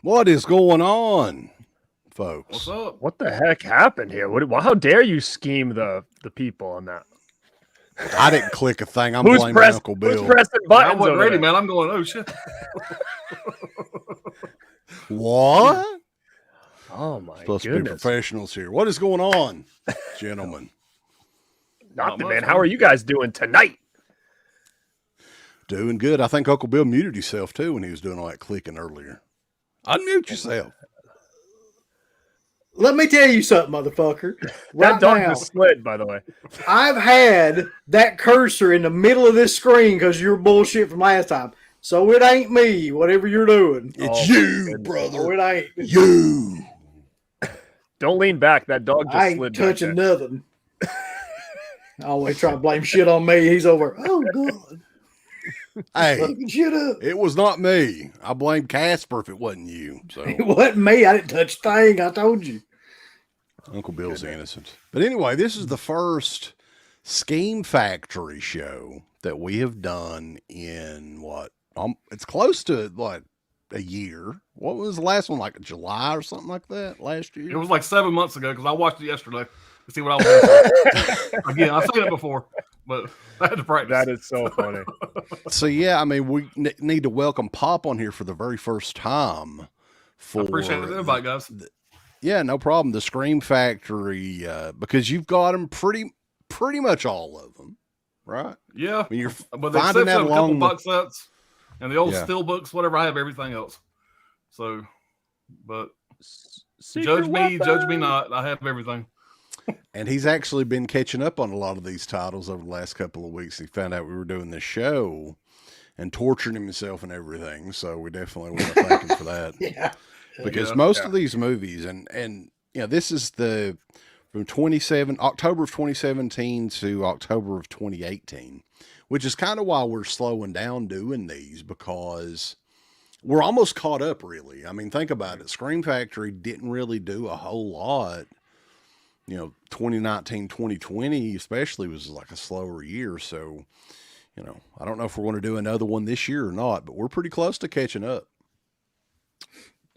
What is going on, folks? What's up? What the heck happened here? How dare you scheme the people on that? I didn't click a thing. I'm Who's blaming Uncle Bill. Who's pressing I buttons wasn't over ready, there? man. I'm going, oh shit. What? Oh my Supposed to be goodness. professionals here. What is going on, gentlemen? Nothing, Not man. much, How man. are you guys doing tonight? Doing good. I think Uncle Bill muted himself too when he was doing all that clicking earlier. Unmute yourself. Let me tell you something, motherfucker. That Right dog now, just slid, by the way. I've had that cursor in the middle of this screen because you're bullshit from last time. So it ain't me, whatever you're doing. It's Oh, you, Oh, brother. it ain't. You. Don't lean back. That dog just I ain't slid back touching there. nothing. I always try to blame shit on me. He's over. Oh, God. Hey, Fucking shit up. it was not me. I blame Casper if it wasn't you. So It wasn't me. I didn't touch a thing. I told you. Uncle Bill's innocent. But anyway, this is the first Scheme Factory show that we have done in what? It's close to what, a year. What was the last one, like July or something like that last year? It was like 7 months ago because I watched it yesterday to see what I was doing. Again, I've seen it before, but I had to practice. That is so funny. So yeah, I mean, we need to welcome Pop on here for the very first time. I appreciate the invite, guys. Yeah, no problem. The Scream Factory, because you've got them pretty much all of them, right? Yeah, I mean, you're but the finding exception that of a couple along box sets and the old Yeah. steelbooks, whatever. I have everything else. So, but Secret judge me weapon. not. I have everything. and he's actually been catching up on a lot of these titles over the last couple of weeks. He found out we were doing this show and torturing himself and everything. So we definitely want to thank him for that. Yeah. Because Yeah. most of these movies, and you know, this is from October of 2017 to October of 2018, which is kind of why we're slowing down doing these, because we're almost caught up, really. I mean, think about it. Scream Factory didn't really do a whole lot. You know, 2019, 2020 especially was like a slower year. So, you know, I don't know if we're going to do another one this year or not, but we're pretty close to catching up.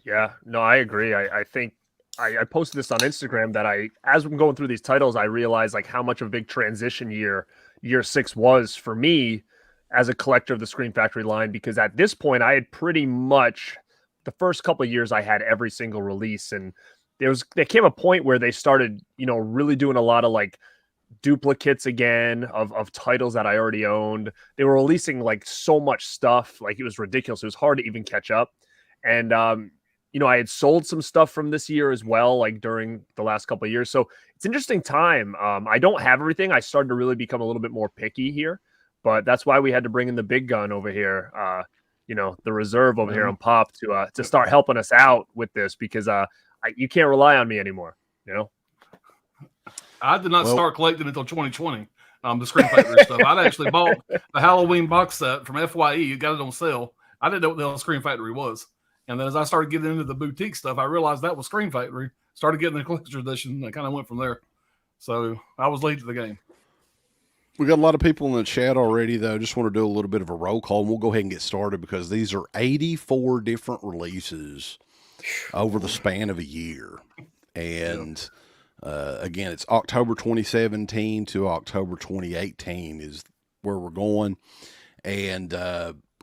Yeah, no, I agree. I think I posted this on Instagram that as I'm going through these titles, I realized like how much of a big transition year 6 was for me as a collector of the Scream Factory line, because at this point I had pretty much the first couple of years I had every single release, and there came a point where they started, you know, really doing a lot of like duplicates again of titles that I already owned. They were releasing like so much stuff, like it was ridiculous. It was hard to even catch up. And you know, I had sold some stuff from this year as well, like during the last couple of years. So it's an interesting time. I don't have everything. I started to really become a little bit more picky here, but that's why we had to bring in the big gun over here. You know, the reserve over here on Pop to start helping us out with this, because you can't rely on me anymore. You know, I did not start collecting until 2020. The Scream Factory stuff. I'd actually bought the Halloween box set from FYE. Got it on sale. I didn't know what the hell Scream Factory was. And then as I started getting into the boutique stuff, I realized that was Scream Factory. Started getting the collector's edition, and I kind of went from there. So I was late to the game. We got a lot of people in the chat already, though. Just want to do a little bit of a roll call, and we'll go ahead and get started, because these are 84 different releases over the span of a year. And again, it's October 2017 to October 2018 is where we're going. And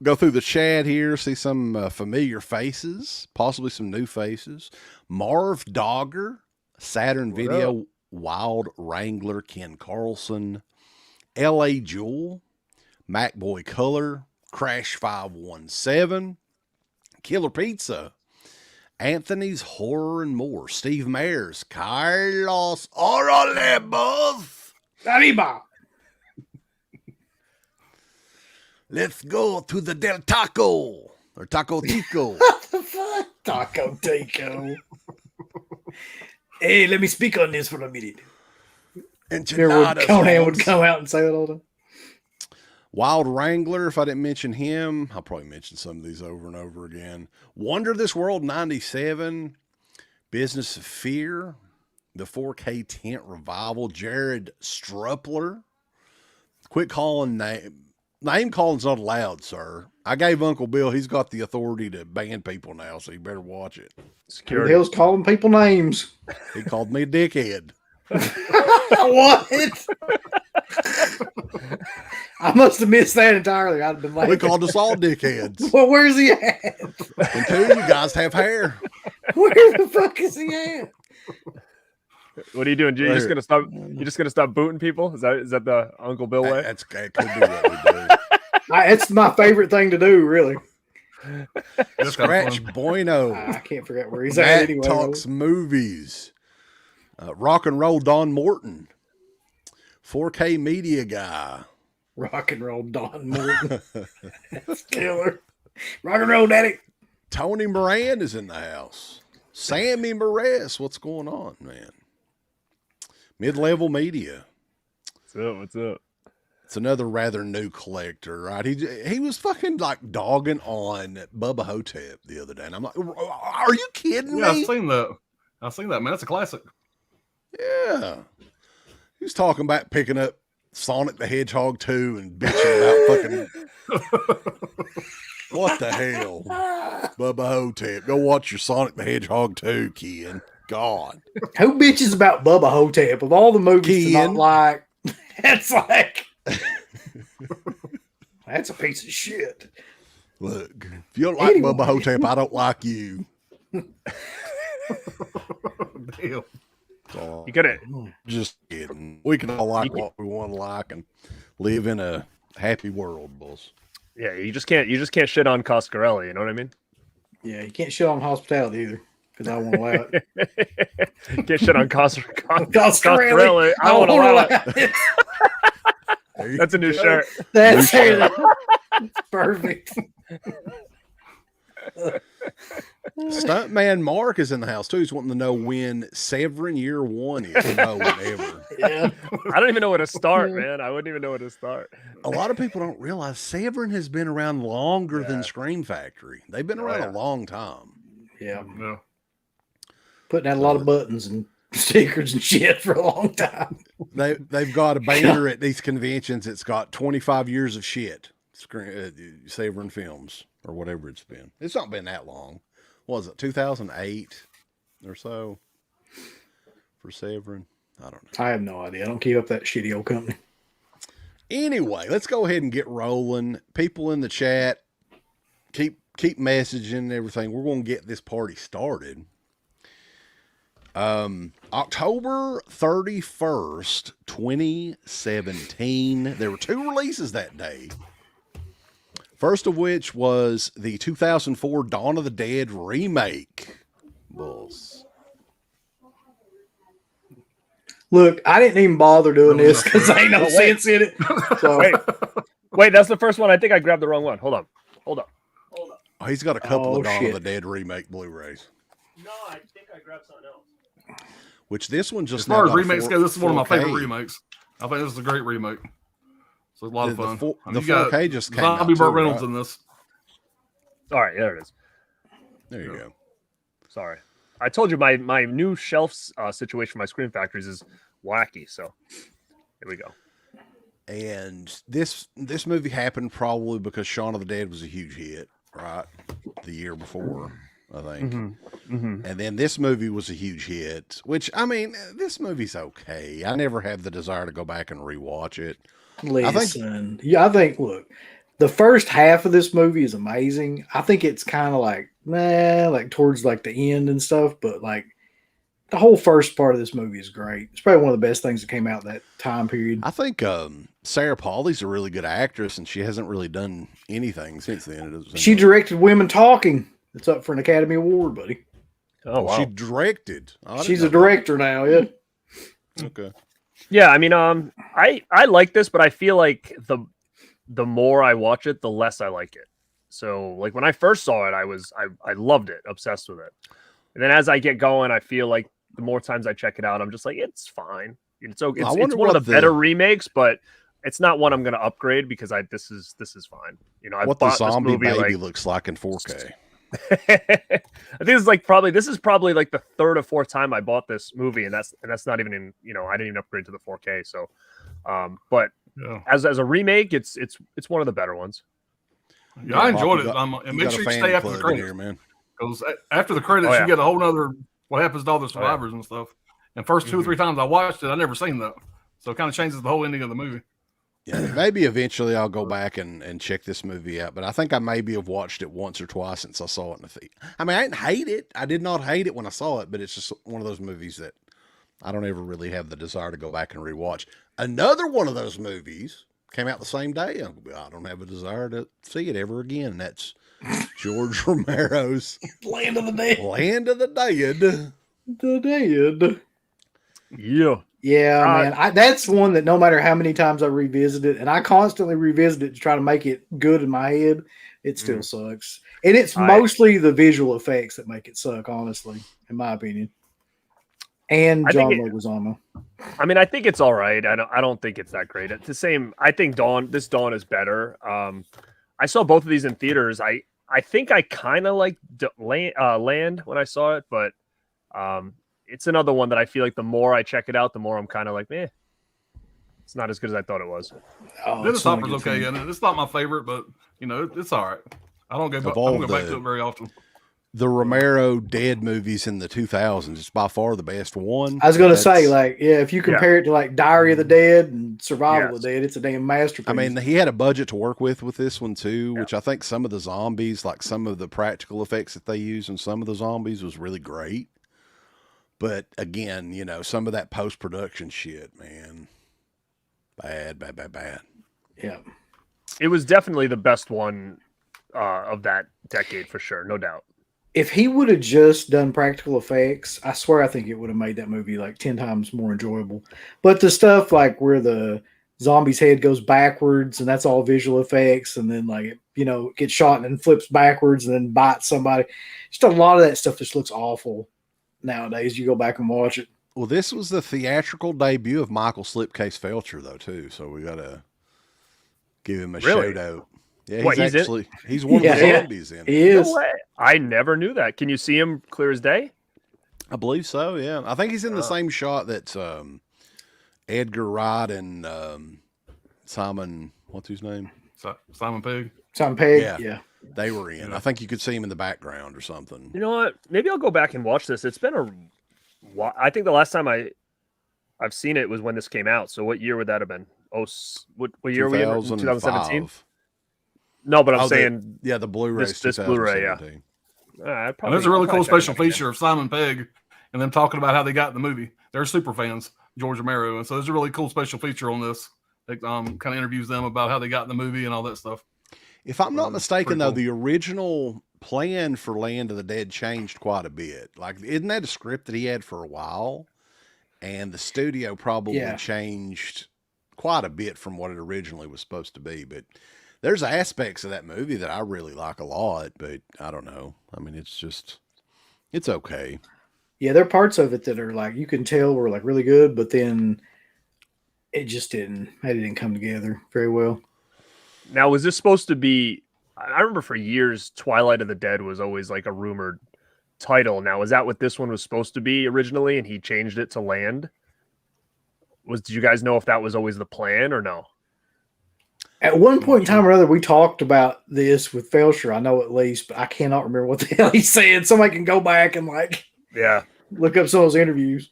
go through the chat here, see some familiar faces, possibly some new faces. Marv Dogger, Saturn Video, Wild Wrangler, Ken Carlson, L.A. Jewel, MacBoy Color, Crash 517, Killer Pizza, Anthony's Horror and More, Steve Mayers, Carlos Orolebos, Arriba. Let's go to the Del Taco, or Taco Tico. Taco Tico. Hey, let me speak on this for a minute. Enchiladas. Conan would come out and say that all the time. Wild Wrangler, if I didn't mention him, I'll probably mention some of these over and over again. Wonder This World 97, Business of Fear, the 4K Tent Revival, Jared Strupler. Quit calling name calling's not allowed, sir. I gave Uncle Bill, he's got the authority to ban people now, so you better watch it. Who the Security. hell's calling people names? He called me a dickhead. What? I must have missed that entirely. I'd have been like, We called us all dickheads. well, where's he at? Until you guys have hair. Where the fuck is he at? What are you doing? You're just gonna stop. You're just gonna stop booting people? Is that the Uncle Bill way? That could be what we do. It's my favorite thing to do, really. Scratch Bueno. I can't forget where he's Matt at anyway. Talks Movies. Rock and Roll Don Morton. 4K Media Guy. Rock and roll Don Morton. That's killer. Rock and roll daddy. Tony Moran is in the house. Sammy Morez. What's going on, man? Mid-Level Media. What's up? It's another rather new collector, right? He was fucking like dogging on Bubba Hotep the other day. And I'm like, are you kidding Yeah, me? I've seen that. Man. That's a classic. Yeah. He was talking about picking up Sonic the Hedgehog 2 and bitching about fucking... What the hell? Bubba Hotep. Go watch your Sonic the Hedgehog 2, Ken. God. Who bitches about Bubba Hotep? Of all the movies to Ken. not like, that's like... That's a piece of shit. Look, if you don't like Anyway. Bubba Hotep, I don't like you. Damn. So, You gotta. just kidding. We can all like what we want to like and live in a happy world, boss. Yeah, you just can't shit on Coscarelli. You know what I mean? Yeah, you can't shit on hospitality either, because I won't allow it. Can't shit on Coscarelli. Coscarelli. I won't allow it. There you That's a new go. shirt. That's perfect. Stuntman Mark is in the house too. He's wanting to know when Severin Year One is. No, whenever. Yeah. I don't even know where to start, man. I wouldn't even know where to start. A lot of people don't realize Severin has been around longer than Scream Factory. They've been around a long time. Yeah. Yeah. Putting out a lot of buttons and stickers and shit for a long time. They've got a banner at these conventions. It's got 25 years of shit. Severin Films or whatever it's been. It's not been that long. What was it 2008 or so for Severin? I don't know. I have no idea. I don't keep up that shitty old company. Anyway, let's go ahead and get rolling. People in the chat, keep messaging and everything. We're going to get this party started. October 31st, 2017. There were 2 releases that day. First of which was the 2004 Dawn of the Dead remake. Bulls. Look, I didn't even bother doing this because ain't no sense in it. So Wait, that's the first one. I think I grabbed the wrong one. Hold on. Oh, he's got a couple Oh, of Dawn shit. of the Dead remake Blu-rays. No, I think I grabbed something else. Which this one just As far now as got a remakes 4- go, this is one of my 4K. favorite remakes. I think this is a great remake. It's a lot of fun. The I mean, the you got 4K just came out. Zombie Burt too, Reynolds right? in this. All right, there it is. There you go. Sorry. I told you my new shelf situation for my Screen Factories is wacky. So here we go. And this movie happened probably because Shaun of the Dead was a huge hit, right? The year before, I think. And then this movie was a huge hit, which, I mean, this movie's okay. I never have the desire to go back and rewatch it. listen, I think look, the first half of this movie is amazing. I think it's kind of like towards like the end and stuff, but like the whole first part of this movie is great. It's probably one of the best things that came out that time period. I think Sarah Pauli's a really good actress, and she hasn't really done anything since then. She directed Women Talking. It's up for an Academy Award, buddy. Oh wow. She directed. I didn't She's know a director now, yeah. that. Okay. Yeah, I mean, I like this, but I feel like the more I watch it, the less I like it. So, like when I first saw it, I loved it, obsessed with it. And then as I get going, I feel like the more times I check it out, I'm just like, it's fine. It's wonder one of what the better remakes, but it's not one I'm going to upgrade because this is fine. You know, I What the bought zombie this movie baby like looks like in 4K. I think this is probably like the third or fourth time I bought this movie, and that's not even in, you know, I didn't even upgrade to the 4K. So, but Yeah. as a remake, it's one of the better ones. Yeah, I enjoyed it. You And make got sure a you fan stay after the club in credits. here, man. Because after the credits, you get a whole nother what happens to all the survivors and stuff. And first 2 or 3 times I watched it, I never seen that. So it kind of changes the whole ending of the movie. Yeah, maybe eventually I'll go back and check this movie out. But I think I maybe have watched it once or twice since I saw it in the theater. I mean, I didn't hate it. I did not hate it when I saw it, but it's just one of those movies that I don't ever really have the desire to go back and rewatch. Another one of those movies came out the same day. I don't have a desire to see it ever again. And that's George Romero's Land of the Dead. Land of the Dead. The Dead. Yeah. Yeah, man. That's one that no matter how many times I revisit it, and I constantly revisit it to try to make it good in my head, it still sucks. And it's mostly the visual effects that make it suck, honestly, in my opinion. And John Leguizamo. I mean, I think it's all right. I don't think it's that great. It's the same. I think this Dawn is better. I saw both of these in theaters. I think I kind of liked Land when I saw it, but it's another one that I feel like the more I check it out, the more I'm kind of like, it's not as good as I thought it was. Dennis Hopper's okay in it. It's not my favorite, but it's all right. I don't go back to it very often. The Romero Dead movies in the 2000s, it's by far the best one. I was going to say, if you compare it to like Diary of the Dead and Survival of the Dead, it's a damn masterpiece. I mean, he had a budget to work with this one too, which I think some of the zombies, like some of the practical effects that they use in some of the zombies was really great. But again, some of that post-production shit, man, bad. Yeah. It was definitely the best one of that decade for sure, no doubt. If he would have just done practical effects, I swear I think it would have made that movie like 10 times more enjoyable. But the stuff like where the zombie's head goes backwards and that's all visual effects, and then it gets shot and then flips backwards and then bites somebody. Just a lot of that stuff just looks awful nowadays. You go back and watch it. Well, this was the theatrical debut of Michael Slipcase Felcher, though, too. So we got to give him a shout out. Yeah, he's one of the zombies in it. He is. No way. I never knew that. Can you see him clear as day? I believe so, yeah. I think he's in the same shot that Edgar Wright and Simon, what's his name? Simon Pegg. Simon Pegg, yeah. They were in. I think you could see him in the background or something. You know what? Maybe I'll go back and watch this. It's been a while. I think the last time I've seen it was when this came out. So what year would that have been? What year were we in? 2017? No, but I'm saying the Blu-ray. This Blu-ray, yeah. And there's a really cool special feature of Simon Pegg and them talking about how they got in the movie. They're super fans, George Romero, and so there's a really cool special feature on this that kind of interviews them about how they got in the movie and all that stuff. If I'm not mistaken, though, cool. the original plan for Land of the Dead changed quite a bit. Like, isn't that a script that he had for a while? And the studio probably changed quite a bit from what it originally was supposed to be, but there's aspects of that movie that I really like a lot, but I don't know. I mean, it's okay. Yeah, there are parts of it that are like, you can tell were like really good, but then it just didn't come together very well. Now, was this supposed to be, I remember for years, Twilight of the Dead was always like a rumored title. Now, is that what this one was supposed to be originally, and he changed it to Land? Did you guys know if that was always the plan or no? At one point in time or other, we talked about this with Felcher. I know at least, but I cannot remember what the hell he said. Somebody can go back and look up some of those interviews.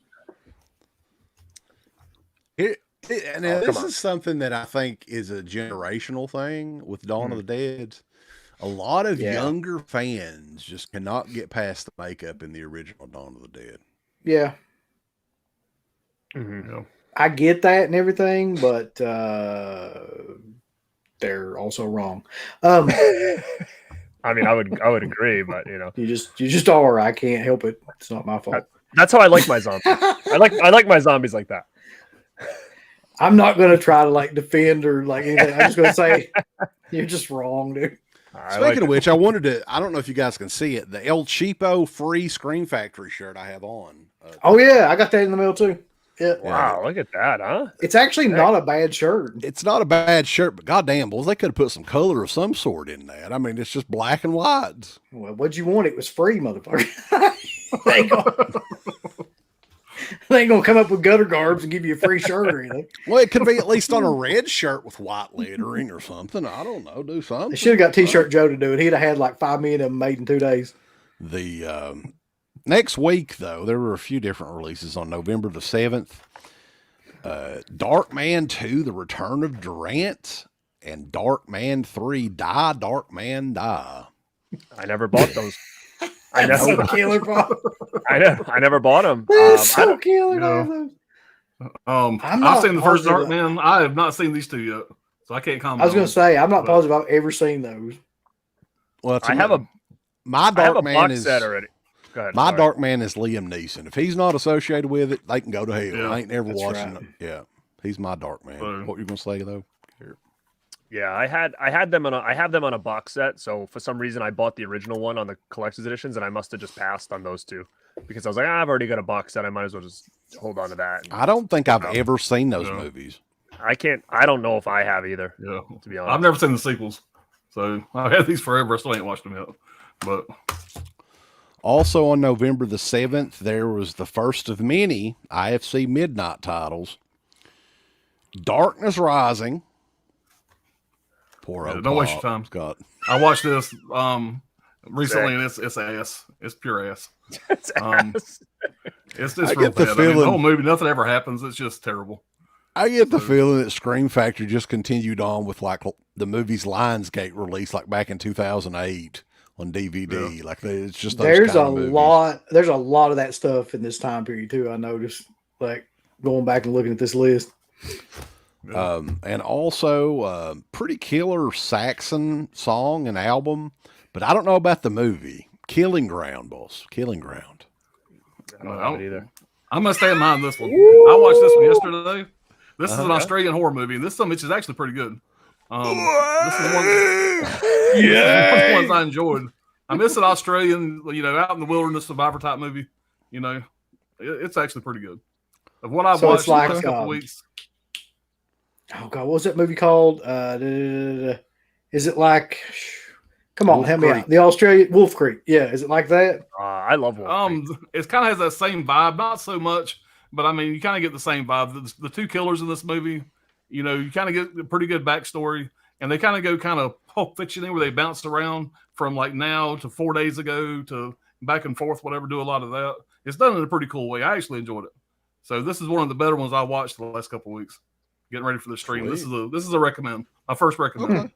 This is something that I think is a generational thing with Dawn of the Dead. A lot of younger fans just cannot get past the makeup in the original Dawn of the Dead. Yeah. Mm-hmm. Yeah. I get that and everything, but they're also wrong. I mean, I would agree, but you just are. I can't help it. It's not my fault. That's how I like my zombies. I like my zombies like that. I'm not gonna try to defend or anything. I'm just gonna say you're just wrong, dude. Speaking of which, I don't know if you guys can see it, the El Cheapo free Scream Factory shirt I have on. Oh yeah, I got that in the mail too. Yeah. Wow, look at that, huh? It's actually not a bad shirt. It's not a bad shirt, but goddamn, bulls, they could have put some color of some sort in that. I mean, it's just black and white. Well, what'd you want? It was free, motherfucker. They ain't gonna come up with gutter garbs and give you a free shirt or anything. Well, it could be at least on a red shirt with white lettering or something. I don't know. Do something. They should have got T-shirt Joe to do it. He'd have had like 5 million of them made in 2 days. The next week, though, there were a few different releases on November the 7th. Darkman 2, The Return of Durant, and Darkman 3, Die, Darkman, Die. I never bought those. I That's never, so killer, bro. I never bought them. That's so killer. yeah. I'm I've not seen the first positive. Darkman. I have not seen these two yet, so I can't comment. I was going on to say, I'm not But- positive I've ever seen those. Well, it's I have a my I have a Darkman box is set already. Go ahead. my sorry. Darkman is Liam Neeson. If he's not associated with it, they can go to hell. Yeah, I ain't never that's watching right. it. Yeah, he's my Darkman. So- What you gonna say though? Yeah, I had them on a box set. So for some reason, I bought the original one on the collector's editions, and I must have just passed on those two because I was like, I've already got a box set. I might as well just hold on to that. I don't think I've ever seen those Yeah. movies. I can't. I don't know if I have either. Yeah, To be honest, I've never seen the sequels, so I've had these forever. I still ain't watched them yet. But Also on November the 7th, there was the first of many IFC Midnight titles. Darkness Rising. Poor Yeah, old don't waste your Pop. time. Scott. I watched this recently, and it's ass. It's pure ass. It's Um, ass. It's I just real get the bad. I mean, the feeling- whole movie, nothing ever happens. It's just terrible. I get the feeling that Scream Factory just continued on with like the movie's Lionsgate release, like back in 2008 on DVD. Like it's just those There's kind a of movies. there's a lot of that stuff in this time period too. I noticed, like going back and looking at this list. And also pretty killer Saxon song and album, but I don't know about the movie. Killing Ground, boss. Killing Ground. I don't have it either. I'm gonna stay in mind this one. I watched this one yesterday. This is an Uh-huh. Australian horror movie, and this one which is actually pretty good. This is one of the ones I enjoyed. I miss an Australian, out in the wilderness survivor type movie. It's actually pretty good. Of what I've So watched it's in the like, last couple weeks. Oh God, what was that movie called? Is it like? Come on, Wolf help me Creek. out. The Australian Wolf Creek. Yeah, is it like that? I love Wolf Creek. It kind of has that same vibe, not so much, but I mean, you kind of get the same vibe. The two killers in this movie, you kind of get a pretty good backstory, and they kind of go kind of Pulp Fiction where they bounced around from like now to 4 days ago to back and forth, whatever. Do a lot of that. It's done in a pretty cool way. I actually enjoyed it. So this is one of the better ones I watched the last couple of weeks. Getting ready for the stream. This is a recommend. My first recommend. Okay.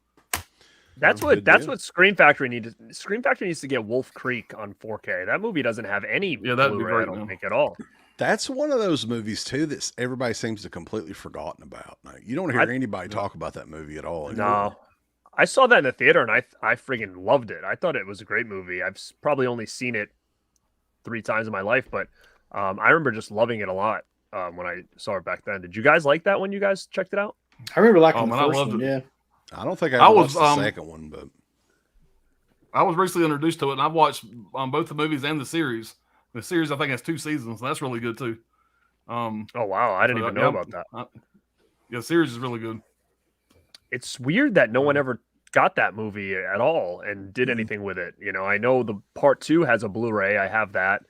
That's Good what deal. Scream Factory needs. Scream Factory needs to get Wolf Creek on 4K. That movie doesn't have any Yeah, that'd be Blu-ray, I great, don't man. think at all. That's one of those movies too that everybody seems to completely forgotten about. Like, you don't hear anybody talk about that movie at all anymore. No, I saw that in the theater and I friggin' loved it. I thought it was a great movie. I've probably only seen it 3 times in my life, but I remember just loving it a lot when I saw it back then. Did you guys like that when you guys checked it out? I remember liking Oh, the man, I first loved one. it. Yeah. I don't think I I ever was, watched the second one, but I was recently introduced to it, and I've watched both the movies and the series. The series, I think, has 2 seasons, and that's really good too. Oh wow, I didn't even know about that. Yeah, the series is really good. It's weird that no one ever got that movie at all and did anything with it. I know the part 2 has a Blu-ray. I have that.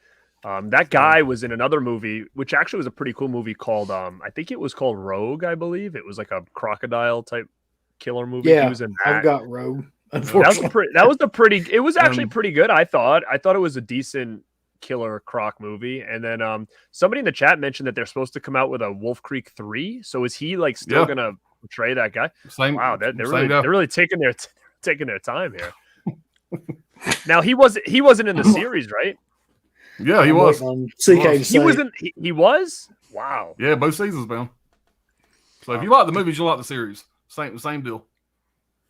That guy was in another movie, which actually was a pretty cool movie called, I think it was called Rogue, I believe. It was like a crocodile type killer movie. Yeah, He was in that. I've got Rogue. It Unfortunately, was actually pretty good. I thought it was a decent killer croc movie. And then somebody in the chat mentioned that they're supposed to come out with a Wolf Creek 3. So is he like still Yeah. gonna portray that guy? Same. Wow, they're same guy. really taking their time here. Now he wasn't in the series, right? Yeah, he I'm was. waiting on CK to He say. wasn't. He was. Wow. Yeah, both seasons, man. So if you like the movies, you like the series. Same deal.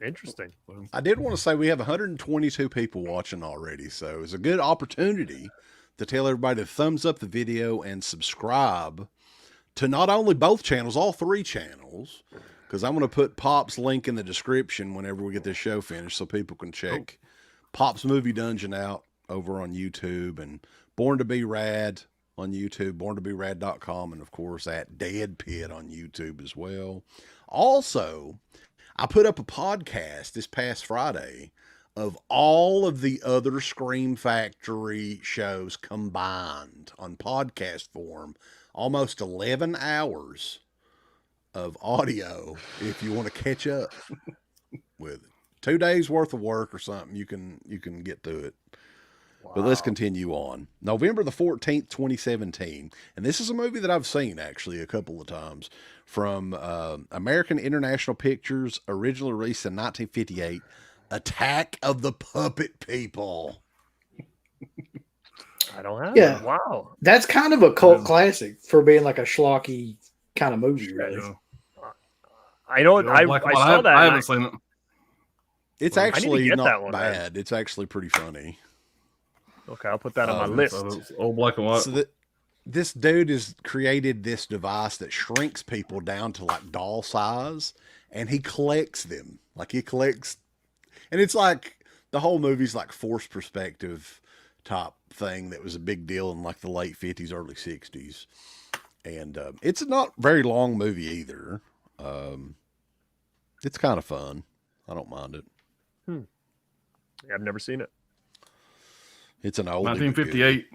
Interesting. I did want to say we have 122 people watching already, so it's a good opportunity to tell everybody to thumbs up the video and subscribe to not only both channels, all 3 channels, because I'm going to put Pop's link in the description whenever we get this show finished so people can check Pop's Movie Dungeon out over on YouTube, and Born to Be Rad on YouTube, borntobерad.com, and of course at Dead Pit on YouTube as well. Also, I put up a podcast this past Friday of all of the other Scream Factory shows combined on podcast form. Almost 11 hours of audio if you want to catch up with it. 2 days worth of work or something, you can get to it. Wow. But let's continue on. November the 14th, 2017. And this is a movie that I've seen actually a couple of times, from American International Pictures, originally released in 1958, Attack of the Puppet People. I don't have Yeah. it. Wow. That's kind of a cult classic for being like a schlocky kind of movie, really. Yeah. I know. I saw that. I haven't seen it. It's actually not bad. Man. It's actually pretty funny. Okay, I'll put that on my list. Old black and white. So this dude has created this device that shrinks people down to like doll size, and he collects them. Like he collects, and it's like the whole movie's like forced perspective type thing that was a big deal in like the late 50s, early 60s. And it's a not very long movie either. It's kind of fun. I don't mind it. I've never seen it. It's an old 1958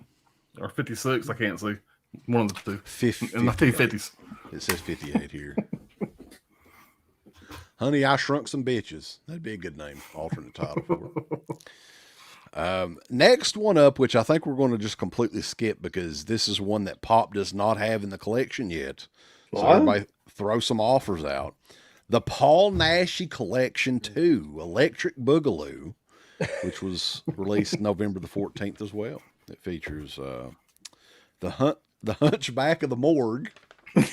or 56. I can't see. One of the two. In the 1950s. It says 58 here. Honey, I Shrunk Some Bitches. That'd be a good name. Alternate title for it. Next one up, which I think we're going to just completely skip because this is one that Pop does not have in the collection yet. So everybody throw some offers out. The Paul Naschy Collection 2, Electric Boogaloo, which was released November the 14th as well. It features the Hunchback of the Morgue, a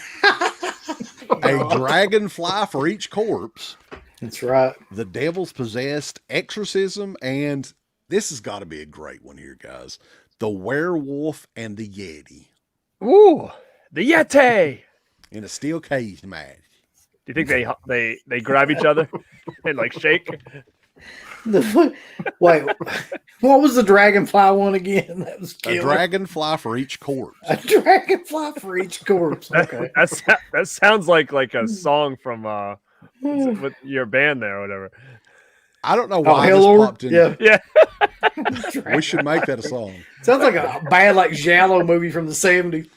dragonfly for each corpse. That's right. The Devil's Possessed, Exorcism, and this has got to be a great one here, guys. The Werewolf and the Yeti. Ooh, the Yeti! In a steel cage match. Do you think they grab each other and like shake? Wait, what was the dragonfly one again? That was a dragonfly for each corpse. A dragonfly for each corpse. Okay, that sounds like a song from with your band there or whatever. I don't know why this popped in. Yeah. We should make that a song. Sounds like a bad like Giallo movie from the 70s.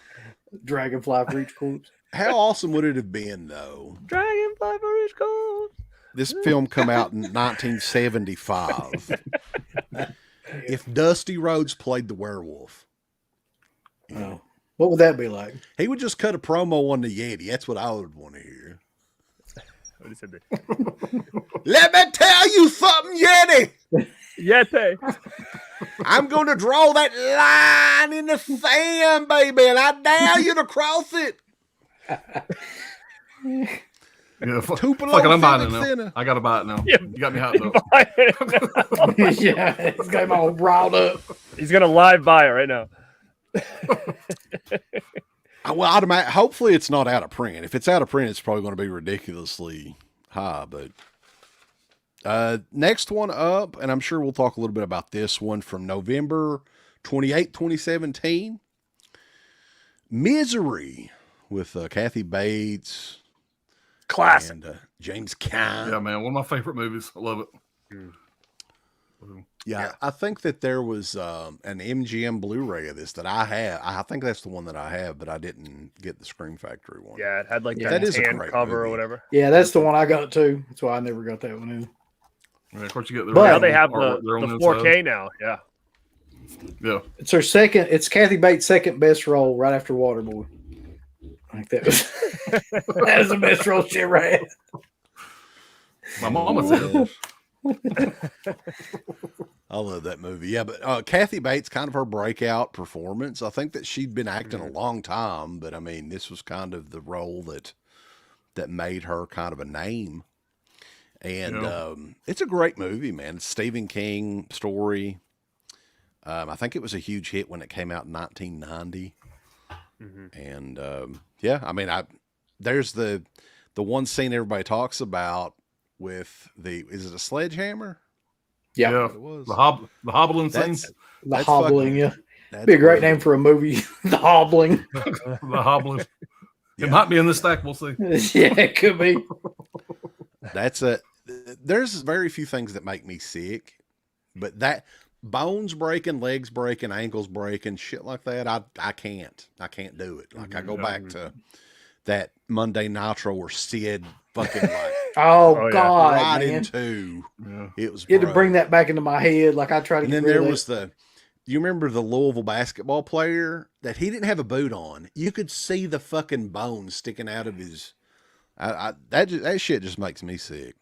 Dragonfly for each corpse. How awesome would it have been, though? Dragonfly for each corpse. This film come out in 1975. If Dusty Rhodes played the werewolf, oh, what would that be like? He would just cut a promo on the Yeti. That's what I would want to hear. What he said? Let me tell you something, Yeti. Yeti. I'm going to draw that line in the sand, baby, and I dare you to cross it. Yeah, fucking I'm buying it now. I gotta buy it now. Yeah. You got me hot up. Yeah, it's got him all riled up. He's gonna live buy it right now. Well, hopefully it's not out of print. If it's out of print, it's probably going to be ridiculously high. But next one up, and I'm sure we'll talk a little bit about this one, from November 28, 2017. Misery with Kathy Bates. Classic. And James Caan. Yeah, man. One of my favorite movies. I love it. Yeah, I think that there was an MGM Blu-ray of this that I have. I think that's the one that I have, but I didn't get the Scream Factory one. Yeah, it had like that is tan a great cover movie. or whatever. Yeah, that's the one I got too. That's why I never got that one in. Yeah, of course, you get the. But now they have the 4K now. Yeah. Yeah. It's her second. It's Kathy Bates' second best role, right after Waterboy. Like that was that was the best role she ever had. My mama said. I love that movie. Yeah, but Kathy Bates, kind of her breakout performance. I think that she'd been acting a long time, but I mean, this was kind of the role that made her kind of a name. And it's a great movie, man. It's a Stephen King story. I think it was a huge hit when it came out in 1990. And yeah, I mean, there's the one scene everybody talks about with is it a sledgehammer? Yeah, it was the hobbling scene. The hobbling, yeah. Be a great name for a movie. The hobbling. The hobbling. It might be in this stack. We'll see. Yeah, it could be. There's very few things that make me sick, But that bones breaking, legs breaking, ankles breaking, shit like that, I can't do it. Like I go back to that Monday Nitro where Sid fucking like Oh, yeah. God, right man. into it was. You had to bro. bring that back into my head. Like I tried to And get then rid there of was that. you remember the Louisville basketball player that he didn't have a boot on. You could see the fucking bones sticking out of his. That shit just makes me sick.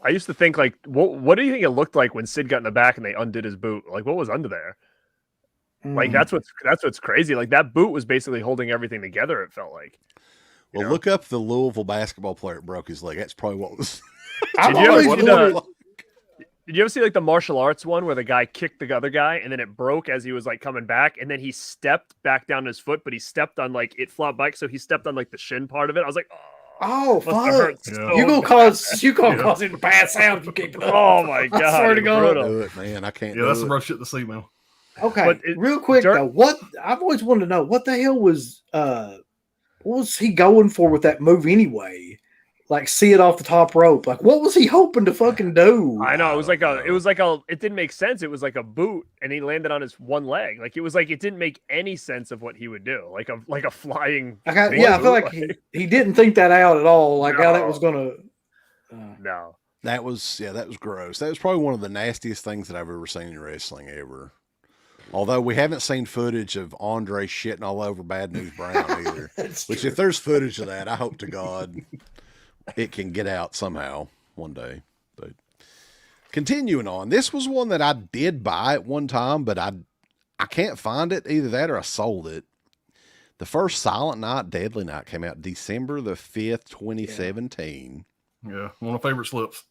I used to think like, what do you think it looked like when Sid got in the back and they undid his boot? Like, what was under there? Like that's what's crazy. Like that boot was basically holding everything together. It felt like. Well, look up the Louisville basketball player that broke his leg. That's probably what was. Did you ever see like the martial arts one where the guy kicked the other guy and then it broke as he was like coming back and then he stepped back down his foot, but he stepped on like it flopped back, so he stepped on like the shin part of it. I was like, oh fuck! So You gonna cause him to pass out if you keep it up. Oh my god! I swear to God. Do it, man. I can't. Yeah, that's some rough shit to see, man. Okay, real quick though, what I've always wanted to know, what the hell was what was he going for with that move anyway? Like see it off the top rope. Like what was he hoping to fucking do? I know it didn't make sense. It was like a boot and he landed on his one leg. Like it didn't make any sense of what he would do. Like a flying. I feel like he didn't think that out at all. Like how that was gonna. No. That was gross. That was probably one of the nastiest things that I've ever seen in wrestling ever. Although we haven't seen footage of Andre shitting all over Bad News Brown either. Which, if there's footage of that, I hope to God it can get out somehow one day. But continuing on, this was one that I did buy at one time, but I can't find it. Either that or I sold it. The first Silent Night, Deadly Night came out December the 5th, 2017. Yeah, one of my favorite slips.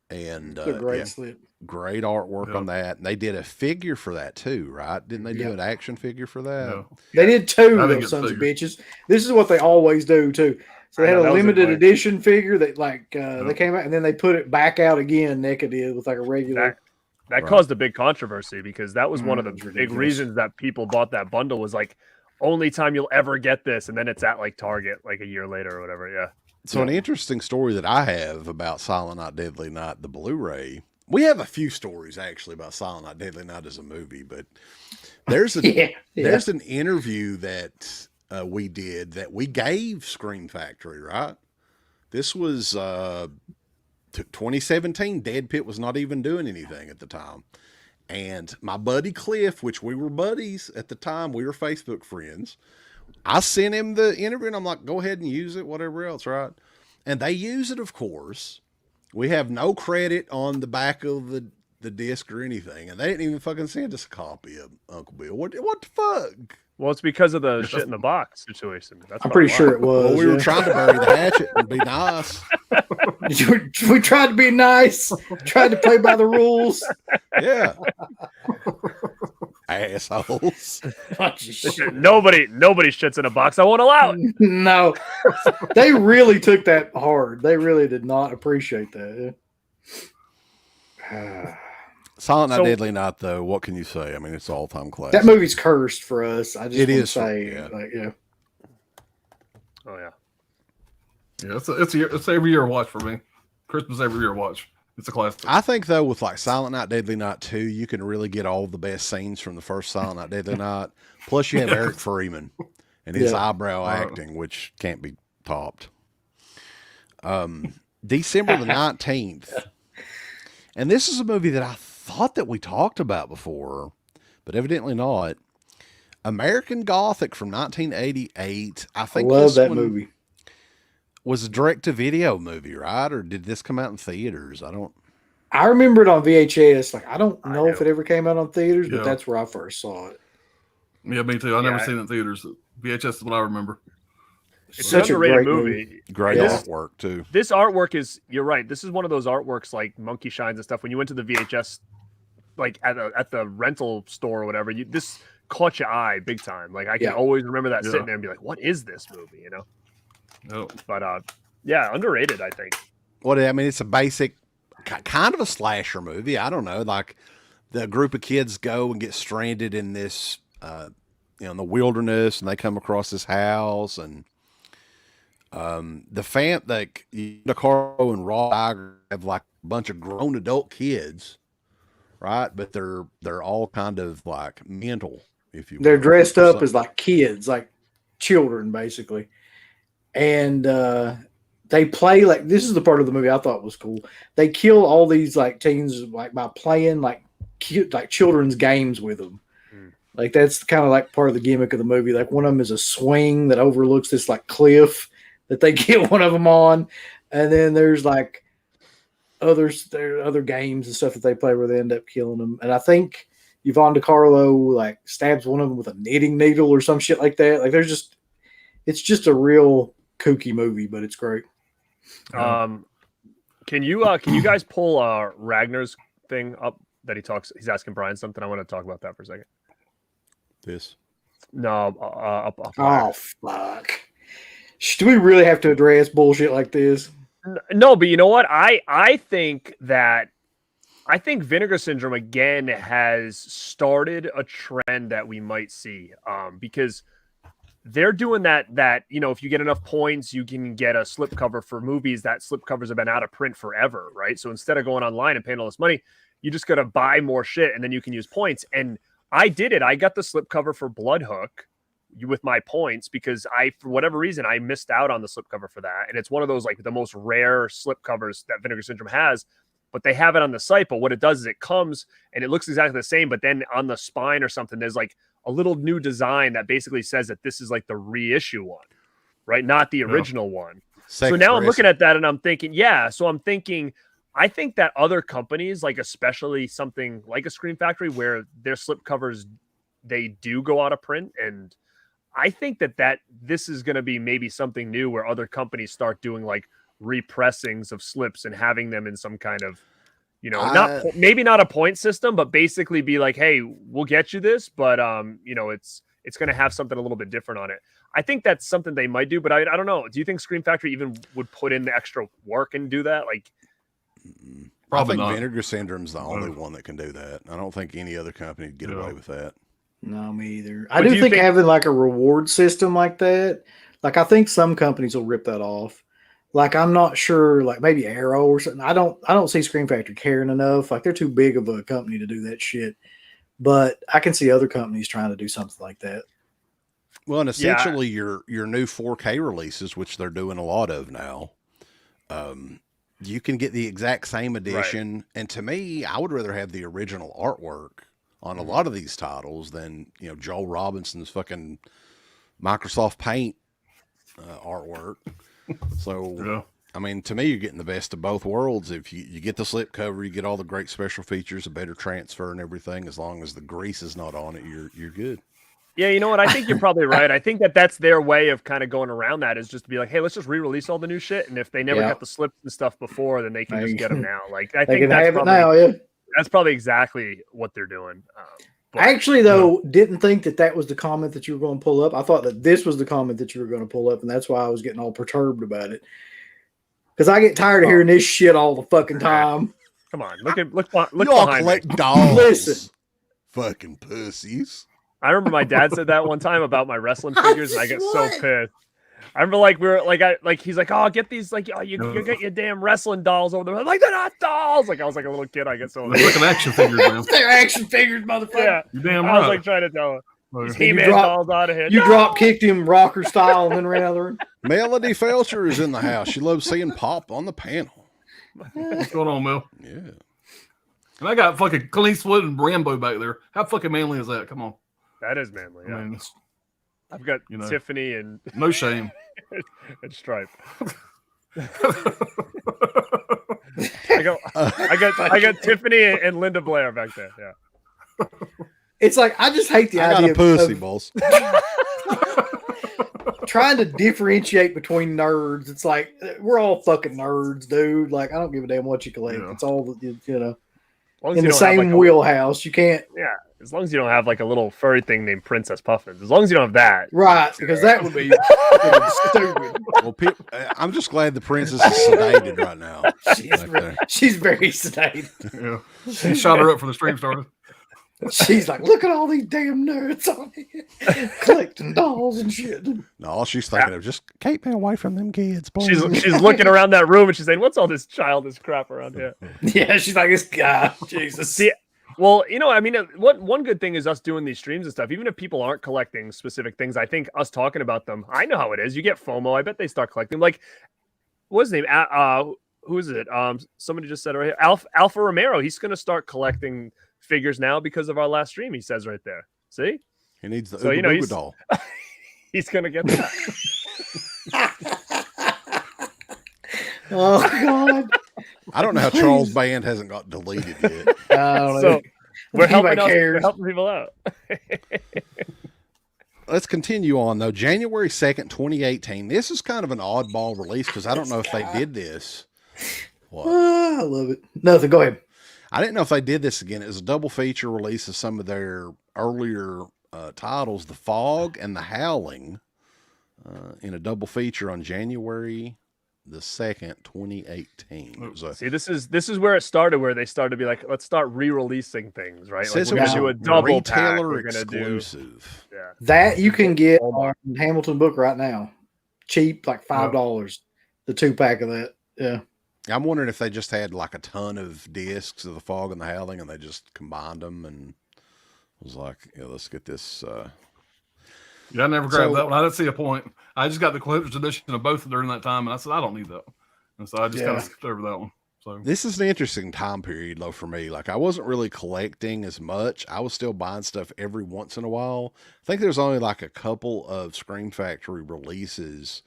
And a great slip. Great artwork on that. And they did a figure for that too, right? Didn't they do an action figure for that? Yeah. They did two, those sons of bitches. This is what they always do too. So they had a limited edition figure that they came out and then they put it back out again, NECA did, with like a regular. That caused a big controversy because that was one of the big reasons that people bought that bundle was like, only time you'll ever get this. And then it's at like Target like a year later or whatever. Yeah. So an interesting story that I have about Silent Night, Deadly Night, the Blu-ray. We have a few stories actually about Silent Night, Deadly Night as a movie, but there's there's an interview that we did that we gave Scream Factory, right? This was 2017. Dead Pit was not even doing anything at the time. And my buddy Cliff, which we were buddies at the time, we were Facebook friends. I sent him the interview and I'm like, go ahead and use it, whatever else, right? And they use it, of course. We have no credit on the back of the disc or anything. And they didn't even fucking send us a copy of Uncle Bill. What the fuck? Well, it's because of the shit in the box situation. I'm pretty sure it was. Well, we were trying to bury the hatchet and be nice. We tried to be nice. Tried to play by the rules. Yeah. Assholes. Nobody shits in a box. I won't allow it. No. They really took that hard. They really did not appreciate that. Silent Night, Deadly Night, though, what can you say? I mean, it's all-time classic. That movie's cursed for us. I just want to say, Oh yeah. Yeah, it's every year watch for me. Christmas every year watch. It's a classic. I think though, with like Silent Night, Deadly Night 2, you can really get all the best scenes from the first Silent Night, Deadly Night. Plus, you have Eric Freeman and his eyebrow acting, which can't be topped. December the 19th, and this is a movie that I thought that we talked about before, but evidently not. American Gothic from 1988. I think I love that movie. Was a direct-to-video movie, right? Or did this come out in theaters? I remember it on VHS. Like, I don't know if it ever came out on theaters, but that's where I first saw it. Yeah, me too. I never seen it in theaters. VHS is what I remember. It's such a great movie. Great artwork too. This artwork is, you're right. This is one of those artworks like Monkey Shines and stuff. When you went to the VHS, like at the rental store or whatever, this caught your eye big time. Like I can always remember that sitting there and be like, what is this movie? You know? No. But underrated, I think. It's a basic kind of a slasher movie. I don't know. Like the group of kids go and get stranded in this, in the wilderness, and they come across this house, and Nicaro and Raw have like a bunch of grown adult kids right? But they're all kind of like mental, if you will. They're dressed up as like kids, like children, basically. And they play like, this is the part of the movie I thought was cool. They kill all these like teens like by playing like cute like children's games with them. Like that's kind of like part of the gimmick of the movie. Like one of them is a swing that overlooks this like cliff that they get one of them on, and then there's like there are other games and stuff that they play where they end up killing them. And I think Yvonne DiCarlo like stabs one of them with a knitting needle or some shit like that. Like it's just a real kooky movie, but it's great. Can you guys pull Ragnar's thing up that he's asking Brian something? I want to talk about that for a second. This? No, up. Oh fuck! Do we really have to address bullshit like this? No, but you know what? I think Vinegar Syndrome again has started a trend that we might see, because they're doing that if you get enough points, you can get a slipcover for movies. That slipcovers have been out of print forever, right? So instead of going online and paying all this money, you just got to buy more shit and then you can use points. And I did it. I got the slipcover for Bloodhook with my points because for whatever reason, I missed out on the slipcover for that. And it's one of those like the most rare slipcovers that Vinegar Syndrome has, but they have it on the site. But what it does is it comes and it looks exactly the same, but then on the spine or something, there's like a little new design that basically says that this is like the reissue one, right? Not the original one. So now I'm looking at that and I'm thinking, I think that other companies, like especially something like a Scream Factory, where their slipcovers, they do go out of print. And I think that this is going to be maybe something new where other companies start doing like repressings of slips and having them in some kind of, maybe not a point system, but basically be like, hey, we'll get you this, but it's going to have something a little bit different on it. I think that's something they might do, but I don't know. Do you think Scream Factory even would put in the extra work and do that? Like, probably I think Vinegar Syndrome's the only one that can do that. I don't think any other company would get away with that. No, me either. I do think having like a reward system like that, like I think some companies will rip that off. Like I'm not sure, like maybe Arrow or something. I don't see Scream Factory caring enough. Like they're too big of a company to do that shit. But I can see other companies trying to do something like that. Well, and essentially your new 4K releases, which they're doing a lot of now, you can get the exact same edition. Right. And to me, I would rather have the original artwork on a lot of these titles than, Joel Robinson's fucking Microsoft Paint artwork. So, I mean, to me, you're getting the best of both worlds. If you get the slipcover, you get all the great special features, a better transfer and everything. As long as the grease is not on it, you're good. Yeah, you know what? I think you're probably right. I think that's their way of kind of going around that is just to be like, hey, let's just re-release all the new shit. And if they never got the slips and stuff before, then they can just get them now. Like I think that's probably exactly what they're doing. I actually, though, didn't think that was the comment that you were going to pull up. I thought that this was the comment that you were going to pull up, and that's why I was getting all perturbed about it. Because I get tired of hearing this shit all the fucking time. Come on, look y'all behind collect me. Dolls. Listen, fucking pussies. I remember my dad said that one time about my wrestling figures, and I get so pissed. I remember he's like, oh, get these, like, oh, you get your damn wrestling dolls over there. I'm like, they're not dolls. Like I was like a little kid. I get so. They're looking action figures, man. They're action figures, motherfucker. Yeah, you're damn right. I was like trying to tell him. He-Man dolls out of here. You drop kicked him rocker style and then ran out of the room. Melody Felcher is in the house. She loves seeing Pop on the panel. What's going on, Mel? Yeah. And I got fucking Clint Eastwood and Rambo back there. How fucking manly is that? Come on. That is manly. Yeah. I mean, I've got Tiffany and no shame and Stripe. I got Tiffany and Linda Blair back there. Yeah. It's like I just hate the idea of pussy balls. Trying to differentiate between nerds. It's like we're all fucking nerds, dude. Like I don't give a damn what you collect. Yeah. It's all in the same wheelhouse. You can't. Yeah. As long as you don't have like a little furry thing named Princess Puffins. As long as you don't have that. Right, because that would be stupid. Well, I'm just glad the princess is sedated right now. She's very sedated. Yeah. He shot her up for the stream started. She's like, look at all these damn nerds on here collecting dolls and shit. No, all she's thinking of just keep me away from them kids, boy. She's looking around that room and she's saying, what's all this childish crap around here? Yeah, she's like, this guy, Jesus. See, Well, I mean, one good thing is us doing these streams and stuff. Even if people aren't collecting specific things, I think us talking about them, I know how it is. You get FOMO. I bet they start collecting. Like, what's his name? Who is it? Somebody just said it right here. Alpha Romero. He's going to start collecting figures now because of our last stream. He says right there. See? He needs the Ooga Booga doll. He's going to get that. Oh God! I don't know how Charles' band hasn't got deleted yet. I don't know. So we're helping cares. people out. Let's continue on though. January 2nd, 2018. This is kind of an oddball release because I don't know if they did this. What? I love it. Nothing. Go ahead. I didn't know if they did this again. It was a double feature release of some of their earlier titles, The Fog and The Howling, in a double feature on January the 2nd, 2018. See, this is where it started, where they started to be like, let's start re-releasing things, right? Like, Says we're it gonna was do a double pack. retailer We're gonna do exclusive. That you can get on Hamilton Book right now, cheap, like $5. The 2-pack of that. Yeah. I'm wondering if they just had like a ton of discs of The Fog and The Howling and they just combined them and was like, yeah, let's get this. Yeah, I never grabbed that one. I didn't see a point. I just got the collector's edition of both during that time, and I said, I don't need that. And so I just kind of skipped over that one. So this is an interesting time period, though, for me. Like, I wasn't really collecting as much. I was still buying stuff every once in a while. I think there's only like a couple of Scream Factory releases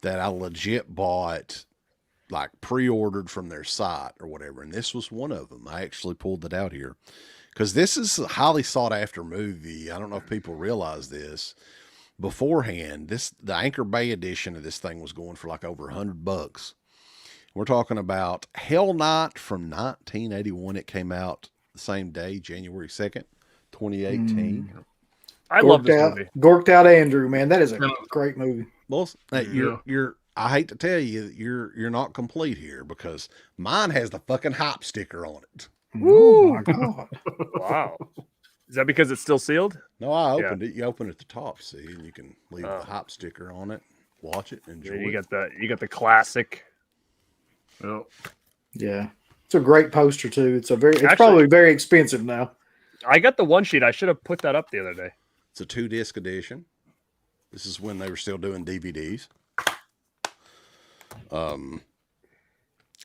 that I legit bought, like pre-ordered from their site or whatever. And this was one of them. I actually pulled it out here because this is a highly sought after movie. I don't know if people realize this. Beforehand, the Anchor Bay edition of this thing was going for like over $100. We're talking about Hell Night from 1981. It came out the same day, January 2nd, 2018. I love this movie. Gorked Out Andrew, man. That is a great movie. Well, you're I hate to tell you, you're not complete here because mine has the fucking hop sticker on it. Oh my God. Wow. Is that because it's still sealed? No, I opened it. You open it at the top, see, and you can leave the hop sticker on it. Watch it, enjoy you it. You got the classic. Yep. Yeah, it's a great poster too. It's probably very expensive now. I got the one sheet. I should have put that up the other day. It's a 2-disc edition. This is when they were still doing DVDs. And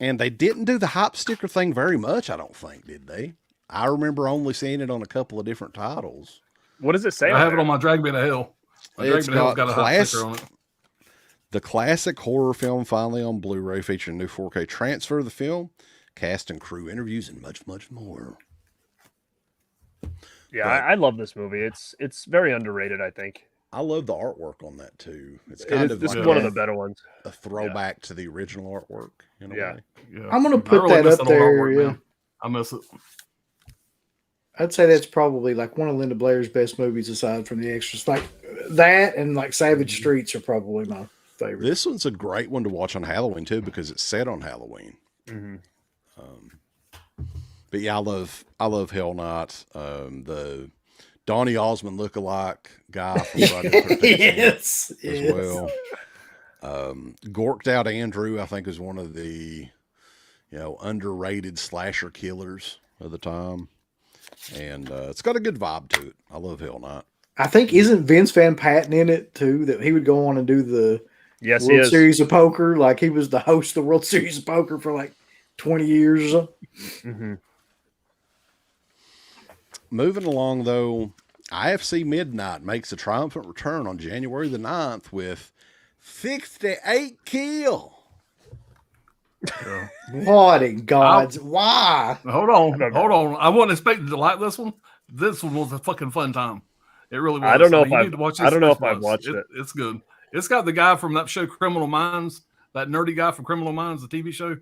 they didn't do the hop sticker thing very much, I don't think, did they? I remember only seeing it on a couple of different titles. What does it say? I have it on my Drag Me to Hell. It's got a hot sticker on it. The classic horror film finally on Blu-ray, featuring a new 4K transfer of the film, cast and crew interviews, and much, much more. Yeah, I love this movie. It's very underrated, I think. I love the artwork on that too. It's kind of this like is one of the better ones. A throwback to the original artwork in a way. Yeah. I'm gonna put really that up there. Artwork, yeah. man. I miss it. I'd say that's probably like one of Linda Blair's best movies aside from The Exorcist. Like that and like Savage Streets are probably my favorite. This one's a great one to watch on Halloween too because it's set on Halloween. Mm-hmm. But yeah, I love Hell Night. The Donny Osmond lookalike guy from Friday the 13th as well. Gorked Out Andrew, I think, is one of the underrated slasher killers of the time. And it's got a good vibe to it. I love Hell Night. I think isn't Vince Van Patten in it too? That he would go on and do the World Series of Poker. Like he was the host of the World Series of Poker for like 20 years or something. Mm-hmm. Moving along though, IFC Midnight makes a triumphant return on January the 9th with 68 kill. Yeah. What in God's why? Hold on. I wasn't expecting to like this one. This one was a fucking fun time. It really was. I don't know if I've watched it. It's good. It's got the guy from that show, Criminal Minds, that nerdy guy from Criminal Minds, the TV show.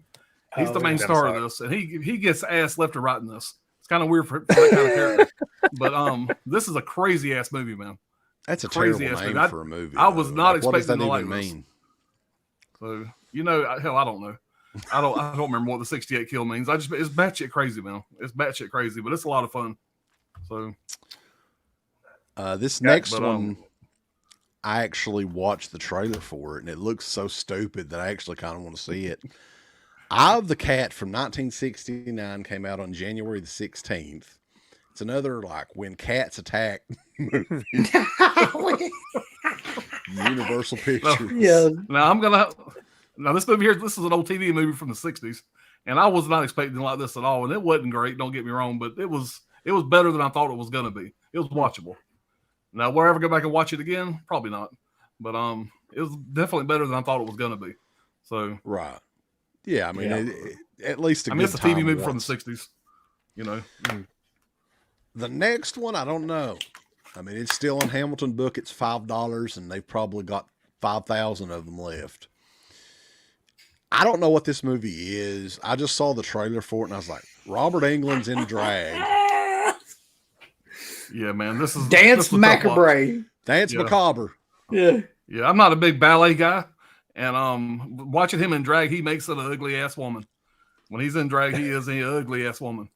He's the main star of this, and he gets ass left to right in this. It's kind of weird for that kind of character, but this is a crazy ass movie, man. That's a crazy terrible ass name movie. for a movie. I was not expecting to like even this. mean? So hell, I don't know. I don't remember what the 68 kill means. It's batshit crazy, man. It's batshit crazy, but it's a lot of fun. So this next one, I actually watched the trailer for it, and it looks so stupid that I actually kind of want to see it. Eye of the Cat from 1969 came out on January the 16th. It's another like when cats attack movie. Universal Pictures. Yeah. Now this movie here, this is an old TV movie from the 60s, and I was not expecting like this at all, and it wasn't great, don't get me wrong, but it was better than I thought it was gonna be. It was watchable. Now, will I ever go back and watch it again? Probably not. But it was definitely better than I thought it was gonna be. So right. Yeah, I mean at least it's a TV movie from the 60s, you know. The next one, I don't know. I mean, it's still on Hamilton Book. It's $5, and they've probably got 5,000 of them left. I don't know what this movie is. I just saw the trailer for it, and I was like, Robert Englund's in drag. Yeah, man, this is Dance Macabre. Dance Macabre. Yeah. Yeah, I'm not a big ballet guy, and watching him in drag, he makes it an ugly ass woman. When he's in drag, he is an ugly ass woman.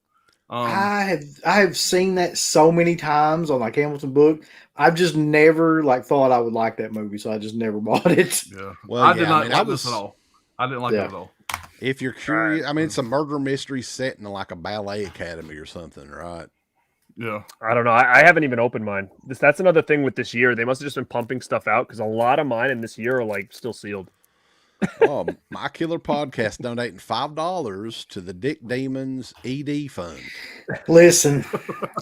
I have seen that so many times on like Hamilton Book. I've just never like thought I would like that movie, so I just never bought it. Yeah, well, I did not like this at all. I didn't like it at all. If you're curious, I mean, it's a murder mystery set in like a ballet academy or something, right? Yeah, I don't know. I haven't even opened mine. That's another thing with this year. They must have just been pumping stuff out because a lot of mine in this year are like still sealed. Oh, My Killer Podcast donating $5 to the Dick Demons ED Fund. Listen,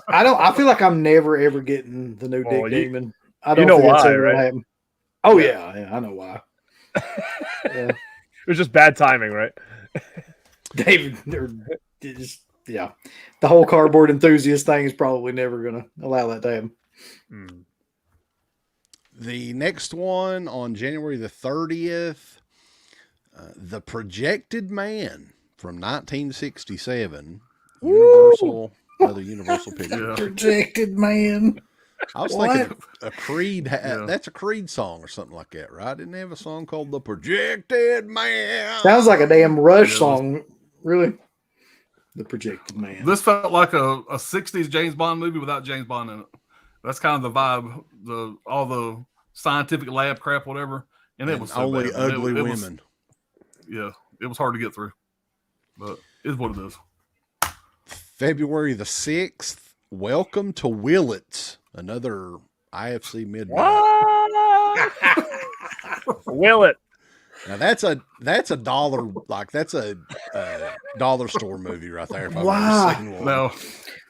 I feel like I'm never ever getting the new Dick Demon. I don't know think that's why, ever right? gonna happen. Oh yeah, I know why. Yeah. It was just bad timing, right? David, the whole cardboard enthusiast thing is probably never gonna allow that to happen. The next one on January the 30th. The Projected Man from 1967. Universal, another Universal picture. Yeah. Projected Man. I was thinking a Creed. That's a Creed song or something like that, right? Didn't they have a song called The Projected Man? Sounds like a damn Rush song. Really? The Projected Man. This felt like a 60s James Bond movie without James Bond in it. That's kind of the vibe. All the scientific lab crap, whatever. And it was so only bad. ugly women. It was hard to get through, but it's what it is. February the 6th, Welcome to Willits, another IFC Midnight. Will it? Now that's a dollar, like that's a dollar store movie right there. If I've Wow. ever seen one. No,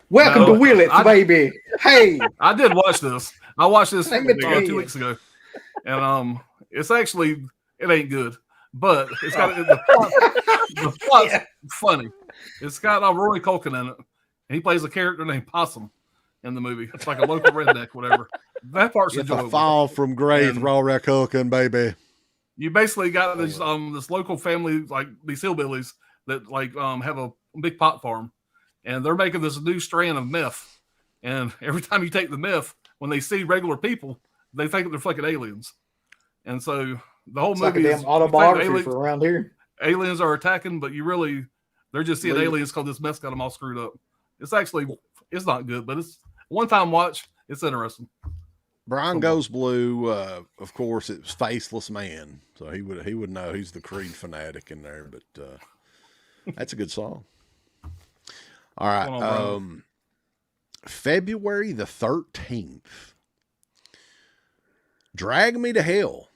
Welcome to Willits, baby. Hey, I did watch this. I watched this Let me tell 2 you. weeks ago, and it's actually it ain't good, but it's got the plot's funny. It's got Rory Culkin in it, and he plays a character named Possum in the movie. It's like a local redneck, whatever. That part's Get the enjoyable. fall from grace, And- Rory Culkin, baby. You basically got this this local family, like these hillbillies that like have a big pot farm, and they're making this new strand of meth. And every time you take the meth, when they see regular people, they think they're fucking aliens. And so the whole it's like a movie damn is autobiography for around here. aliens are attacking, but they're just seeing aliens because this meth got them all screwed up. It's not good, but it's one time watch. It's interesting. Brian Goes Blue, of course, it was Faceless Man, so he would know. He's the Creed fanatic in there, but that's a good song. All right, February the 13th, Drag Me to Hell,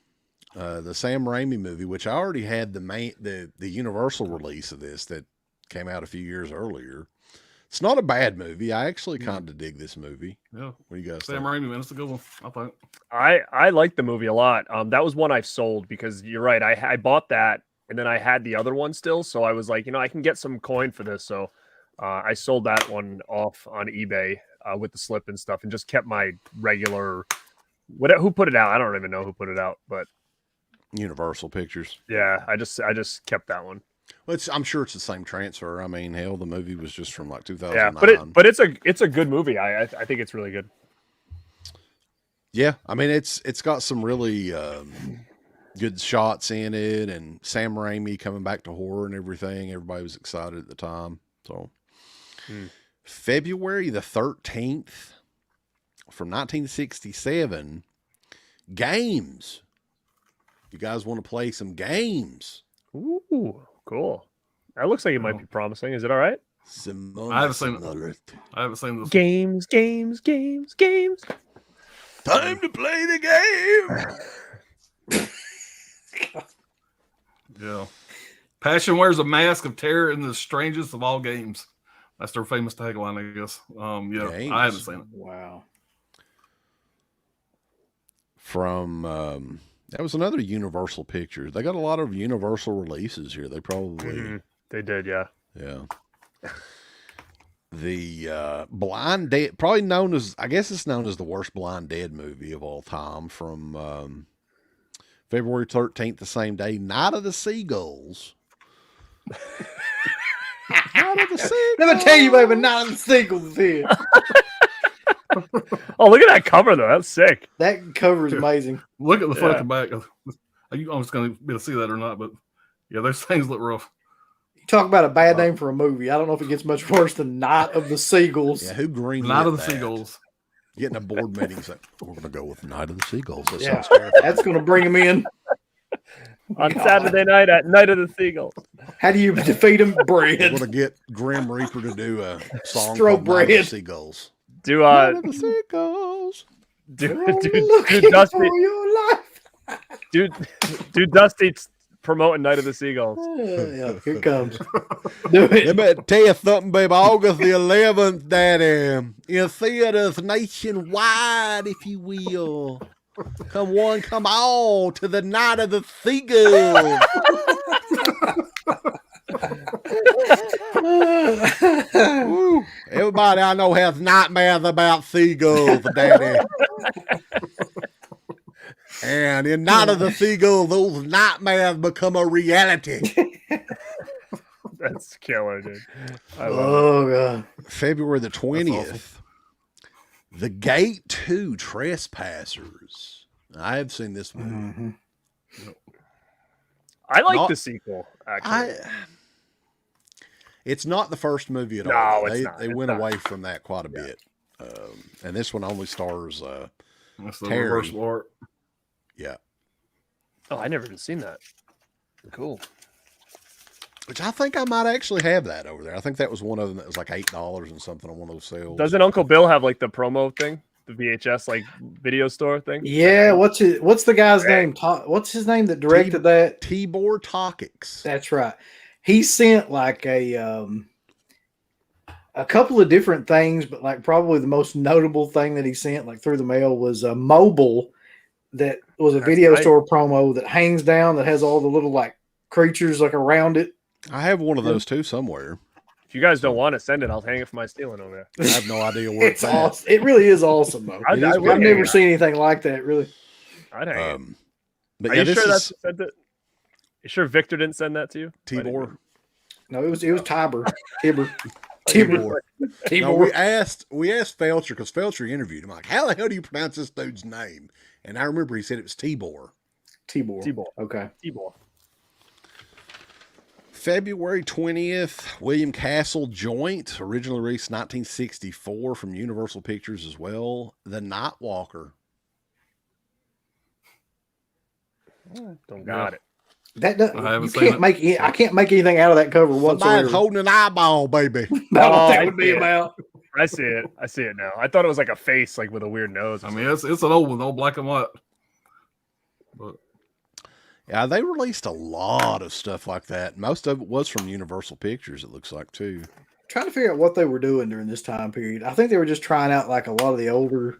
the Sam Raimi movie, which I already had the Universal release of this that came out a few years earlier. It's not a bad movie. I actually kind of dig this movie. Yeah. What do you guys Sam think? Raimi, man, it's a good one. I think. I like the movie a lot. That was one I've sold because you're right. I bought that and then I had the other one still. So I was like, I can get some coin for this. So I sold that one off on eBay with the slip and stuff and just kept my regular, who put it out? I don't even know who put it out, but Universal Pictures. yeah, I just kept that one. Well, I'm sure it's the same transfer. I mean, hell, the movie was just from like 2009. Yeah, but it's a good movie. I think it's really good. Yeah, I mean it's got some really good shots in it, and Sam Raimi coming back to horror and everything. Everybody was excited at the time. So February the 13th from 1967, Games. You guys want to play some games? Ooh, cool. That looks like it might be promising. Is it all right? I haven't seen this. Games. Time to play the game. Yeah. Passion wears a mask of terror in the strangest of all games. That's their famous tagline, I guess. Yeah, Games. I haven't seen it. Wow. From that was another Universal Pictures. They got a lot of Universal releases here. They probably They did, yeah. yeah. The Blind Dead, probably known as, I guess it's known as the worst Blind Dead movie of all time, from February 13th, the same day, Night of the Seagulls. Night of the Seagulls. Let me tell you, baby, Night of the Seagulls is here. Oh, look at that cover though. That's sick. That cover is amazing. Look at the fucking back. I'm just going to be able to see that or not, but yeah, those things look rough. You talk about a bad name for a movie. I don't know if it gets much worse than Night of the Seagulls. Yeah, who greenlit Night of the that? Seagulls. Getting a board meeting, it's like, we're going to go with Night of the Seagulls. That Yeah, sounds terrifying. that's going to bring them in. On Saturday night at Night of the Seagulls. How do you defeat them? We're Bread. going to get Grim Reaper to do a song Throw called Night of the bread. Seagulls. Do Night of the Seagulls. do Dusty for your life. do Dusty promoting Night of the Seagulls? Yeah, here it comes. Do it. Let me tell you something, baby. August the 11th, Daddy. In theaters nationwide, if you will. Come one, come all to the Night of the Seagulls. Woo. Everybody I know has nightmares about seagulls, Daddy. And in Night of the Seagulls, those nightmares become a reality. That's killer, dude. I love Oh god. February the 20th. awesome. The Gate 2 Trespassers. I have seen this movie. Mm-hmm. I like Not- the sequel, actually. It's not the first movie at No, all. it's They not. they It's went not. away from that quite a bit. And this one only stars That's the Terry. reversible art. yeah. Oh, I never even seen that. Cool. Which I think I might actually have that over there. I think that was one of them that was like $8 and something on one of those sales. Doesn't Uncle Bill have like the promo thing? The VHS like video store thing? Yeah, what's the guy's name? What's his name that directed that? Tibor Tokix. That's right. He sent like a couple of different things, but like probably the most notable thing that he sent like through the mail was a mobile that was a video store promo that hangs down that has all the little like creatures like around it. I have one of those too somewhere. If you guys don't want to send it, I'll hang it for my stealing over there. I have no idea where It's it's at. awesome. It really is awesome though. It is I pretty I've never cool. seen anything like that. Really. I'd hang it. But Are yeah, you this sure is that's who sent it? You sure Victor didn't send that to you? Tibor. No, it was Tiber. Tibor. Tibor. Tibor. No, we asked Felcher because Felcher interviewed him. Like, how the hell do you pronounce this dude's name? And I remember he said it was Tibor. Tibor. Okay. Tibor. February 20th, William Castle Joint, originally released 1964 from Universal Pictures as well. The Night Walker. Don't got it. That I haven't you seen can't it. make I can't make anything out of that cover whatsoever. Somebody's holding an eyeball, baby. About what Oh, that would be yeah. about. I see it. I see it now. I thought it was like a face, like with a weird nose. I mean, it's an old one, old black and white. But Yeah, they released a lot of stuff like that. Most of it was from Universal Pictures, it looks like, too. Trying to figure out what they were doing during this time period. I think they were just trying out like a lot of the older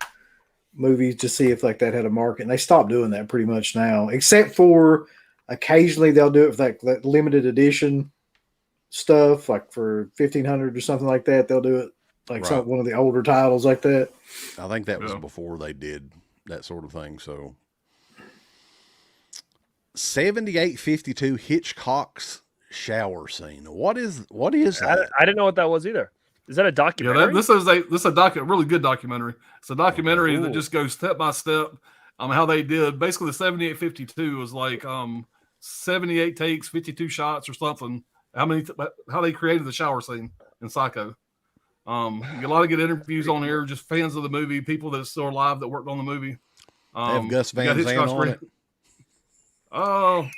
movies to see if like that had a market. And they stopped doing that pretty much now, except for occasionally they'll do it for like that limited edition stuff, like for 1500 or something like that. They'll do it like Right. one of the older titles like that. I think that was Yeah. before they did that sort of thing. So 7852 Hitchcock's shower scene. What is that? I didn't know what that was either. Is that a yeah, documentary? this is a really good documentary. It's a documentary that just goes step by step. How they did basically the 7852 was like 78 takes, 52 shots or something. How they created the shower scene in Psycho. You get a lot of good interviews on here, just fans of the movie, people that are still alive that worked on the movie. They have Gus you got Van Zandt Hitchcock's on it. Oh,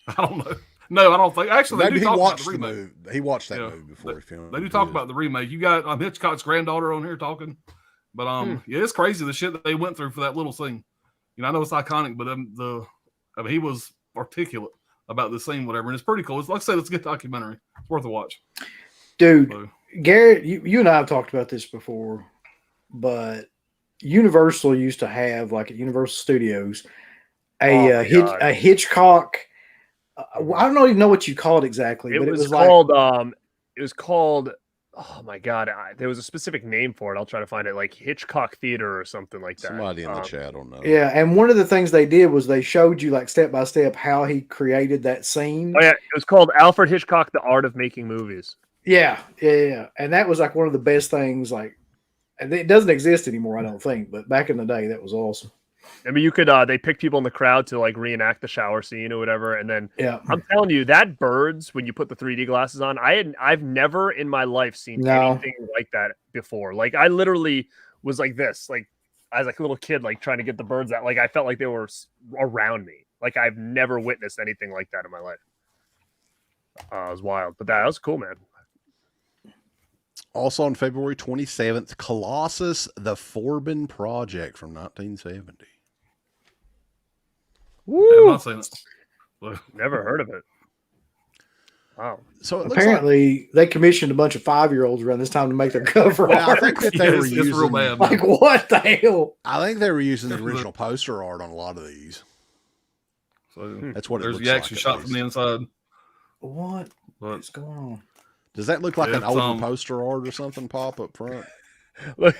I don't know. No, I don't think. Actually, they Maybe do he talk watched about the the remake. movie. He watched that Yeah, movie before he filmed. They do talk his. about the remake. You got Hitchcock's granddaughter on here talking, but yeah, it's crazy the shit that they went through for that little scene. You know, I know it's iconic, but he was articulate about the scene, whatever, and it's pretty cool. It's like I said, it's a good documentary. It's worth a watch, Dude. So, Garrett, you and I have talked about this before, but Universal used to have, like at Universal Studios, a Hitchcock. I don't even know what you call it exactly, but it was called. It was called. Oh my god! There was a specific name for it. I'll try to find it, like Hitchcock Theater or something like that. Somebody in the chat will know. Yeah, and one of the things they did was they showed you like step by step how he created that scene. Oh yeah, it was called Alfred Hitchcock: The Art of Making Movies. Yeah, and that was like one of the best things. Like, and it doesn't exist anymore, I don't think, but back in the day, that was awesome. I mean, you could they pick people in the crowd to like reenact the shower scene or whatever, and then I'm telling you that birds when you put the 3D glasses on, I've never in my life seen anything like that before. Like I literally was like this, like I was like a little kid, like trying to get the birds out. Like I felt like they were around me. Like I've never witnessed anything like that in my life. It was wild, but that was cool, man. Also on February 27th, Colossus: The Forbin Project from 1970. Woo! I'm not saying it. Never heard of it. Wow. So it apparently they commissioned a bunch of 5-year-olds around this time to make their cover art. I think that they were using real bad, like what the hell? I think they were using the original poster art on a lot of these. So that's what it looks the action like, shot from the inside. What's going on? Does that look like an older poster art or something pop up front? Look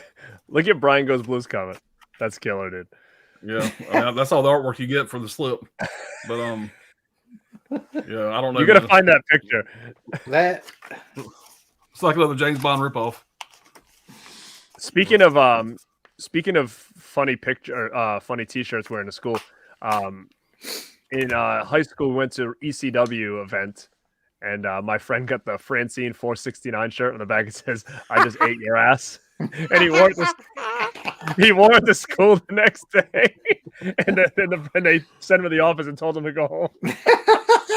at Brian Goes Blues comment. That's killer, dude. Yeah, I mean, that's all the artwork you get for the slip. But yeah, I don't know. You gotta find that picture. That it's like another James Bond ripoff. Speaking of funny picture, funny T-shirts wearing to school. In high school, we went to ECW event, and my friend got the Francine 469 shirt. On the back it says, "I just ate your ass," and he wore it. He wore it to school the next day, and then they sent him to the office and told him to go home.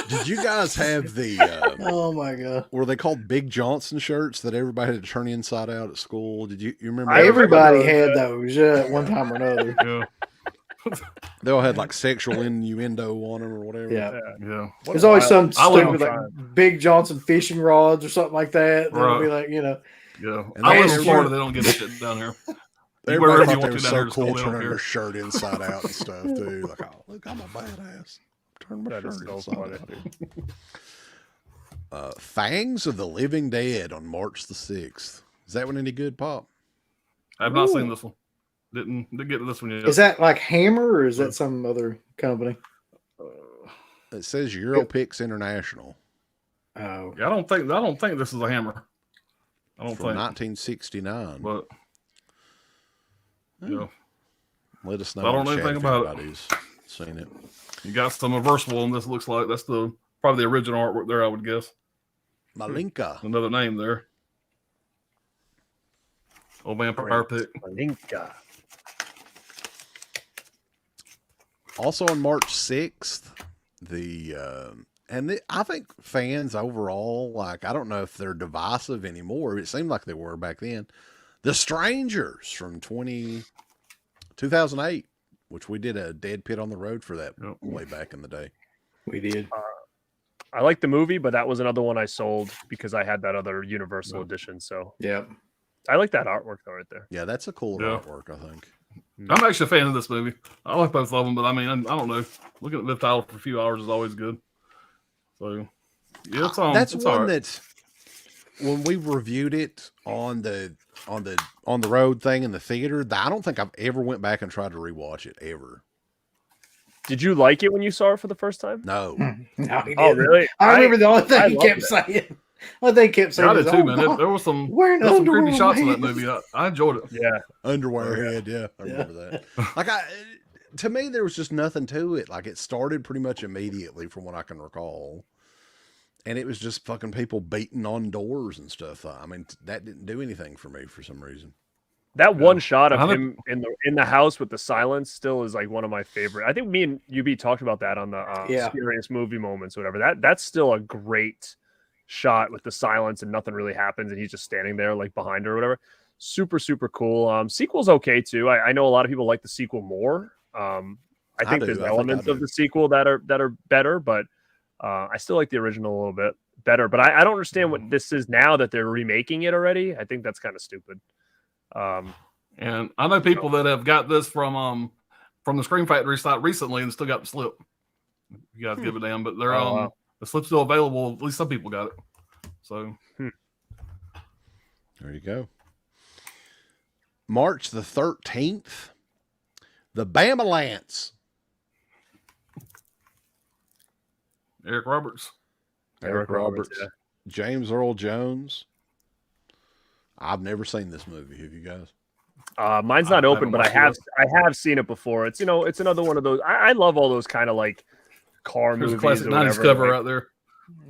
Did you guys have the? Oh my god! Were they called Big Johnson shirts that everybody had to turn inside out at school? Did you remember? Everybody had those at one time or another. Yeah. They all had like sexual innuendo on them or whatever. Yeah. There's always some stupid like Big Johnson fishing rods or something like that. That'll be like, you know. Yeah. I live in Florida. They don't get shit down here. Everybody thought they were so cool turning their shirt inside out and stuff too. Like, oh, look, I'm a badass. Turn my shirt inside out. Fangs of the Living Dead on March the 6th. Is that one any good, Pop? I've not seen this one. Didn't get to this one yet. Is that like Hammer or is that some other company? It says Europix International. Oh, yeah, I don't think this is a Hammer. I don't think 1969. But yeah, let us know. I don't know anything about it. Seen it. You got some reversible on this. Looks like that's probably the original artwork there. I would guess. Malinka. Another name there. Old vampire pick. Malinka. Also on March 6th, I think fans overall, like, I don't know if they're divisive anymore. It seemed like they were back then. The Strangers from 2008, which we did a Dead Pit on the Road for that way back in the day. We did. I like the movie, but that was another one I sold because I had that other Universal edition. So yeah, I like that artwork though, right there. Yeah, that's a cool artwork, I think. I'm actually a fan of this movie. I like both of them, but I mean, I don't know. Looking at Liv Tyler for a few hours is always good. So, yeah, that's it's one that when we reviewed it on the road thing in the theater, I don't think I've ever went back and tried to rewatch it ever. Did you like it when you saw it for the first time? No. No, he oh, didn't. really? I remember the only thing he kept saying. Well, they kept saying, I did too, man. There was some creepy shots in that movie. I enjoyed it. Yeah, underwear head. Yeah, I remember that. Like to me, there was just nothing to it. Like it started pretty much immediately, from what I can recall, and it was just fucking people beating on doors and stuff. I mean, that didn't do anything for me for some reason. That one shot of I him in the house with the silence still is like one of my favorite. I think me and UB talked about that on the Scariest Movie Moments, or whatever. That's still a great shot with the silence and nothing really happens, and he's just standing there like behind her or whatever. Super, super cool. Sequel's okay too. I know a lot of people like the sequel more. I think there's elements of the sequel that are better, but I still like the original a little bit better. But I don't understand what this is now that they're remaking it already. I think that's kind of stupid. And I know people that have got this from the Screen Factory site recently and still got the slip. You guys give a damn, but they're the slip's still available. At least some people got it. So there you go. March the 13th, the Bamalance. Eric Roberts. Yeah. James Earl Jones. I've never seen this movie. Have you guys? Mine's not open, but I have seen it before. It's it's another one of those. I love all those kind of like car There's movies. a classic 90s cover out there.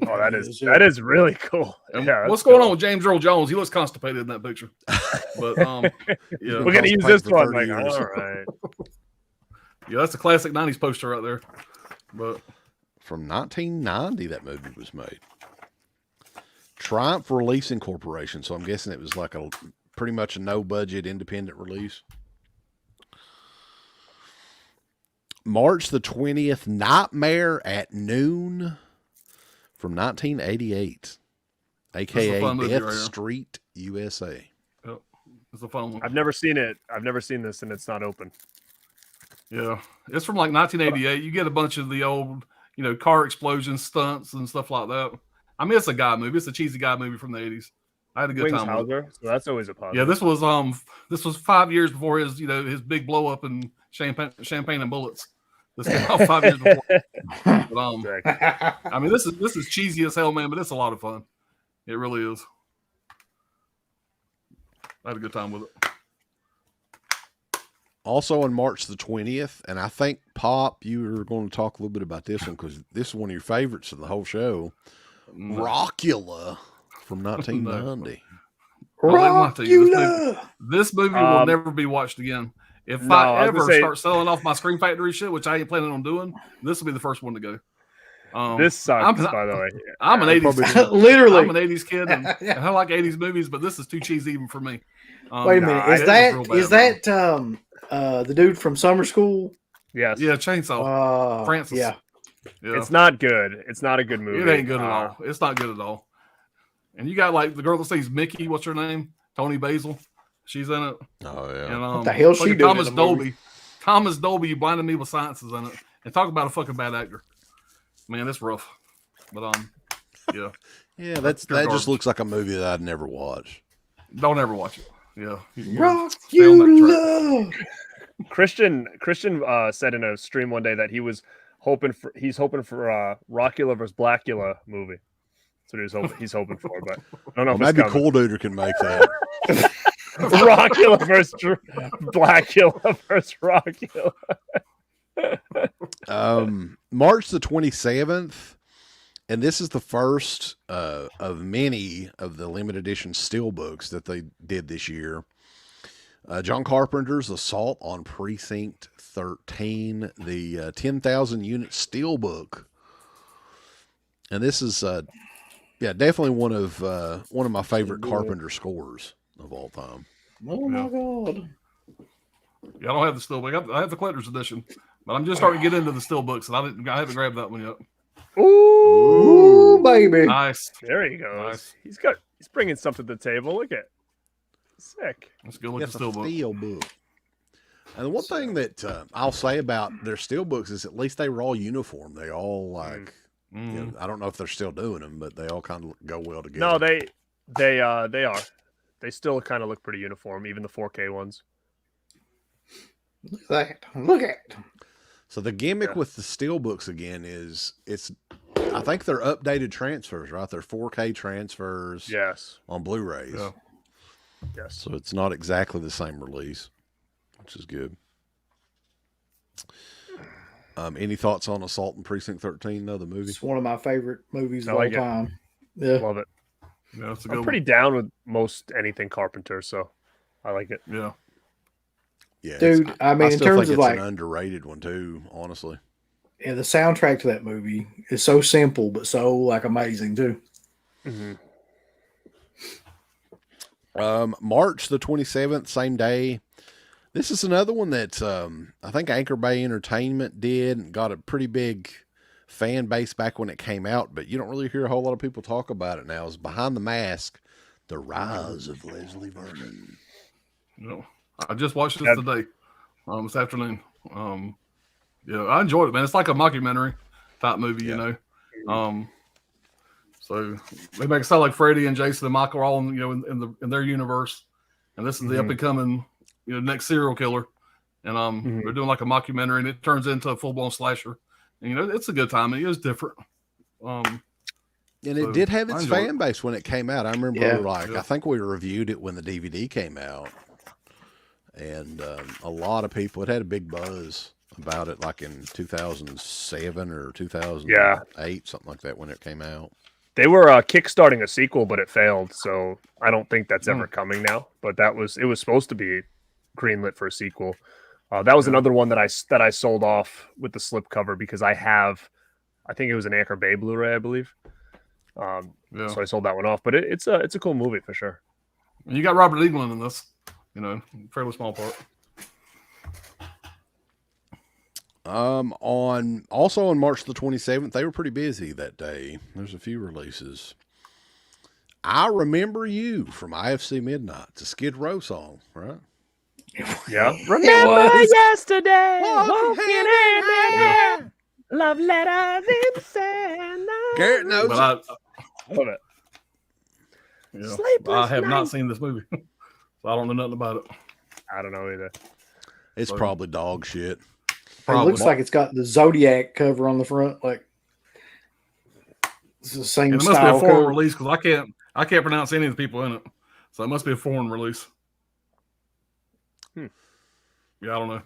Oh, that is really cool. Yeah, what's going on with James Earl Jones? He looks constipated in that picture. But yeah, we're gonna use this one. Like, all right. Yeah, that's a classic 90s poster right there. But from 1990, that movie was made. Triumph Releasing Corporation. So I'm guessing it was like pretty much a no-budget independent release. March the 20th, Nightmare at Noon from 1988, a.k.a. Death Street, USA. Yep. It's a fun one. I've never seen it. I've never seen this, and it's not open. Yeah. It's from like 1988. You get a bunch of the old, car explosion stunts and stuff like that. I mean, it's a guy movie. It's a cheesy guy movie from the 80s. I had a good time with it. So that's always a positive. Yeah, this was 5 years before his big blow up in Champagne and Bullets. This came out 5 years before. But, I mean, this is cheesy as hell, man, but it's a lot of fun. It really is. I had a good time with it. Also on March the 20th, and I think, Pop, you were going to talk a little bit about this one because this is one of your favorites in the whole show. Rockula from 1990. Rockula! This movie will never be watched again. If I ever start selling off my Screen Factory shit, which I ain't planning on doing, this will be the first one to go. This sucks, by the way. I'm an 80s kid. Literally. I'm an 80s kid, and I like 80s movies, but this is too cheesy even for me. Wait a minute. Is that the dude from Summer School? Yes. Yeah, Chainsaw. Francis. Yeah. It's not good. It's not a good movie. It ain't good at all. It's not good at all. And you got like the girl that says Mickey. What's her name? Tony Basil. She's in it. Oh yeah. And, what the hell she doing? Thomas Dolby. Thomas Dolby, you blinded me with sciences in it. And talk about a fucking bad actor. Man, it's rough. But yeah. Yeah, that just looks like a movie that I'd never watch. Don't ever watch it. Yeah. Rockula. Christian said in a stream one day that he's hoping for Rockula versus Blackula movie. That's what he's hoping for, but I don't know if maybe Cool Duder can make that. Rockula versus Blackula versus Rockula. March the 27th, and this is the first of many of the limited edition steelbooks that they did this year. John Carpenter's Assault on Precinct 13, the 10,000 unit steelbook, and this is definitely one of my favorite Carpenter scores of all time. Oh my god! Yeah, I don't have the steelbook. I have the collector's edition, but I'm just starting to get into the steelbooks, and I haven't grabbed that one yet. Ooh, baby! Nice. There he goes. Nice. He's bringing something to the table. Look at. Sick. Let's go look at the steelbook. And the one thing that I'll say about their steelbooks is at least they were all uniform. They all like. I don't know if they're still doing them, but they all kind of go well together. No, they are. They still kind of look pretty uniform, even the 4K ones. Look at that. So the gimmick with the steelbooks again is I think they're updated transfers, right? They're 4K transfers. Yes. On Blu-rays. Yeah. Yes. So it's not exactly the same release, which is good. Any thoughts on Assault on Precinct 13, though, the movie? It's one of my favorite movies of all time. Yeah. Love it. Yeah, I'm pretty down with most anything Carpenter, so I like it. Yeah. Yeah, Dude, I mean, in still terms think of it's like, an underrated one too, honestly. yeah, the soundtrack to that movie is so simple but so like amazing too. Mm-hmm. March the 27th, same day. This is another one that I think Anchor Bay Entertainment did and got a pretty big fan base back when it came out, but you don't really hear a whole lot of people talk about it now. It's Behind the Mask, The Rise of Leslie Vernon. No, I just watched this today, this afternoon. Yeah, I enjoyed it, man. It's like a mockumentary type movie, you know. So they make it sound like Freddy and Jason and Michael are all in their universe, and this is the up and coming next serial killer, and they're doing like a mockumentary, and it turns into a full blown slasher. And it's a good time. It is different. And it did have its fan base when it came out. I remember, I think we reviewed it when the DVD came out, and a lot of people. It had a big buzz about it, like in 2007 or 2008, something like that, when it came out. They were kickstarting a sequel, but it failed. So I don't think that's ever coming now. But it was supposed to be greenlit for a sequel. That was another one that I sold off with the slipcover because I think it was an Anchor Bay Blu-ray, I believe. So I sold that one off. But it's a cool movie for sure. And you got Robert Englund in this, fairly small part. On March the 27th, they were pretty busy that day. There's a few releases. I Remember You from IFC Midnight. It's a Skid Row song, right? Yeah. Remember yesterday, walking in there, love letters in sand. Garrett knows but I love it. I have not seen this movie, so I don't know nothing about it. I don't know either. It's probably dog shit. It looks like it's got the Zodiac cover on the front, like it's the same and it style. Must be a foreign release because I can't pronounce any of the people in it, so it must be a foreign release. Yeah, I don't know.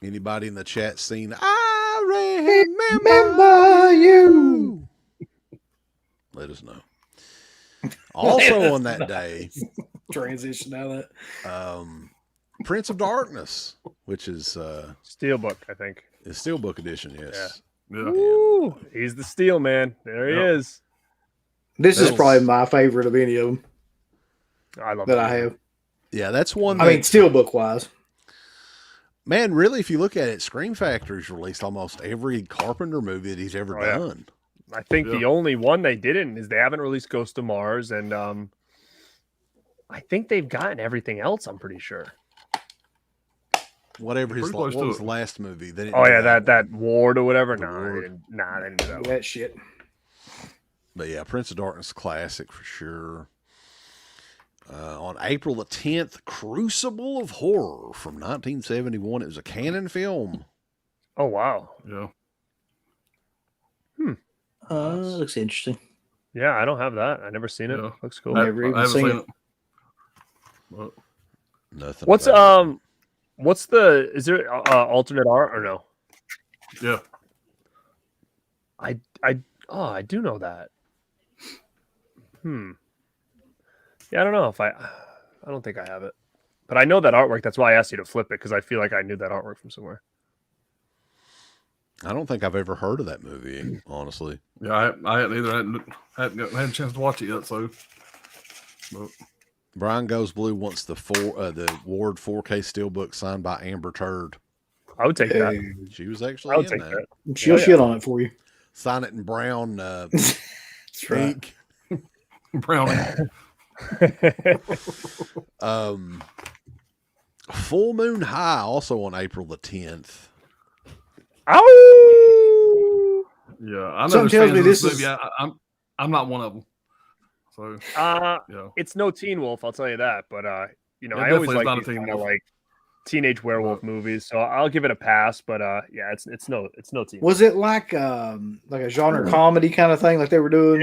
Anybody in the chat seen I Remember You? Let us know. Also on that day, transition out of that. Prince of Darkness, which is Steelbook, I think. The Steelbook edition, yes. Yeah. Ooh, he's the Steel Man. There he is. This is probably my favorite of any of them. I love that. I have. Yeah, that's one. I mean, Steelbook wise. Man, really, if you look at it, Scream Factory's released almost every Carpenter movie that he's ever done. I think the only one they didn't is they haven't released Ghost of Mars, and I think they've gotten everything else. I'm pretty sure. Whatever his what was the last movie? That Ward or whatever. They didn't do that. That shit. But yeah, Prince of Darkness classic for sure. On April the 10th, Crucible of Horror from 1971. It was a Canon film. Oh wow! Yeah. Looks interesting. Yeah, I don't have that. I never seen it. Yeah. Looks cool. Never even seen it. But nothing. What's the? Is there alternate art or no? Yeah. I do know that. Yeah, I don't know if I don't think I have it, but I know that artwork. That's why I asked you to flip it because I feel like I knew that artwork from somewhere. I don't think I've ever heard of that movie, honestly. Yeah, I hadn't either. I hadn't had a chance to watch it yet. So, but. Brian Goes Blue wants the Ward 4K Steelbook signed by Amber Turd. I would take that. She was actually in that. She'll shit on it for you. Sign it in brown. That's right. Brown. Full Moon High, also on April the 10th. Oh, yeah, I know. Something tells me this movie. I'm not one of them. So, it's no Teen Wolf, I'll tell you that. But I always like teenage werewolf movies, so I'll give it a pass. But yeah, it's no Teen. Was it like a genre comedy kind of thing, like they were doing?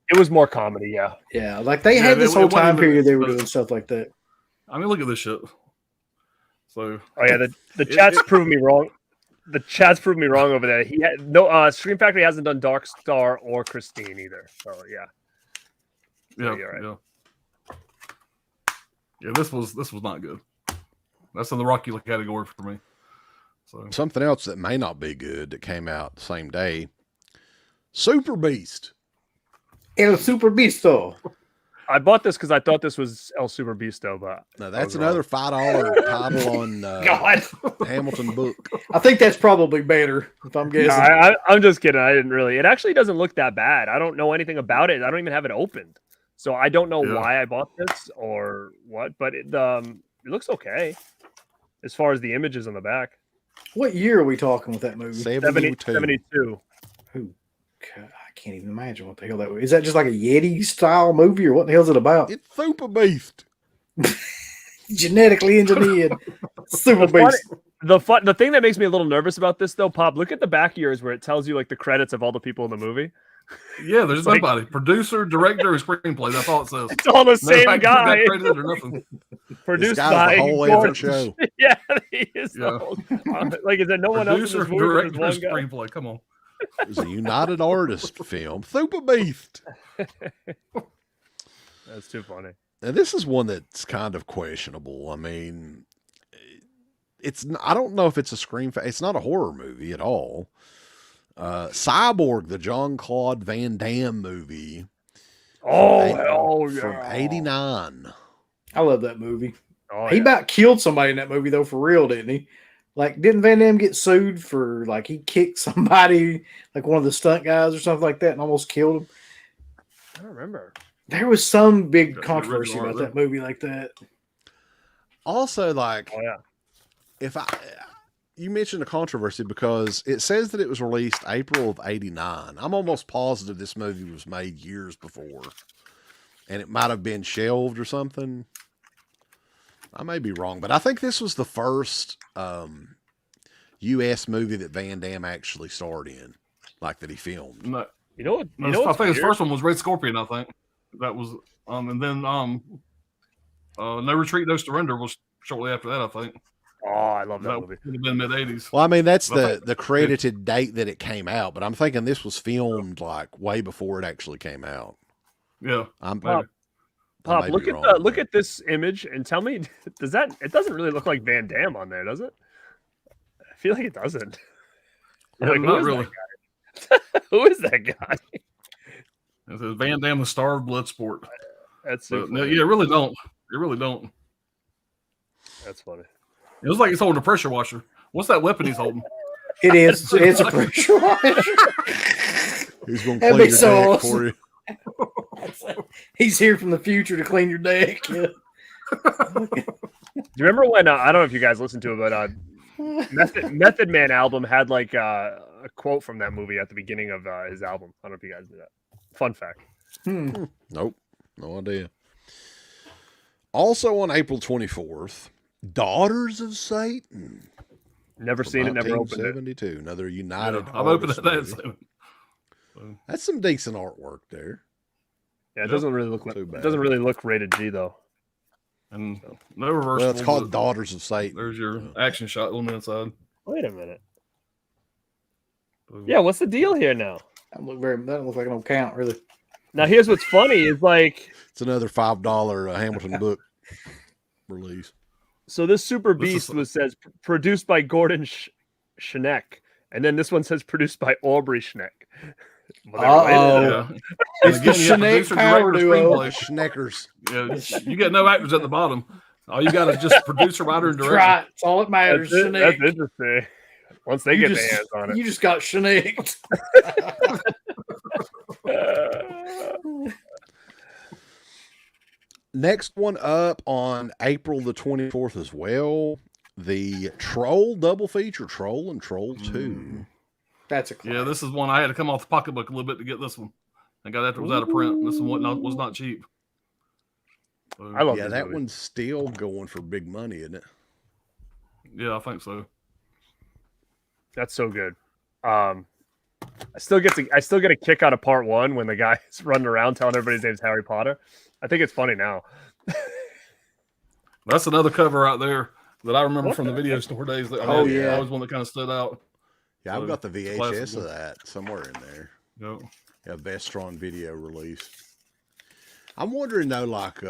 It was more comedy, yeah. Yeah, like they had this whole time period they were doing stuff like that. I mean, look at this shit. So, the chat's proved me wrong. The chat's proved me wrong over there. He had no Scream Factory hasn't done Dark Star or Christine either. So yeah. Yeah, right. Yeah, this was not good. That's in the Rocky category for me. So Something else that may not be good that came out the same day. Super Beast. El Super Bisto. I bought this because I thought this was El Super Bisto, but Now that's another $5 title on God. Hamilton book. I think that's probably better, if I'm guessing. I'm just kidding. I didn't really. It actually doesn't look that bad. I don't know anything about it. I don't even have it opened, so I don't know why I bought this or what. But it looks okay as far as the images on the back. What year are we talking with that movie? 72. Who? God, I can't even imagine what the hell that was. Is that just like a Yeti style movie, or what the hell is it about? It's Super Beast. Genetically engineered Super Beast. The thing that makes me a little nervous about this though, Pop, look at the back of yours where it tells you like the credits of all the people in the movie. yeah, there's nobody. Producer, director, and screenplay. That's all it says. It's all the same guy. Credited or nothing. Produced This guy's by the whole effing show. Yeah, he is. Yeah. Like, is there no one else in Producer, this movie? director, One guy? screenplay. Come on. It was a United Artists film. Super Beast. That's too funny. Now, this is one that's kind of questionable. I mean, I don't know if it's a it's not a horror movie at all. Cyborg, the Jean-Claude Van Damme movie. From 89. I love that movie. Oh, He about killed somebody in that movie, though, for real, didn't he? Like, didn't Van Damme get sued for, like, he kicked somebody, like one of the stunt guys or something like that, and almost killed him? I don't remember. There was some big Got controversy the original about that movie like that. Also, like, Oh yeah. if you mentioned a controversy because it says that it was released April of 89. I'm almost positive this movie was made years before, and it might have been shelved or something. I may be wrong, but I think this was the first U.S. movie that Van Damme actually starred in, like that he filmed. No, You know what? I think his first one was Red Scorpion. I think that was and then No Retreat, No Surrender was shortly after that. I think. Oh, I love that That movie. would have been mid-'80s. Well, I mean, that's the credited date that it came out, but I'm thinking this was filmed like way before it actually came out. Yeah. Pop, look at this image and tell me, it doesn't really look like Van Damme on there, does it? I feel like it doesn't. Like, not really. Who is that guy? It says Van Damme, the star of Bloodsport. That's so No, funny. yeah, really don't. You really don't. That's funny. It looks like he's holding a pressure washer. What's that weapon he's holding? It is. It's a pressure washer. He's going to That'd clean be your so deck awesome. for you. He's here from the future to clean your deck. Yeah. Do you remember when I don't know if you guys listened to it, but Method Man album had like a quote from that movie at the beginning of his album. I don't know if you guys knew that. Fun fact. Nope, no idea. Also on April 24th, Daughters of Satan. Never seen it, never opened it. 1972. Another United. I've opened Artists it. That movie. so. That's some decent artwork there. Yeah, it doesn't really look like Too bad. it doesn't really look rated G though. And no reversible. Well, it's called but Daughters of Satan. There's your action shot on the inside. Wait a minute. Yeah, what's the deal here now? That don't look like an old count, really. Now here's what's funny is like, It's another $5 Hamilton book release. so this Super This Beast says produced by Gordon Schneck, and then this one says produced by Aubrey Schneck. Yeah. It's And the again, you have Schneck producer, power director, duo. screenplay. Schneckers. Yeah, you get no actors at the bottom. All you got is just producer, writer, and That's director. right. It's all that matters. That's Schneck. interesting. Once they You get just- their hands on it. You just got schnecked. Next one up on April the 24th as well. The Troll double feature, Troll and Troll 2. That's a Yeah, this is one I had to come off the pocketbook a little bit to get this one. I got after it was out of print. This one was not cheap. So, I love Yeah, this that movie. one's still going for big money, isn't it? yeah, I think so. That's so good. I still get a kick out of part one when the guy's running around telling everybody his name's Harry Potter. I think it's funny now. That's another cover out there that I remember from the video store days. That, Oh, yeah, yeah. that was one that kind of stood out. Yeah, I've So, got the VHS classic. of that somewhere in there. Yep. Yeah, Vestron video release. I'm wondering though, like,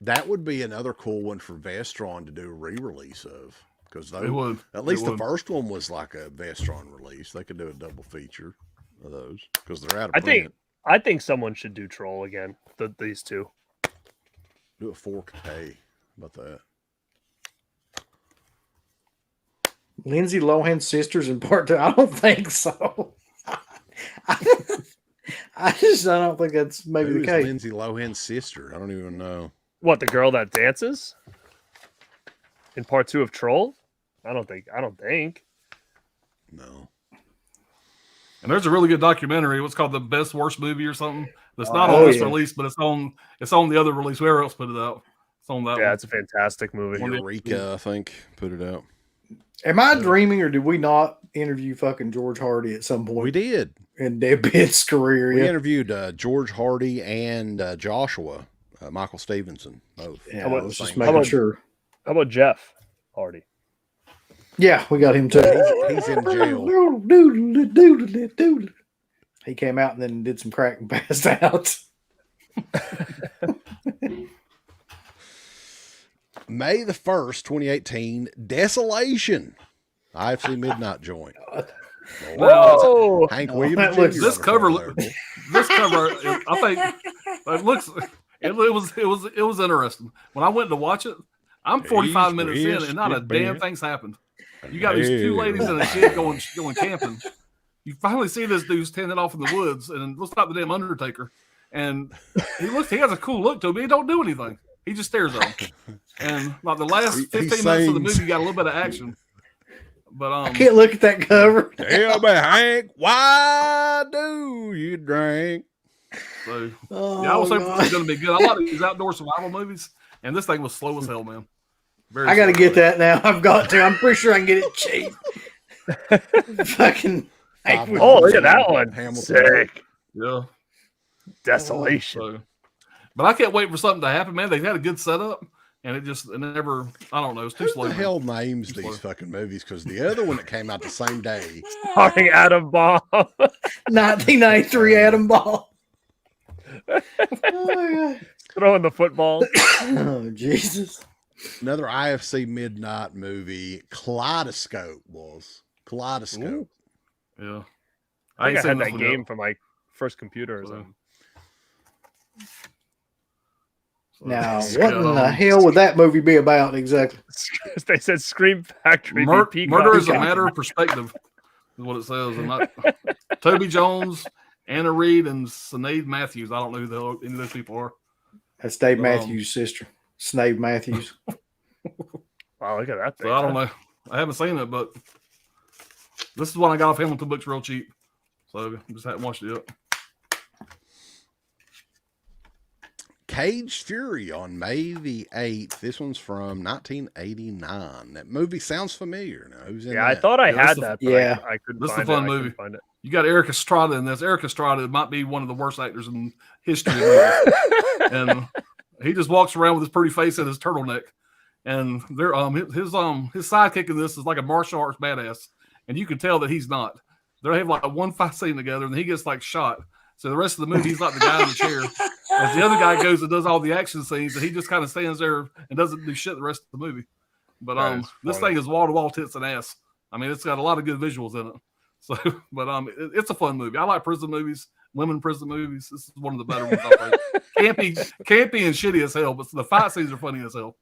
That would be another cool one for Vestron to do a re-release of, because It would. at least It the would. first one was like a Vestron release. They could do a double feature of those because they're out of I print. think someone should do Troll again. These two. Do a 4K. How about that? Lindsay Lohan's sisters in part 2. I don't think so. I don't think that's maybe Who the is case. Lindsay Lohan's sister? I don't even know. What, the girl that dances in part 2 of Troll? I don't think. No. And there's a really good documentary. What's called the best worst movie or something. That's not Oh, on this yeah. release, but it's on the other release. Whoever else put it out, it's on that Yeah, one. it's a fantastic movie. Eureka, I think, put it out. Am I dreaming, or did we not interview fucking George Hardy at some We point did. in Deadbeat's career? We Yeah. interviewed George Hardy and Joshua, Michael Stevenson, both. Yeah, How I about- was just How making about- sure. How about Jeff Hardy? Yeah, we got him too. He's in jail. Doodle. He came out and then did some crack and passed out. May the 1st, 2018, Desolation. IFC Midnight Joint. Whoa! Hank Oh, Williams that Jr. looks- on This the cover front there. This cover, I think, it looks. It was interesting. When I went to watch it, I'm 45 minutes in, and not a damn thing's happened. You got these two ladies and a kid going camping. You finally see this dude standing off in the woods, and it looks like the damn Undertaker. And he has a cool look to him, but he don't do anything. He just stares at him. And like the last He 15 minutes of the sings. movie, you got a little bit of action. But I can't look at that cover. Tell me, Hank, why do you drink? so Oh, yeah, I was hoping it God. was going to be good. I like these outdoor survival movies, and this thing was slow as hell, man. Very I got to slow. get that now. I've got to. I'm pretty sure I can get it cheap. Fucking. Oh, look at that one. Hamilton. Sick. Yeah. Desolation. So, but I can't wait for something to happen, man. They had a good setup, and it never. I don't know. It's too Who slow. the man. hell names Too slow. these fucking movies? Because the other one that came out the same day, Starring Adam Bomb. 1993 Adam Ball. Oh, Throwing the football. oh, Jesus. another IFC Midnight movie, Kaleidoscope was. Kaleidoscope. Yeah. I think I seen had this that one game yet. for my first computer or So- something. So, Now, it's what got, in the hell would that movie be about exactly? They said Scream Factory. beat Murder is a Peacock. matter of perspective, is what it says. And Toby Jones, Anna Reed, and Sinead Matthews. I don't know who the hell any of those people are. That's Dave Matthews' sister, Snape Matthews. Wow, look at that thing. So I don't know. I haven't seen it, but this is one I got off Hamilton Books real cheap. So I just haven't watched it yet. Cage Fury on May the 8th. This one's from 1989. That movie sounds familiar now. Who's in Yeah, I that? thought I Yeah, had this is- that. But yeah. I couldn't This is a find fun it. I couldn't movie. find it. You got Eric Estrada in this. Eric Estrada might be one of the worst actors in history of movies. And he just walks around with his pretty face and his turtleneck. And they're his sidekick in this is like a martial arts badass. And you can tell that he's not. They have like one fight scene together and he gets like shot. So the rest of the movie, he's like the guy in the chair. As the other guy goes and does all the action scenes, and he just kind of stands there and doesn't do shit the rest of the movie. But That is this funny. thing is wall to wall tits and ass. I mean, it's got a lot of good visuals in it. So, but it's a fun movie. I like prison movies, women prison movies. This is one of the better ones I think. Campy and shitty as hell, but the fight scenes are funny as hell.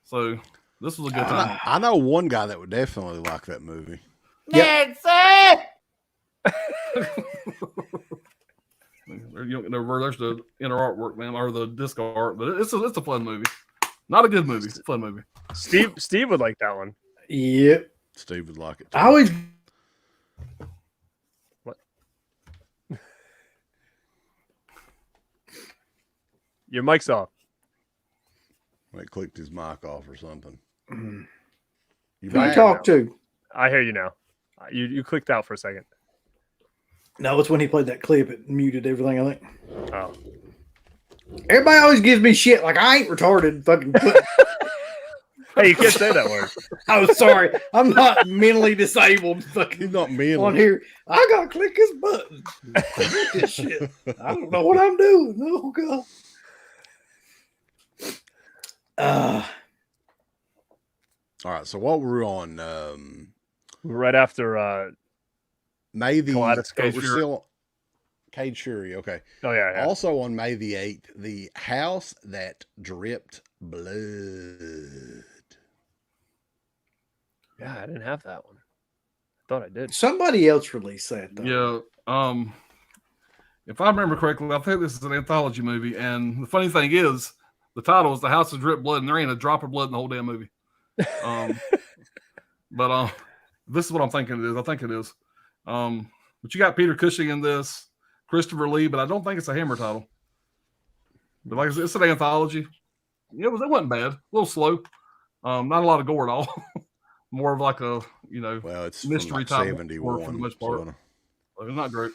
So this was a good time. I know one guy that would definitely like that movie. There's the inner artwork, man, or the disco art, but it's a fun movie. Not a good movie. It's a fun movie. Steve would like that one. Yep. Steve would like it too. I always Your mic's off. He clicked his mic off or something. You who you back? talk to. I hear you now. You clicked out for a second. No, it's when he played that clip. It muted everything. I think Oh. everybody always gives me shit like I ain't retarded. Fucking. Hey, you can't say that word. Oh, sorry. I'm not mentally disabled. Fucking He's not me. on here. I gotta click this button. This shit. I don't know what I'm doing. Oh god. All right, so what were we on? Right after May the Kaleidoscope. we're still Cade Shuri. Okay. Oh yeah. Also on May the 8th, The House That Dripped Blood. Yeah, I didn't have that one. I thought I did. Somebody else released that though. Yeah. If I remember correctly, I think this is an anthology movie. And the funny thing is, the title is The House of Drip Blood, and there ain't a drop of blood in the whole damn movie. But this is what I'm thinking it is. I think it is. But you got Peter Cushing in this, Christopher Lee, but I don't think it's a Hammer title. But like I said, it's an anthology. It wasn't bad. A little slow. Not a lot of gore at all. More of like a, it's mystery from like type 71 for the most part. So. It's not great.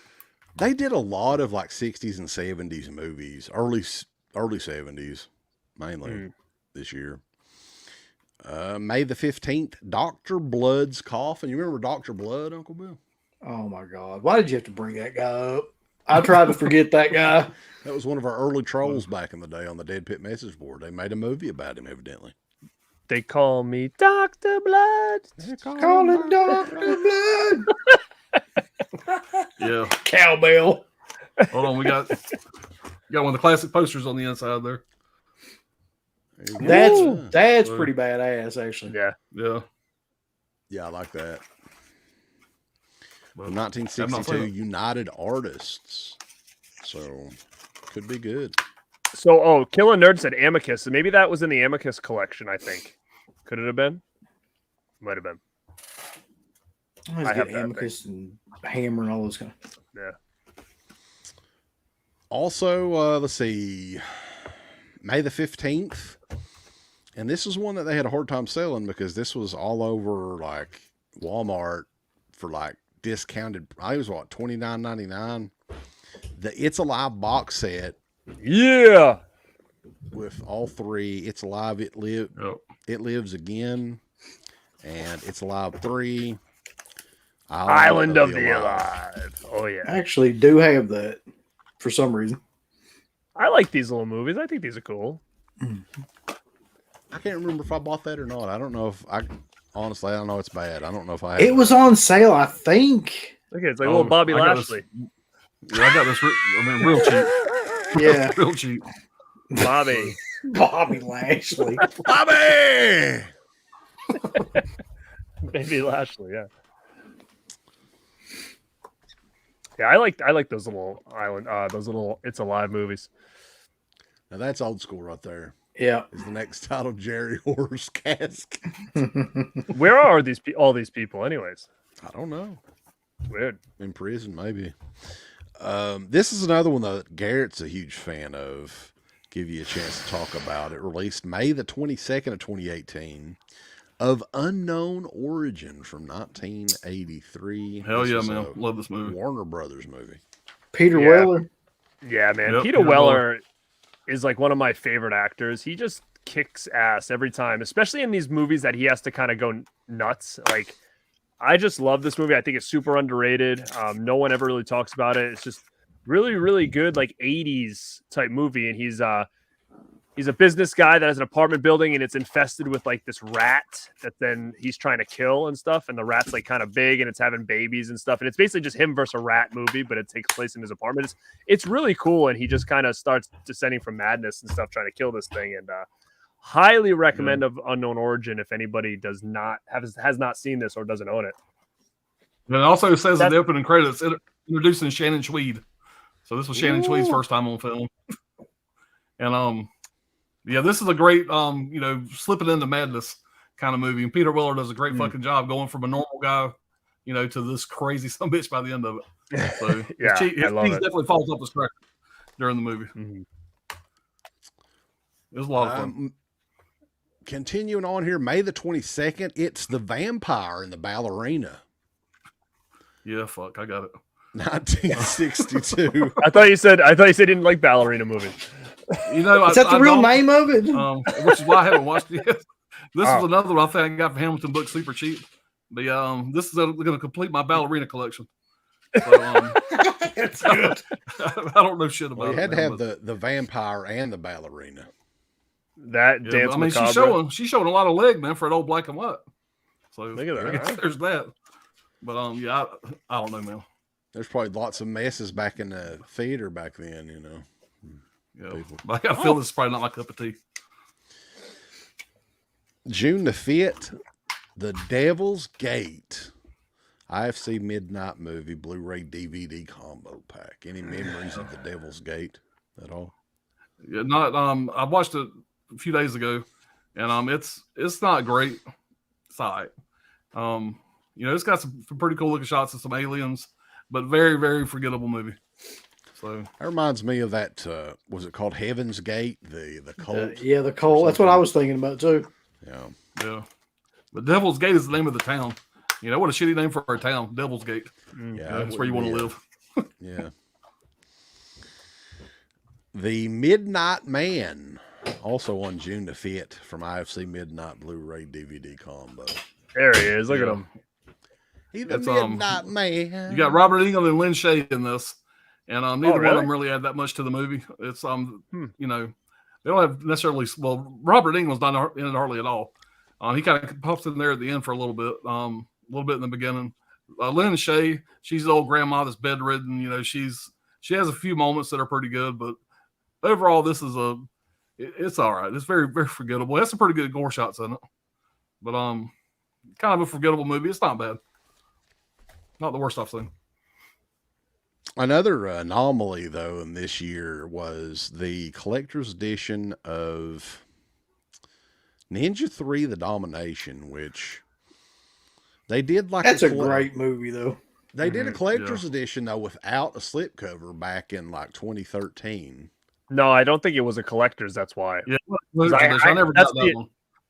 They did a lot of like 60s and 70s movies, early 70s, mainly this year. May the 15th, Dr. Blood's Coffin. You remember Dr. Blood, Uncle Bill? Oh my God. Why did you have to bring that guy up? I tried to forget that guy. That was one of our early trolls back in the day on the Dead Pit message board. They made a movie about him, evidently. They call me Dr. Blood. Call him Dr. Blood. Yeah. Cowbell. Hold on, we got one of the classic posters on the inside there. That's pretty badass, actually. Yeah. Yeah, I like that. But 1962, United Artists. So, could be good. So, Killer Nerd said Amicus. So maybe that was in the Amicus collection, I think. Could it have been? Might have been. I have Amicus and Hammer and all those kind of. Yeah. Also, let's see. May the 15th. And this is one that they had a hard time selling because this was all over like Walmart for like discounted. I was what, $29.99. The It's Alive box set. Yeah. With all three. It's Alive, It Lives Again, and It's Alive 3. Island of the Alive. Oh yeah. I actually do have that for some reason. I like these little movies. I think these are cool. I can't remember if I bought that or not. I don't know if honestly, I don't know it's bad. I don't know if I have it was on sale, I think. Look, it's like little Bobby Lashley. I got this real cheap. Yeah. Real cheap. Bobby Lashley. Bobby! Baby Lashley, yeah. Yeah, I like those little It's Alive movies. Now that's old school right there. Yeah. Is the next title Jerry Horror's Cask? Where are all these people anyways? I don't know. Weird. In prison, maybe. This is another one that Garrett's a huge fan of. Give you a chance to talk about it. Released May the 22nd of 2018. Of Unknown Origin from 1983. Hell yeah, man. Love this movie. Warner Brothers movie. Peter Weller. Yeah, man. Yep, Peter Weller is like one of my favorite actors. He just kicks ass every time, especially in these movies that he has to kind of go nuts. Like, I just love this movie. I think it's super underrated. No one ever really talks about it. It's just really, really good, like 80s type movie. And he's a business guy that has an apartment building and it's infested with like this rat that then he's trying to kill and stuff. And the rat's like kind of big and it's having babies and stuff. And it's basically just him versus a rat movie, but it takes place in his apartment. It's really cool. And he just kind of starts descending from madness and stuff, trying to kill this thing. And highly recommend of Unknown Origin if anybody has not seen this or doesn't own it. And it also says in the opening credits, introducing Shannon Tweed. So this was Shannon Tweed's first time on film. And yeah, this is a great slipping into madness kind of movie. And Peter Weller does a great fucking job going from a normal guy, to this crazy son of a bitch by the end of it. So yeah, his definitely falls up his crack during the movie. Mm-hmm. It was a lot of fun. Continuing on here, May the 22nd, it's The Vampire and the Ballerina. Yeah, fuck, I got it. 1962. I thought you said you didn't like ballerina movies. Is that the real name of it? Which is why I haven't watched it yet. This is another one I think I got from Hamilton Books super cheap. But this is going to complete my ballerina collection. So, That's good. I don't know shit about it. You had to have the vampire and the ballerina. That Yeah, Dance but, I mean, Macabre. she's showing a lot of leg, man, for an old black and white. So Look at that. I guess there's that. But yeah, I don't know, man. There's probably lots of messes back in the theater back then, Yeah, People. but I feel this is probably not my cup of tea. June the 5th, The Devil's Gate. IFC Midnight Movie Blu-ray DVD combo pack. Any memories of The Devil's Gate at all? Yeah, not. I watched it a few days ago, and it's not great. Side. It's got some pretty cool looking shots of some aliens, but very, very forgettable movie. So that reminds me of that. Was it called Heaven's Gate? The cult. Yeah, the cult. That's what I was thinking about too. Yeah. The Devil's Gate is the name of the town. What a shitty name for a town, Devil's Gate. Yeah, That's where you want to live. Yeah. The Midnight Man, also on June the 5th from IFC Midnight Blu-ray DVD combo. There he is. Look at him. He's the Midnight Man. You got Robert Englund and Lynn Shay in this, and neither one of really? them really add that much to the movie. It's they don't have necessarily. Well, Robert Englund's not in it hardly at all. He kind of pops in there at the end for a little bit in the beginning. Lynn Shay, she's the old grandma that's bedridden. She has a few moments that are pretty good, but overall, this is it's all right. It's very, very forgettable. It has some pretty good gore shots in it, but kind of a forgettable movie. It's not bad. Not the worst I've seen. Another anomaly, though, in this year was the collector's edition of Ninja 3: The Domination, which they did like. That's a great movie, though. They did a collector's edition, though, without a slipcover back in like 2013. No, I don't think it was a collector's. That's why. Yeah, I never got that one.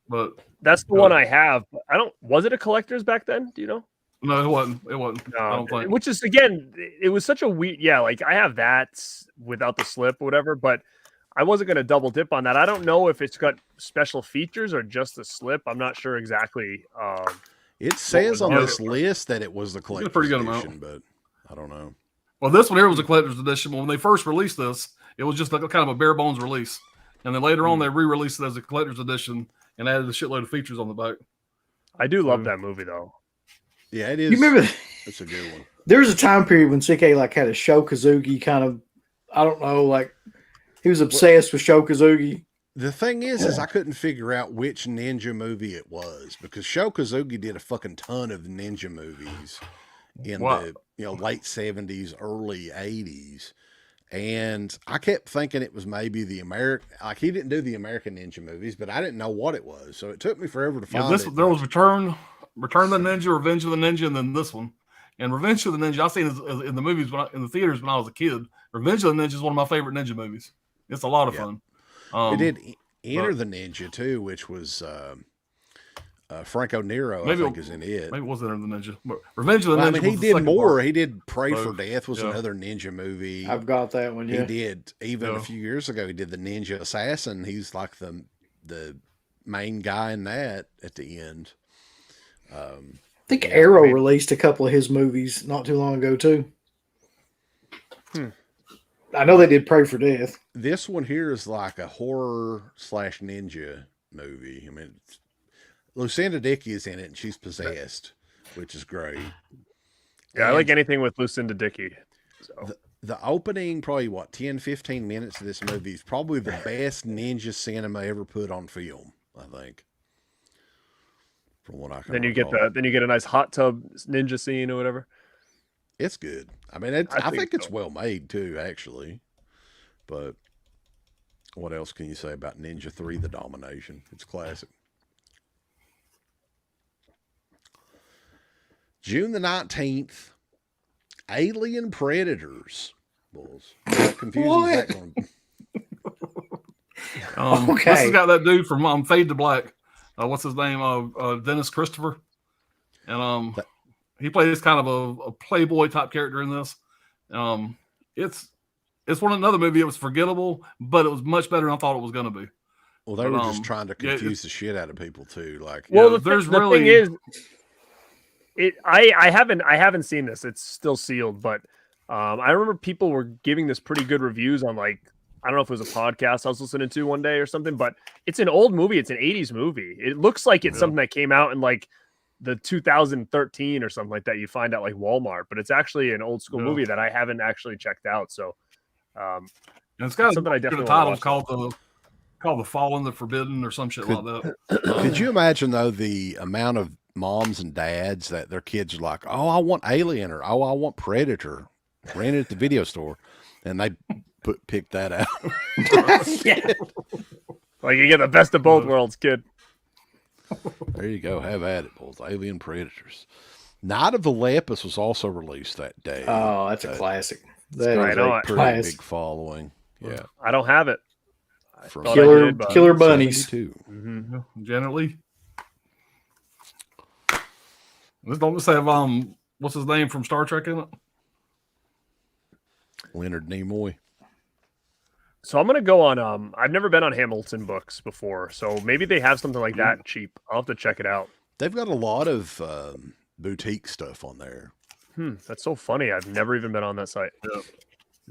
But that's the one I have. I don't. Was it a collector's back then? Do you know? No, it wasn't. It wasn't. No, I don't think. Which is again, it was such a weird. Yeah, like I have that without the slip or whatever, but I wasn't going to double dip on that. I don't know if it's got special features or just the slip. I'm not sure exactly. It says on this list that it was the collector's pretty good edition, amount. but I don't know. Well, this one here was a collector's edition. When they first released this, it was just like a kind of a bare bones release, and then later on they re-released it as a collector's edition and added a shitload of features on the back. I do love that movie though. Yeah, it is. You remember? It's a good one. There was a time period when CK like had a Sho Kazuki kind of. I don't know, like he was obsessed with Sho Kazuki. The thing is I couldn't figure out which ninja movie it was because Sho Kazuki did a fucking ton of ninja movies in the late 70s, early 80s. And I kept thinking it was maybe the American, like he didn't do the American ninja movies, but I didn't know what it was. So it took me forever to find it. There was Return of the Ninja, Revenge of the Ninja, and then this one. And Revenge of the Ninja, I've seen it in the movies in the theaters when I was a kid. Revenge of the Ninja is one of my favorite ninja movies. It's a lot of fun. It did Enter the Ninja too, which was Franco Nero, I think, is in it. Maybe it wasn't Enter the Ninja. But Revenge of the Ninja. I mean, he did more. Part. He did Pray for Death was another ninja movie. I've got that one. Yeah. He did a few years ago. He did the Ninja Assassin. He's like the main guy in that at the end. I think Arrow released a couple of his movies not too long ago too. I know they did Pray for Death. This one here is like a horror / ninja movie. I mean, Lucinda Dickey is in it, and she's possessed, which is great. Yeah, I like anything with Lucinda Dickey. So. The opening, probably 10, 15 minutes of this movie is probably the best ninja cinema ever put on film, I think. From what I can recall. Then you get a nice hot tub ninja scene or whatever. It's good. I mean, I think it's well made too, actually. But what else can you say about Ninja 3: The Domination? It's classic. June the 19th, Alien Predators. Bulls. How confusing is that going to be? This has got that dude from Fade to Black. What's his name? Dennis Christopher. And he plays kind of a playboy type character in this. It's another movie. It was forgettable, but it was much better than I thought it was going to be. Well, they were just trying to confuse the shit out of people too. Like, well, the thing is, I haven't seen this. It's still sealed, but I remember people were giving this pretty good reviews on like I don't know if it was a podcast I was listening to one day or something, but it's an old movie. It's an 80s movie. It looks like it's something that came out in like the 2013 or something like that. You find out like Walmart, but it's actually an old school movie that I haven't actually checked out. So, and it's got something I definitely a title called The Fallen, The Forbidden, or some shit like that. Could you imagine though the amount of moms and dads that their kids are like, oh, I want Alien, or oh, I want Predator, rented at the video store, and they pick that out. Yeah. Like you get the best of both worlds, kid. There you go. Have at it, both Alien Predators. Night of the Lepus was also released that day. Oh, that's a classic. That I is know a it. Pretty classic. big following. Yeah. I don't have it. From thought I Killer, did, but- killer bunnies. 72. Mhm. Generally, this don't just have what's his name from Star Trek in it? Leonard Nimoy. So I'm gonna go on. I've never been on Hamilton Books before, so maybe they have something like that cheap. I'll have to check it out. They've got a lot of boutique stuff on there. That's so funny. I've never even been on that site. Yeah.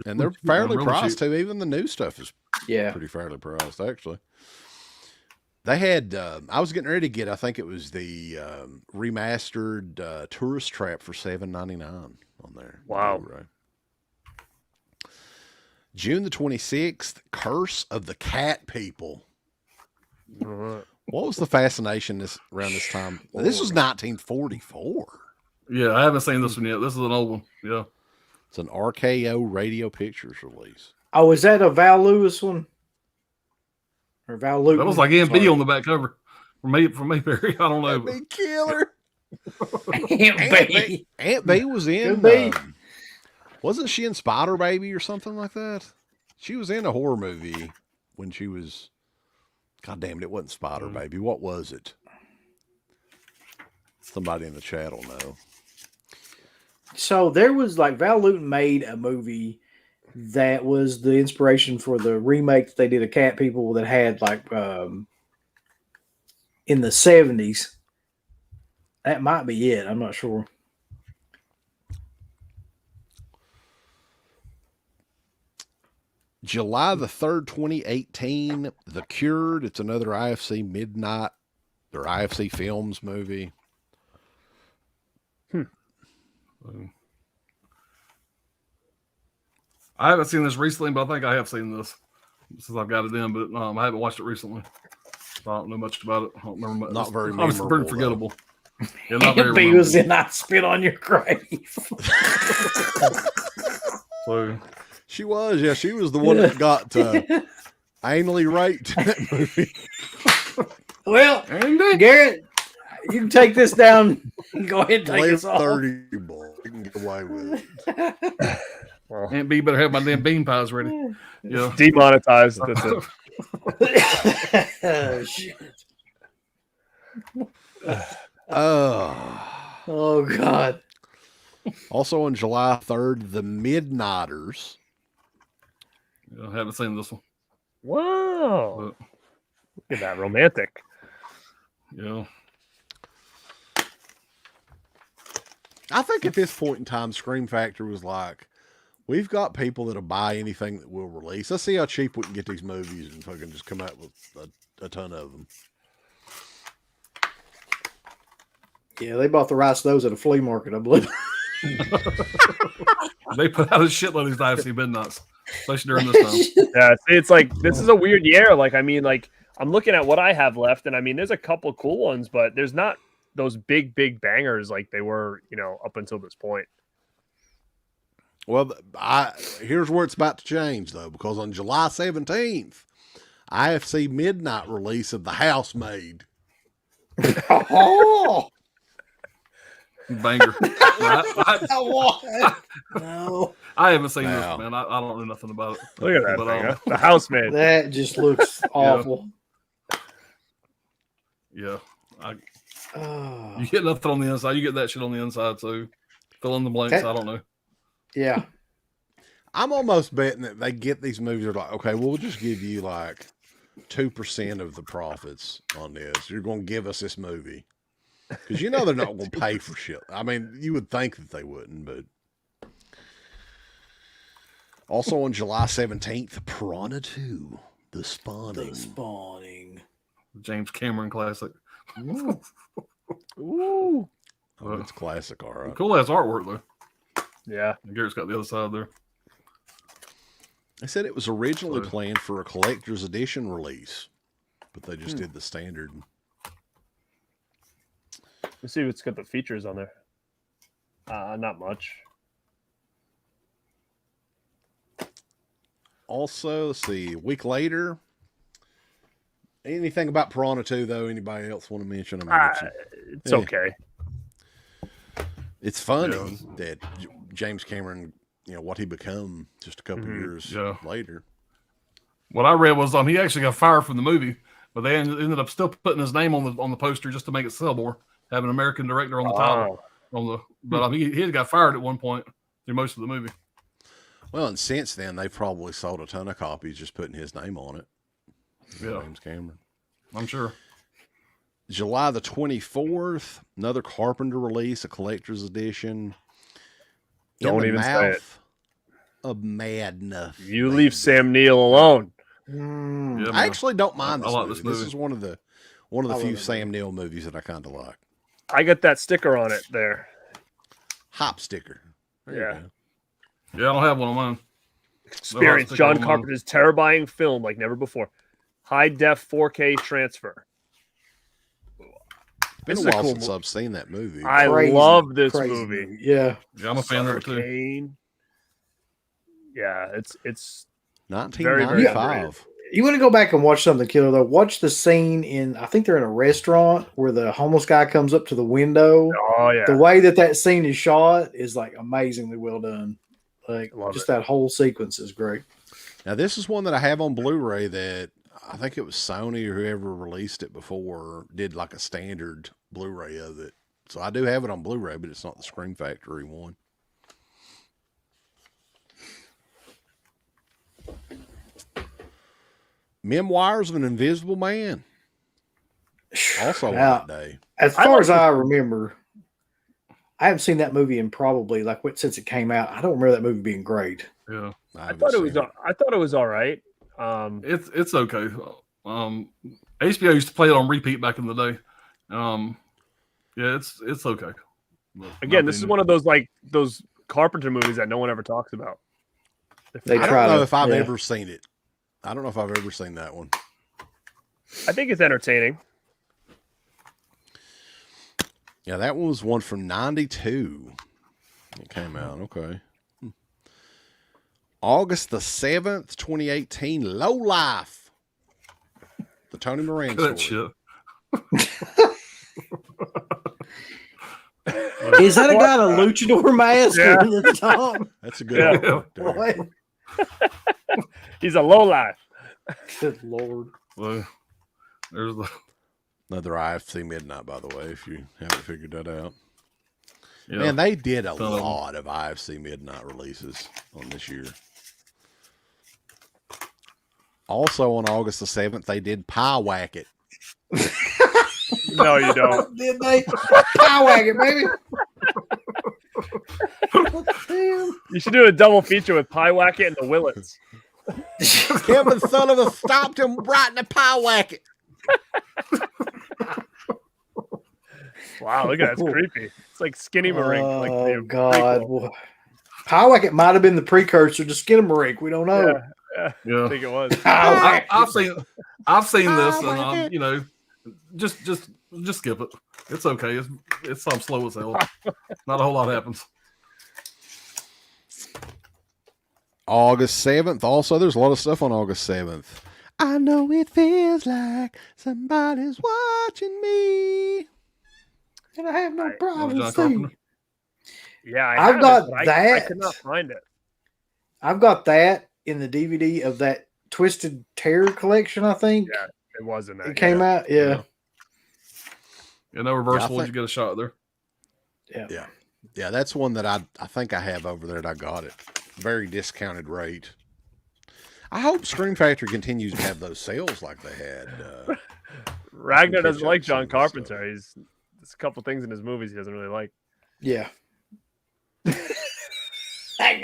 And they're fairly Really priced cheap. too. Even the new stuff is Yeah. pretty fairly priced, actually. They had, I was getting ready to get, I think it was the remastered Tourist Trap for $7.99 on there. Wow. Blu-ray. June the 26th, Curse of the Cat People. What was the fascination around this time? This was 1944. Yeah, I haven't seen this one yet. This is an old one. Yeah. It's an RKO Radio Pictures release. Oh, is that a Val Lewis one? Or Val Luton? That was like Aunt B Sorry. on the back cover. From Mayberry. I don't know. That'd be killer. Aunt B. Aunt B was in. Could be. Wasn't she in Spider Baby or something like that? She was in a horror movie when she was. God damn it! It wasn't Spider Baby. What was it? Somebody in the chat will know. So there was like Val Luton made a movie that was the inspiration for the remake that they did of Cat People that had like in the 70s. That might be it. I'm not sure. July the 3rd, 2018, The Cured. It's another IFC Midnight or IFC Films movie. I haven't seen this recently, but I think I have seen this since I've got it in, but I haven't watched it recently. I don't know much about it. I don't remember much. Not very It's memorable, pretty forgettable. Yeah, not very Aunt B was memorable. in I Spit on Your Grave. So, She was, yeah. She was the one that got anally raped in that movie. Well, Garrett, you can take this down. Go ahead and take Late us off. 30, boy. You can get away with it. Well, Aunt B better have my damn bean pies ready. Yeah. demonetized. That's it. Oh, shit. Oh, God. Also on July 3rd, The Midnighters. Yeah, I haven't seen this one. Wow. But, Look at that romantic. yeah. I think at this point in time, Scream Factory was like, we've got people that'll buy anything that we'll release. Let's see how cheap we can get these movies and fucking just come out with a ton of them. Yeah, they bought the rights to those at a flea market, I believe. They put out a shitload of these IFC midnights, especially during this time. Yeah, see, it's like this is a weird year. Like, I mean, like I'm looking at what I have left, and I mean, there's a couple cool ones, but there's not those big bangers like they were, up until this point. Well, here's where it's about to change, though, because on July 17th, IFC Midnight release of The Housemaid. Oh, Banger. no. I haven't seen Wow. this, man. I don't know nothing about it. Look at that But, thing, huh? The housemaid. That just looks awful. Yeah. Oh, You get nothing on the inside. You get that shit on the inside, too. Fill in the blanks. Okay. I don't know. yeah. I'm almost betting that they get these movies. They're like, okay, we'll just give you like 2% of the profits on this. You're going to give us this movie. Because they're not going to pay for shit. I mean, you would think that they wouldn't, but. Also on July 17th, Piranha 2, The Spawning. The Spawning. James Cameron classic. Ooh. Oh, it's classic, all right. Cool ass artwork though. Yeah. Garrett's got the other side there. They said it was originally planned for a collector's edition release, but they just did the standard. Let's see what's got the features on there. Not much. Also, let's see, a week later. Anything about Piranha 2, though? Anybody else want to mention? It's okay. It's funny that James Cameron, what he become just a couple years later. What I read was he actually got fired from the movie, but they ended up still putting his name on the poster just to make it sell more. Have an American director on the title. But he had got fired at one point through most of the movie. Well, and since then, they've probably sold a ton of copies just putting his name on it. Yeah. James Cameron. I'm sure. July the 24th, another Carpenter release, a collector's edition. Don't even say it. Of Madness. You leave Sam Neill alone. Yeah, I actually don't mind this I like movie. this movie. This is one of the few Sam Neill movies that I kind of like. I got that sticker on it there. Hop sticker. There you go. Yeah, I don't have one on mine. Experience John Carpenter's terrifying film like never before. High def 4K transfer. Been a while since I've seen that movie. I love this movie. Yeah. I'm a fan of it too. Kane. Yeah, it's 1995. You want to go back and watch something killer though? Watch the scene I think they're in a restaurant where the homeless guy comes up to the window. Oh yeah. The way that scene is shot is like amazingly well done. Like just that whole sequence is great. Now this is one that I have on Blu-ray that I think it was Sony or whoever released it before did like a standard Blu-ray of it. So I do have it on Blu-ray, but it's not the Scream Factory one. Memoirs of an Invisible Man. Also on that day. As far as I remember, I haven't seen that movie in probably since it came out. I don't remember that movie being great. Yeah, I thought it was all right. It's okay. HBO used to play it on repeat back in the day. Yeah, it's okay. Again, this is one of those Carpenter movies that no one ever talks about. I don't know if I've ever seen it. I don't know if I've ever seen that one. I think it's entertaining. Yeah, that one was one from 92. It came out. Okay. August the 7th, 2018, Low Life. The Tony Moran story. Shit. Is that a guy in a luchador mask at the top? That's a good one. What? He's a low life. Good Lord. Well, there's another IFC Midnight, by the way, if you haven't figured that out. Yeah. Man, they did a lot of IFC Midnight releases on this year. Also on August the 7th, they did Pie Whack It. No, you don't. Did they? Pie Whack It, baby. You should do a double feature with Pie Whack It and the Willets. Kevin Sullivan stopped him right in the Pie Whack It. Wow, look at that. It's creepy. It's like Skinny-Marink. Oh, God. Pie Whack It might have been the precursor to Skinny-Marink. We don't know. Yeah. I think it was. I've seen this, and just skip it. It's okay. It's something slow as hell. Not a whole lot happens. August 7th. Also, there's a lot of stuff on August 7th. I know it feels like somebody's watching me. And I have no privacy. Yeah, I've got that. I could not find it. I've got that in the DVD of that Twisted Terror collection, I think. Yeah, it was in that. It came out, yeah. No reversible. You get a shot there. Yeah, that's one that I think I have over there. I got it. Very discounted rate. I hope Scream Factory continues to have those sales like they had. Ragnar doesn't like John Carpenter. There's a couple things in his movies he doesn't really like. Yeah.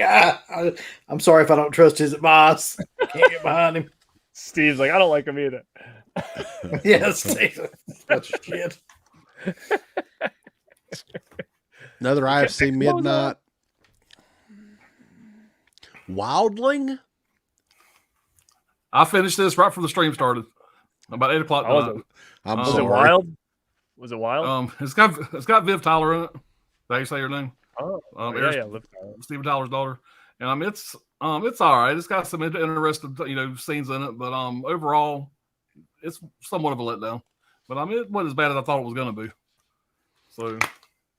I'm sorry if I don't trust his advice. Can't get behind him. Steve's like, I don't like him either. Yes, that's shit. Another IFC Midnight. Wildling? I finished this right before the stream started. About 8 o'clock tonight. I'm Was sorry. it wild? Was it wild? It's got Viv Tyler in it. Did I say her name? Oh, Liv Tyler. Steven Tyler's daughter. And it's all right. It's got some interesting scenes in it, but overall, it's somewhat of a letdown. But it wasn't as bad as I thought it was going to be. So,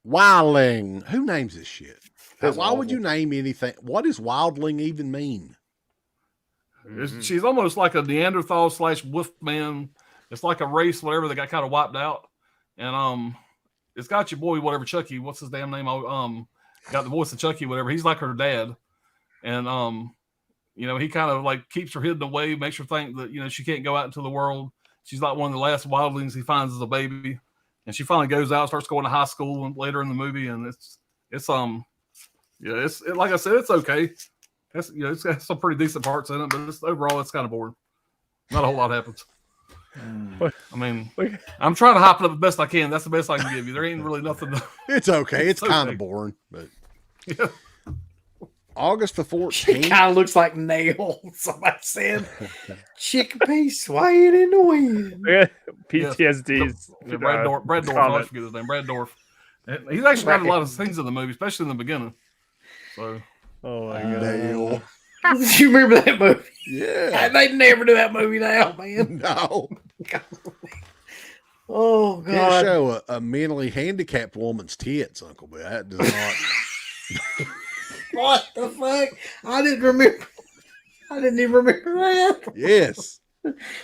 Wildling. Who names this shit? That's Why would awful. you name anything? What does wildling even mean? she's almost like a Neanderthal / Wolfman. It's like a race, whatever, that got kind of wiped out. And it's got your boy, whatever, Chucky. What's his damn name? Got the voice of Chucky, whatever. He's like her dad. And he kind of like keeps her hidden away, makes her think that she can't go out into the world. She's like one of the last wildlings he finds as a baby. And she finally goes out, starts going to high school later in the movie, and it's like I said, it's okay. It's got some pretty decent parts in it, but overall it's kind of boring. Not a whole lot happens. I mean, I'm trying to hype it up the best I can. That's the best I can give you. There ain't really nothing. It's okay. It's kind okay. of boring, but Yeah. August the She 14th. kind of looks like Nail. Somebody said, "Chickpea swaying in the wind." PTSD's. Brad Dorff. I forget his name. Brad Dorff. And he's actually got a lot of things in the movie, especially in the beginning. So, Oh my god. Nail. You remember that movie? Yeah. They never do that movie now, man. No. Oh Can't god. show a mentally handicapped woman's tits, Uncle. But that does not. What the fuck? I didn't remember. I didn't even remember that. Yes.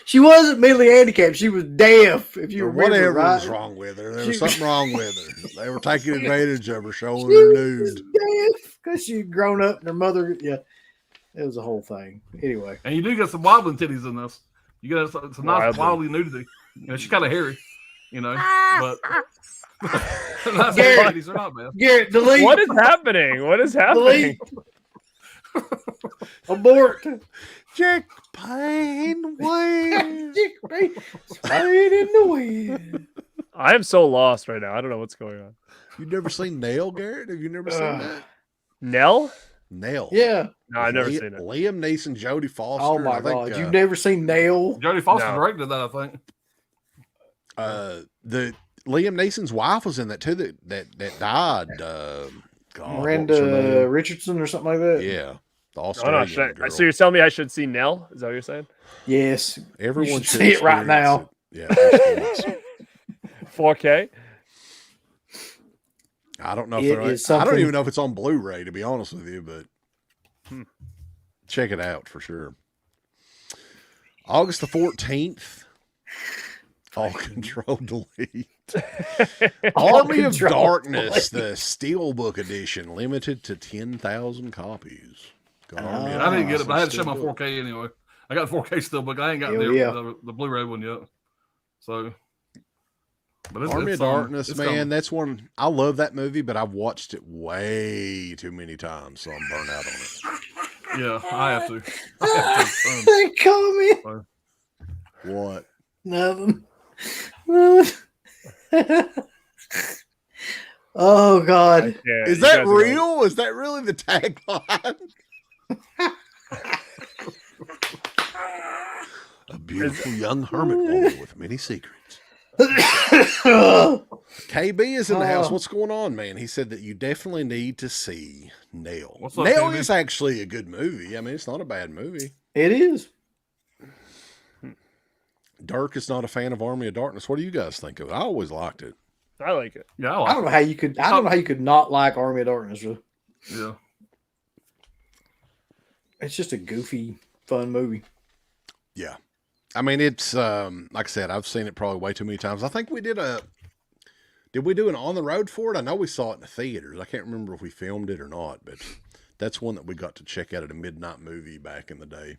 She wasn't mentally handicapped. She was deaf. If you Or remember, whatever right? was wrong with her. There was She- something wrong with her. They were taking advantage of her, showing She her was nude. deaf because she'd grown up and her mother. Yeah, it was a whole thing. Anyway, and you do get some wildling titties in this. You get some nice Wildling. wildly nudity. She's kind of hairy, but nice Garrett. titties are not bad. Garrett, delete. What is happening? What is happening? Delete. Abort. Jack Payne Wayne. Swaying in the wind. I am so lost right now. I don't know what's going on. You've never seen Nail, Garrett? Have you never seen that? Nell? Nail. Yeah. No, I've never Li- seen it. Liam Neeson, Jodie Foster. Oh and my I think, god, you've never seen Nail? Jodie Foster No. directed that, I think. The Liam Neeson's wife was in that too. That died. God, what was her Miranda name? Richardson or something like that. Yeah, the Oh, no, Australian girl. so you're telling me I should see Nell? Is that what you're saying? Yes. Everyone should see it right experience now. it. Yeah, experience it. 4K? I don't know if It they're. is I don't something- even know if it's on Blu-ray, to be honest with you, but check it out for sure. August the 14th. All Control Delete. Army of Control Darkness, the Steelbook edition, limited to 10,000 copies. Got Army of I didn't get it, Darkness but I had to show my Steelbook. 4K anyway. I got 4K still, but I ain't got Hell yeah. the Blu-ray one yet. So, but Army of Darkness, it's man, coming. that's one. I love that movie, but I've watched it way too many times, so I'm burnt out on it. Yeah, I have to. I have to. They call me. What? Nothing. Oh God. Yeah, Is you that guys are real? Is that really the tagline? A beautiful young hermit woman with many secrets. KB is in the house. What's going on, man? He said that you definitely need to see Nail. What's up, Nail KB? is actually a good movie. I mean, it's not a bad movie. It is. Dirk is not a fan of Army of Darkness. What do you guys think of it? I always liked it. I like it. Yeah, I I like don't know how you could. I don't know how you could not like Army of Darkness. it. Yeah. It's just a goofy, fun movie. Yeah. I mean, it's like I said, I've seen it probably way too many times. I think we did we do an on the road for it? I know we saw it in the theaters. I can't remember if we filmed it or not, but that's one that we got to check out at a midnight movie back in the day.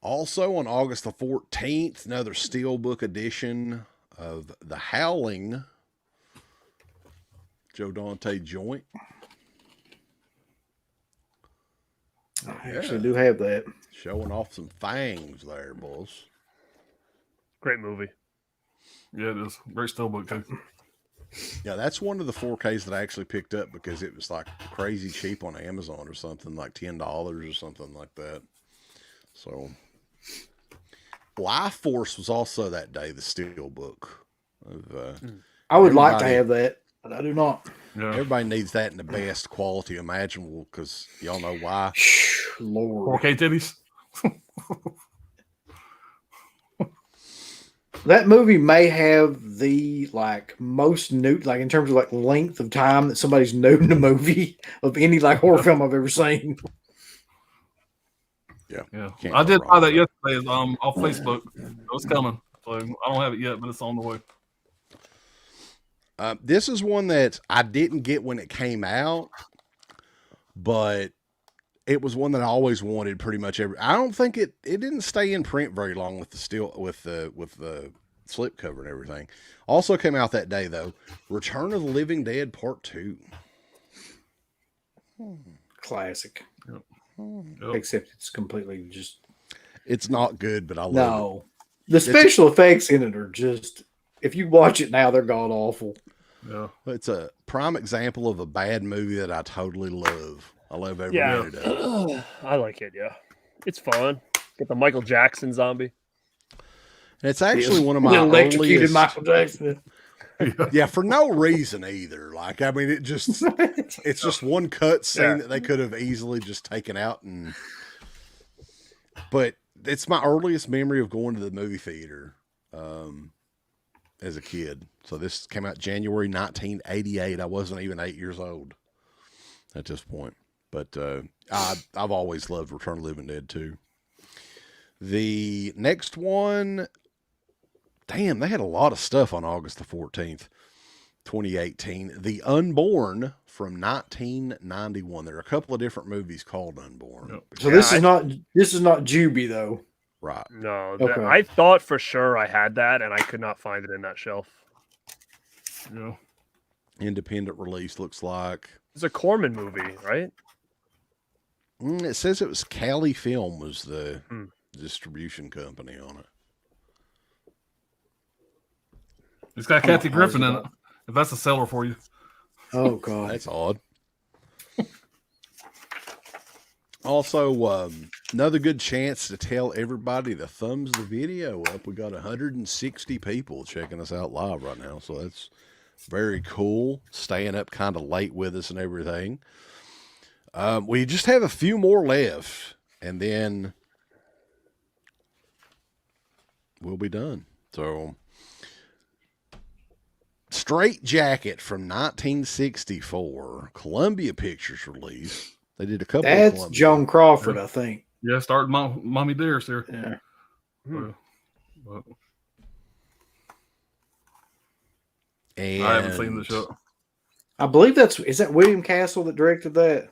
Also on August the 14th, another Steelbook edition of The Howling, Joe Dante joint. I actually do have that. Showing off some fangs there, boys. Great movie. Yeah, it is. Great steelbook too. Yeah, that's one of the 4Ks that I actually picked up because it was like crazy cheap on Amazon or something, like $10 or something like that. So, Life Force was also that day, the steelbook. I would like to have that, but I do not. Yeah. Everybody needs that in the best quality imaginable because y'all know why. Lord. 4K titties. That movie may have the most nude, in terms of length of time that somebody's nude in a movie of any horror film I've ever seen. Yeah. Can't I go did wrong buy that with yesterday off Facebook. It's coming. So I don't have it yet, but it's on the way. This is one that I didn't get when it came out, but it was one that I always wanted pretty much I don't think it didn't stay in print very long with the slipcover and everything. Also came out that day though. Return of the Living Dead Part 2. Classic. Yep. Except it's completely just It's not good, but I love it. no. The special effects in it are just, if you watch it now, they're god awful. Yeah. It's a prime example of a bad movie that I totally love. I love every minute of it. I like it. Yeah, it's fun. Get the Michael Jackson zombie. And it's actually one of my electrocuted earliest, Michael Jackson. yeah, for no reason either. It's just one cut scene that they could have easily just taken out but it's my earliest memory of going to the movie theater as a kid. So this came out January 1988. I wasn't even 8 years old at this point. But I've always loved Return of the Living Dead too. The next one, damn, they had a lot of stuff on August the 14th, 2018. The Unborn from 1991. There are a couple of different movies called Unborn. Yep. So this is not Juby though. Right. No, Okay. I thought for sure I had that, and I could not find it in that shelf. Yeah. Independent release looks like. It's a Corman movie, right? It says it was Cali Film was the distribution company on it. It's got Kathy Griffin in it. If that's a seller for you. Oh god. That's odd. Also, another good chance to tell everybody to thumbs the video up. We got 160 people checking us out live right now, so that's very cool. Staying up kind of late with us and everything. We just have a few more left, and then we'll be done. So, Straight Jacket from 1964, Columbia Pictures release. They did a couple. That's of Joan Crawford, I think. Yeah, starting Mommy Dearest here. Yeah. But And I haven't seen the show. I believe is that William Castle that directed that?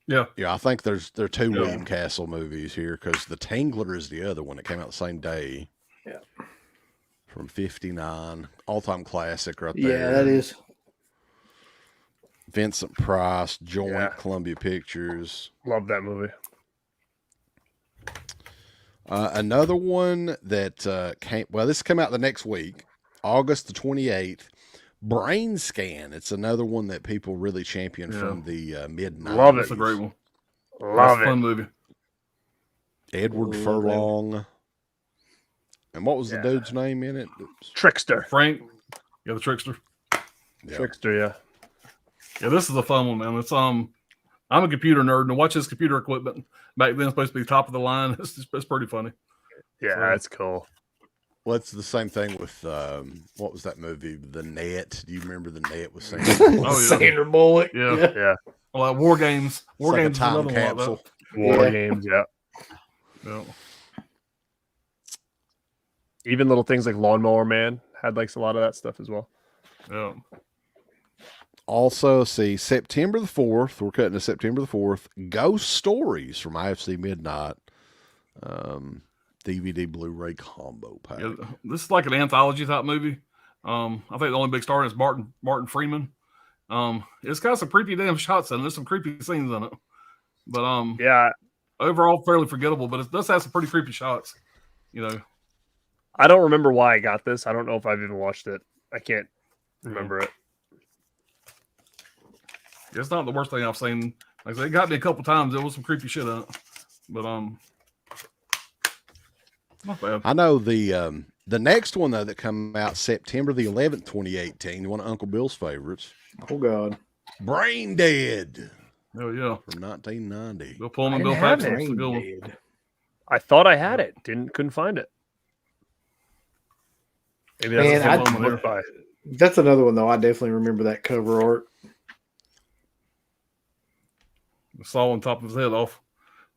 Yeah. Yeah, I think there are two William Castle movies here because The Tingler is the other one that came out the same day. Yeah. From 59. All-time classic right there. Yeah, that is. Vincent Price, joint, Yeah. Columbia Pictures. Love that movie. Another one that this came out the next week, August the 28th, Brain Scan. It's another one that people really champion from the mid-90s. Love it. It's a great one. Love That's a it. fun movie. Edward Furlong. And what was the dude's name in it? Trickster. Frank. Yeah, the Trickster. Yeah. Trickster, yeah. Yeah, this is a fun one, man. It's I'm a computer nerd, and to watch his computer equipment back then, supposed to be top of the line. It's pretty funny. Yeah, that's cool. Well, it's the same thing with what was that movie? The Net. Do you remember The Net with Sandra Bullock? Oh, yeah. Sandra Bullock. Yeah. Yeah. Well, War Games. War It's like a Games is time another one like capsule. War Yeah. games, yeah. that. Even little things like Lawnmower Man had a lot of that stuff as well. Yeah. Also, see, September the 4th, we're cutting to September the 4th, Ghost Stories from IFC Midnight. DVD Blu-ray combo pack. Yeah, this is like an anthology type movie. I think the only big star is Martin Freeman. It's got some creepy damn shots in it. There's some creepy scenes in it. But Yeah, overall fairly forgettable. But it does have some pretty creepy shots. You know, I don't remember why I got this. I don't know if I've even watched it. I can't remember it. it's not the worst thing I've seen. Like I said, it got me a couple times. There was some creepy shit in it, but not bad. I know the next one though that come out September the 11th, 2018, one of Uncle Bill's favorites. Oh God, Brain Dead Oh yeah, from 1990. Bill Pullman, I Bill didn't have Paxton. That's a Brain good one. Dead. I thought I had it. Couldn't find it. Maybe that's Man, the one to buy. That's another one though. I definitely remember that cover art. Saw on top of his head off,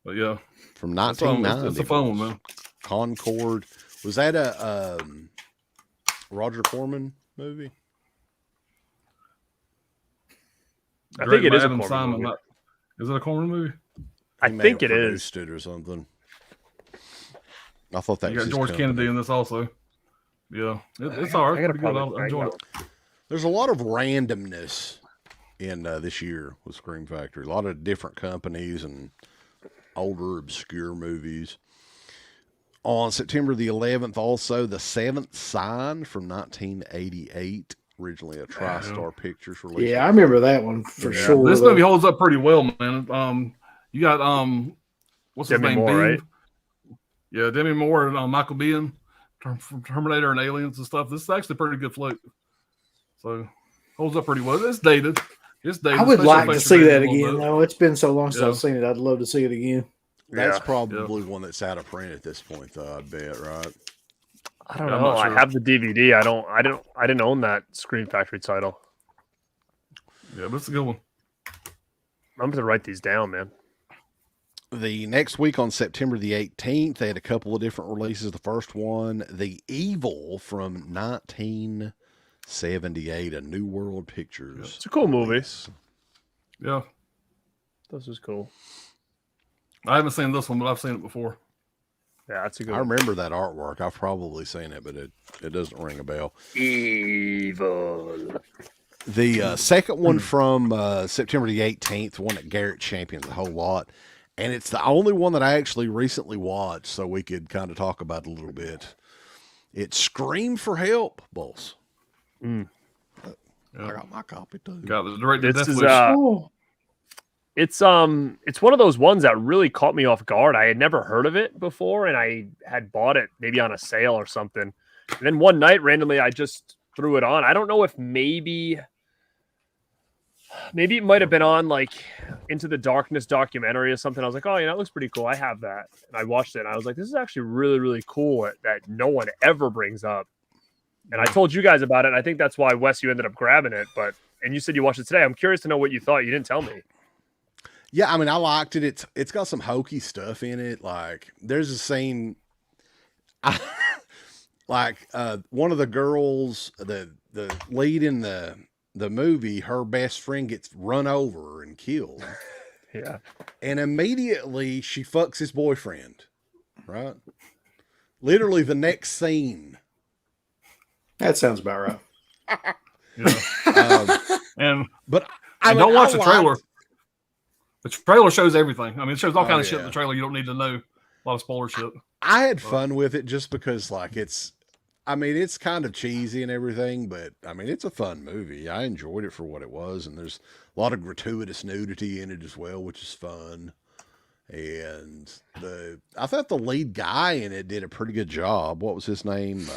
but yeah, From 1990. it's a fun one, man. Concord. Was that a Roger Corman movie? I think it is a Adam Corman movie. Simon. Is it a Corman movie? I He may think have it is. produced it or something. I thought that You was got his George company. Kennedy in this also. Yeah, it's all right. I gotta Pretty good. probably I enjoyed it. There's a lot of randomness in this year with Scream Factory. A lot of different companies and older, obscure movies. On September the 11th, also, The Seventh Sign from 1988, originally a TriStar Pictures release. Yeah, I remember that one for Yeah. sure. This though. movie holds up pretty well, man. You got what's his Demi name? Moore, Bing? right? Yeah, Demi Moore and Michael Biehn from Terminator and Aliens and stuff. This is actually a pretty good flick. So holds up pretty well. It's dated. It's dated. I would Special like to effects are see dated that a little again, bit. though. It's been so long since Yeah. I've seen it. I'd love to see it again. That's Yeah. probably one that's out of print at this point, though, I bet, right? I don't Yeah, I'm know. not I sure. have the DVD. I didn't own that Scream Factory title. Yeah, but it's a good one. I'm gonna write these down, man. The next week on September the 18th, they had a couple of different releases. The first one, The Evil from 1978, a New World Pictures. It's a cool movie. release. Yeah. This is cool. I haven't seen this one, but I've seen it before. Yeah, that's a good I one. remember that artwork. I've probably seen it, but it doesn't ring a bell. Evil. The second one from September the 18th, one that Garrett champions a whole lot. And it's the only one that I actually recently watched, so we could kind of talk about it a little bit. It's Scream for Help, boss. Mm. I Yeah. got my copy too. Got the director This Death is Wish. Oh, it's one of those ones that really caught me off guard. I had never heard of it before, and I had bought it maybe on a sale or something. And then one night, randomly, I just threw it on. I don't know if maybe it might have been on like Into the Darkness documentary or something. I was like, oh, it looks pretty cool. I have that. And I watched it and I was like, this is actually really, really cool that no one ever brings up. And I told you guys about it. And I think that's why, Wes, you ended up grabbing it. And you said you watched it today. I'm curious to know what you thought. You didn't tell me. Yeah, I mean, I liked it. It's got some hokey stuff in it. Like, there's a scene, like one of the girls, the lead in the movie, her best friend gets run over and killed. Yeah. And immediately she fucks his boyfriend, right? Literally the next scene. that sounds about right. Yeah. But And mean, don't watch I the trailer. liked- The trailer shows everything. I mean, it shows all Oh, kind of shit in yeah. the trailer you don't need to know. A lot of spoiler shit. I had fun with it just because, like, it's kind of cheesy and everything, but I mean, it's a fun movie. I enjoyed it for what it was, and there's a lot of gratuitous nudity in it as well, which is fun. And I thought the lead guy in it did a pretty good job. What was his name?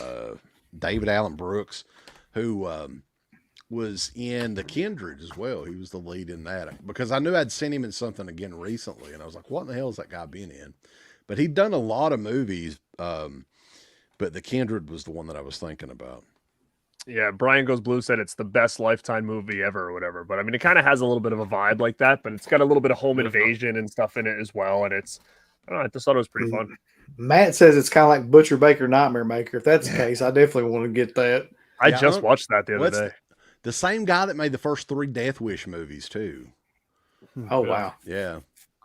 David Allen Brooks, who was in The Kindred as well. He was the lead in that because I knew I'd seen him in something again recently, and I was like, what in the hell has that guy been in? But he'd done a lot of movies, but The Kindred was the one that I was thinking about. Yeah, Brian Goes Blue said it's the best Lifetime movie ever or whatever. But I mean, it kind of has a little bit of a vibe like that, but it's got a little bit of home invasion and stuff in it as well. And I don't know, I just thought it was pretty fun. Matt says it's kind of like Butcher Baker Nightmare Maker. If that's the case, I definitely want to get that. I Yeah, just watched that the other what's- day. The same guy that made the first 3 Death Wish movies too. Oh Yeah. wow. Yeah.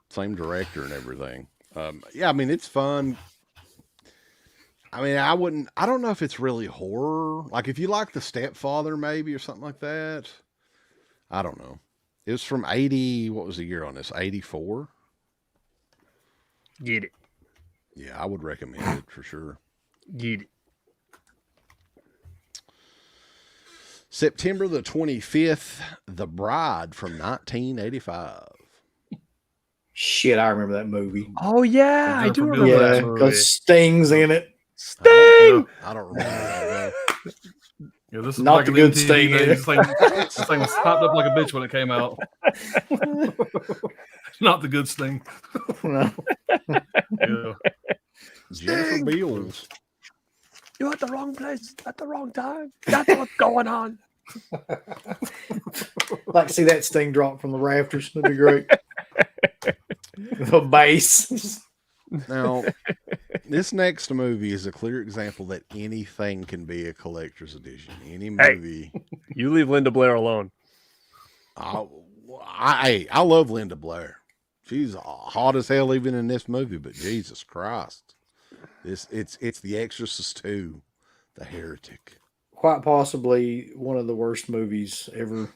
Same director and everything. Yeah, I mean, it's fun. I mean, I don't know if it's really horror. Like if you like The Stepfather maybe or something like that. I don't know. It was from 80, what was the year on this? 84? Get it. Yeah, I would recommend it for sure. Get it. September the 25th, The Bride from 1985. Shit, I remember that movie. Oh yeah, I do remember Yeah, that movie. because Sting's in it. Sting. I don't remember that. Yeah, this is Not back the in good MTV Sting. days. This thing was popped up like a bitch when it came out. Not the good Sting. No. Yeah. Jennifer Beals. You're at the wrong place at the wrong time. That's what's going on. Like to see that Sting drop from the rafters. That'd be great. The bass. Now, this next movie is a clear example that anything can be a collector's edition. Any movie. You leave Linda Blair alone. I love Linda Blair. She's hot as hell even in this movie, but Jesus Christ. It's The Exorcist II, The Heretic. Quite possibly one of the worst movies ever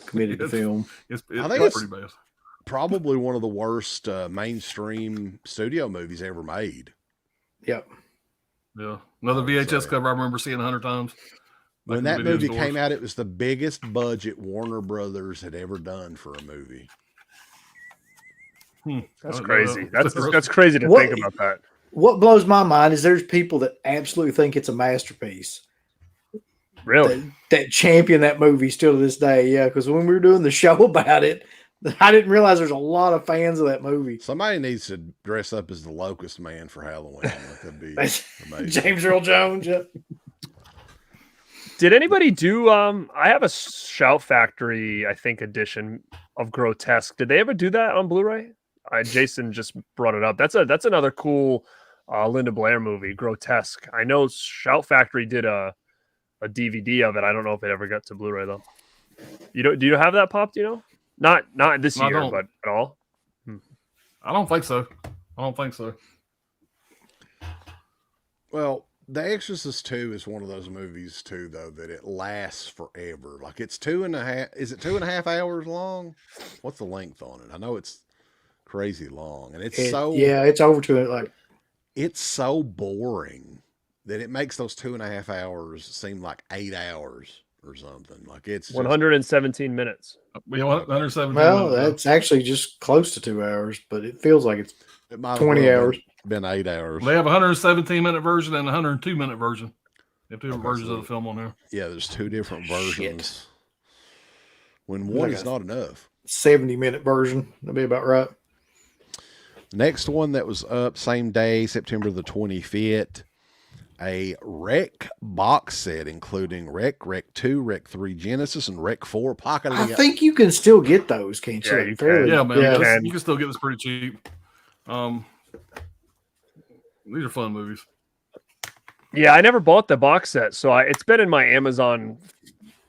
committed to film. It's pretty bad. Probably one of the worst mainstream studio movies ever made. Yep. Yeah. Another VHS cover I remember seeing 100 times. When that movie came out, it was the biggest budget Warner Brothers had ever done for a movie. That's crazy. That's crazy to think about that. What blows my mind is there's people that absolutely think it's a masterpiece. Really? That champion that movie still to this day. Yeah, because when we were doing the show about it, I didn't realize there's a lot of fans of that movie. Somebody needs to dress up as the Locust Man for Halloween. That could be amazing. James Earl Jones. Yep. Did anybody do? I have a Shout Factory, I think, edition of Grotesque. Did they ever do that on Blu-ray? Jason just brought it up. That's another cool Linda Blair movie, Grotesque. I know Shout Factory did a DVD of it. I don't know if it ever got to Blu-ray though. Do you have that, Pop? Do you know? Not this year, but at all. I don't think so. Well, The Exorcist II is one of those movies too, though, that it lasts forever. Like it's 2.5. Is it 2.5 hours long? What's the length on it? I know it's crazy long, and it's over to it. Like it's so boring that it makes those 2.5 hours seem like 8 hours or something. Like it's 117 minutes. 117. Well, that's actually just close to 2 hours, but it feels like it's 20 hours. Been 8 hours. They have a 117-minute version and a 102-minute version. They have two different versions of the film on there. Yeah, there's two different versions. When one is not enough. 70-minute version. That'd be about right. Next one that was up same day, September the 25th, a Rec box set including Rec 2, Rec 3 Genesis, and Rec 4 Pocket. I think you can still get those, can't you? Yeah, you can. Yeah, man. You can still get this pretty cheap. These are fun movies. Yeah, I never bought the box set, so it's been in my Amazon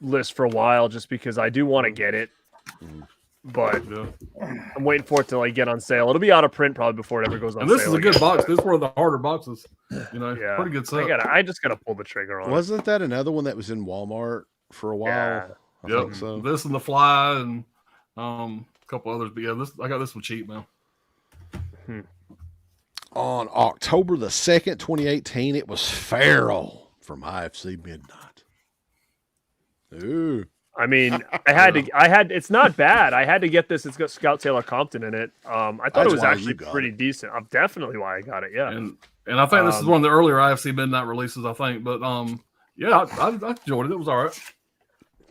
list for a while just because I do want to get it. But I'm waiting for it to get on sale. It'll be out of print probably before it ever goes on sale. And this is a good box. This is one of the harder boxes. Pretty good stuff. I just gotta pull the trigger on it. Wasn't that another one that was in Walmart for a while? I think so. This and The Fly and a couple others. But yeah, I got this one cheap, man. On October the 2nd, 2018, it was Feral from IFC Midnight. Ooh. I mean, it's not bad. I had to get this. It's got Scout Taylor Compton in it. I thought it was actually pretty decent. Definitely why I got it. Yeah. And I think this is one of the earlier IFC Midnight releases, I think. But yeah, I enjoyed it. It was all right.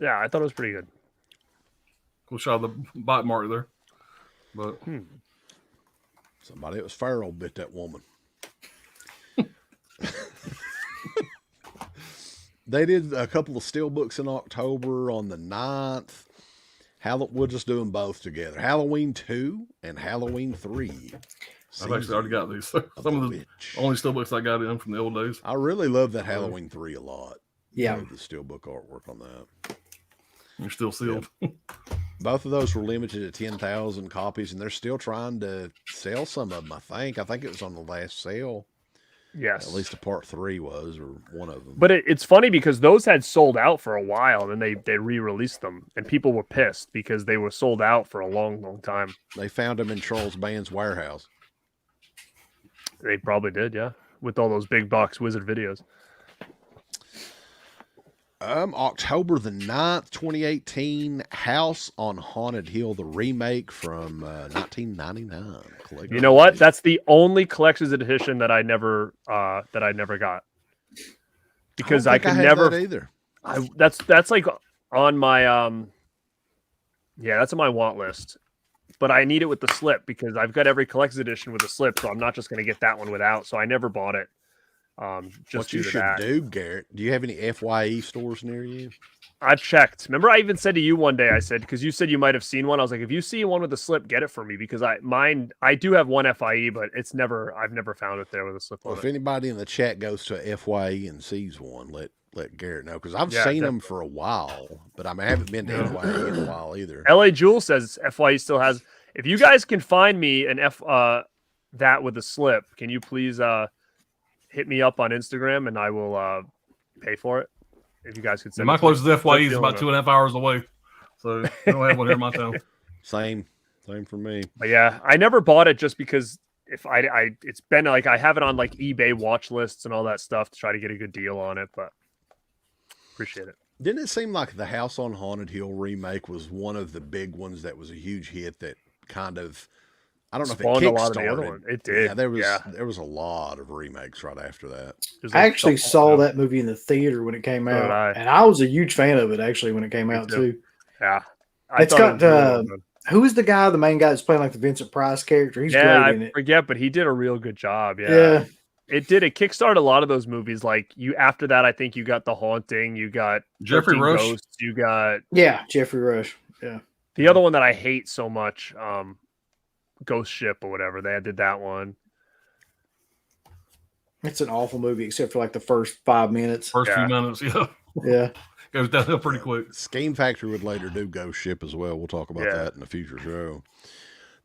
Yeah, I thought it was pretty good. Cool shot of the bite mark there. But somebody that was feral bit that woman. They did a couple of steelbooks in October on the 9th. We'll just do them both together. Halloween 2 and Halloween 3. I've actually already got these. Some of the only steelbooks I got in from the old days. I really love that Halloween 3 a lot. Yeah. I love the steelbook artwork on that. You're still sealed. Yep. Both of those were limited to 10,000 copies, and they're still trying to sell some of them, I think. I think it was on the last sale. Yes. At least a part 3 was, or one of them. But it's funny because those had sold out for a while, and then they re-released them, and people were pissed because they were sold out for a long, long time. They found them in Charles Band's warehouse. They probably did, yeah, with all those big box Wizard videos. October the 9th, 2018, House on Haunted Hill, the remake from 1999. You know what? That's the only collector's edition that I never got. Because I could never either. That's like on my that's on my want list. But I need it with the slip because I've got every collector's edition with a slip, so I'm not just going to get that one without. So I never bought it. Just what you should do, Garrett? Do you have any FYE stores near you? I've checked. Remember, I even said to you one day, I said, because you said you might have seen one. I was like, if you see one with a slip, get it for me because I do have one FYE, but I've never found it there with a slip on it. If anybody in the chat goes to FYE and sees one, let Garrett know because I've seen them for a while, but I haven't been to FYE in a while either. LA Jewel says FYE still has. If you guys can find me an that with a slip, can you please hit me up on Instagram and I will pay for it. If you guys could send my closest FYE is about 2.5 hours away, so I don't have one here in my town. Same for me. But yeah, I never bought it just because if it's been like I have it on like eBay watch lists and all that stuff to try to get a good deal on it, but appreciate it. Didn't it seem like the House on Haunted Hill remake was one of the big ones that was a huge hit that kind of, I don't know Spawned if it a lot of the other kickstarted. one. It did. Yeah, there was a lot of remakes right after that. I actually saw that movie in the theater when it came out, and I was a huge fan of it actually when it came out too. Yeah, it's got who is the main guy that's playing like the Vincent Price character? He's great in it. I forget, but he did a real good job. Yeah. It did. It kickstarted a lot of those movies. Like after that, I think you got The Haunting, you got Jeffrey Rush, Ghosts, you got Jeffrey Rush. Yeah, the other one that I hate so much, Ghost Ship or whatever. They did that one. It's an awful movie, except for like the first 5 minutes. Few minutes, yeah. Goes downhill pretty quick. Scheme Factory would later do Ghost Ship as well. We'll talk about that in a future show.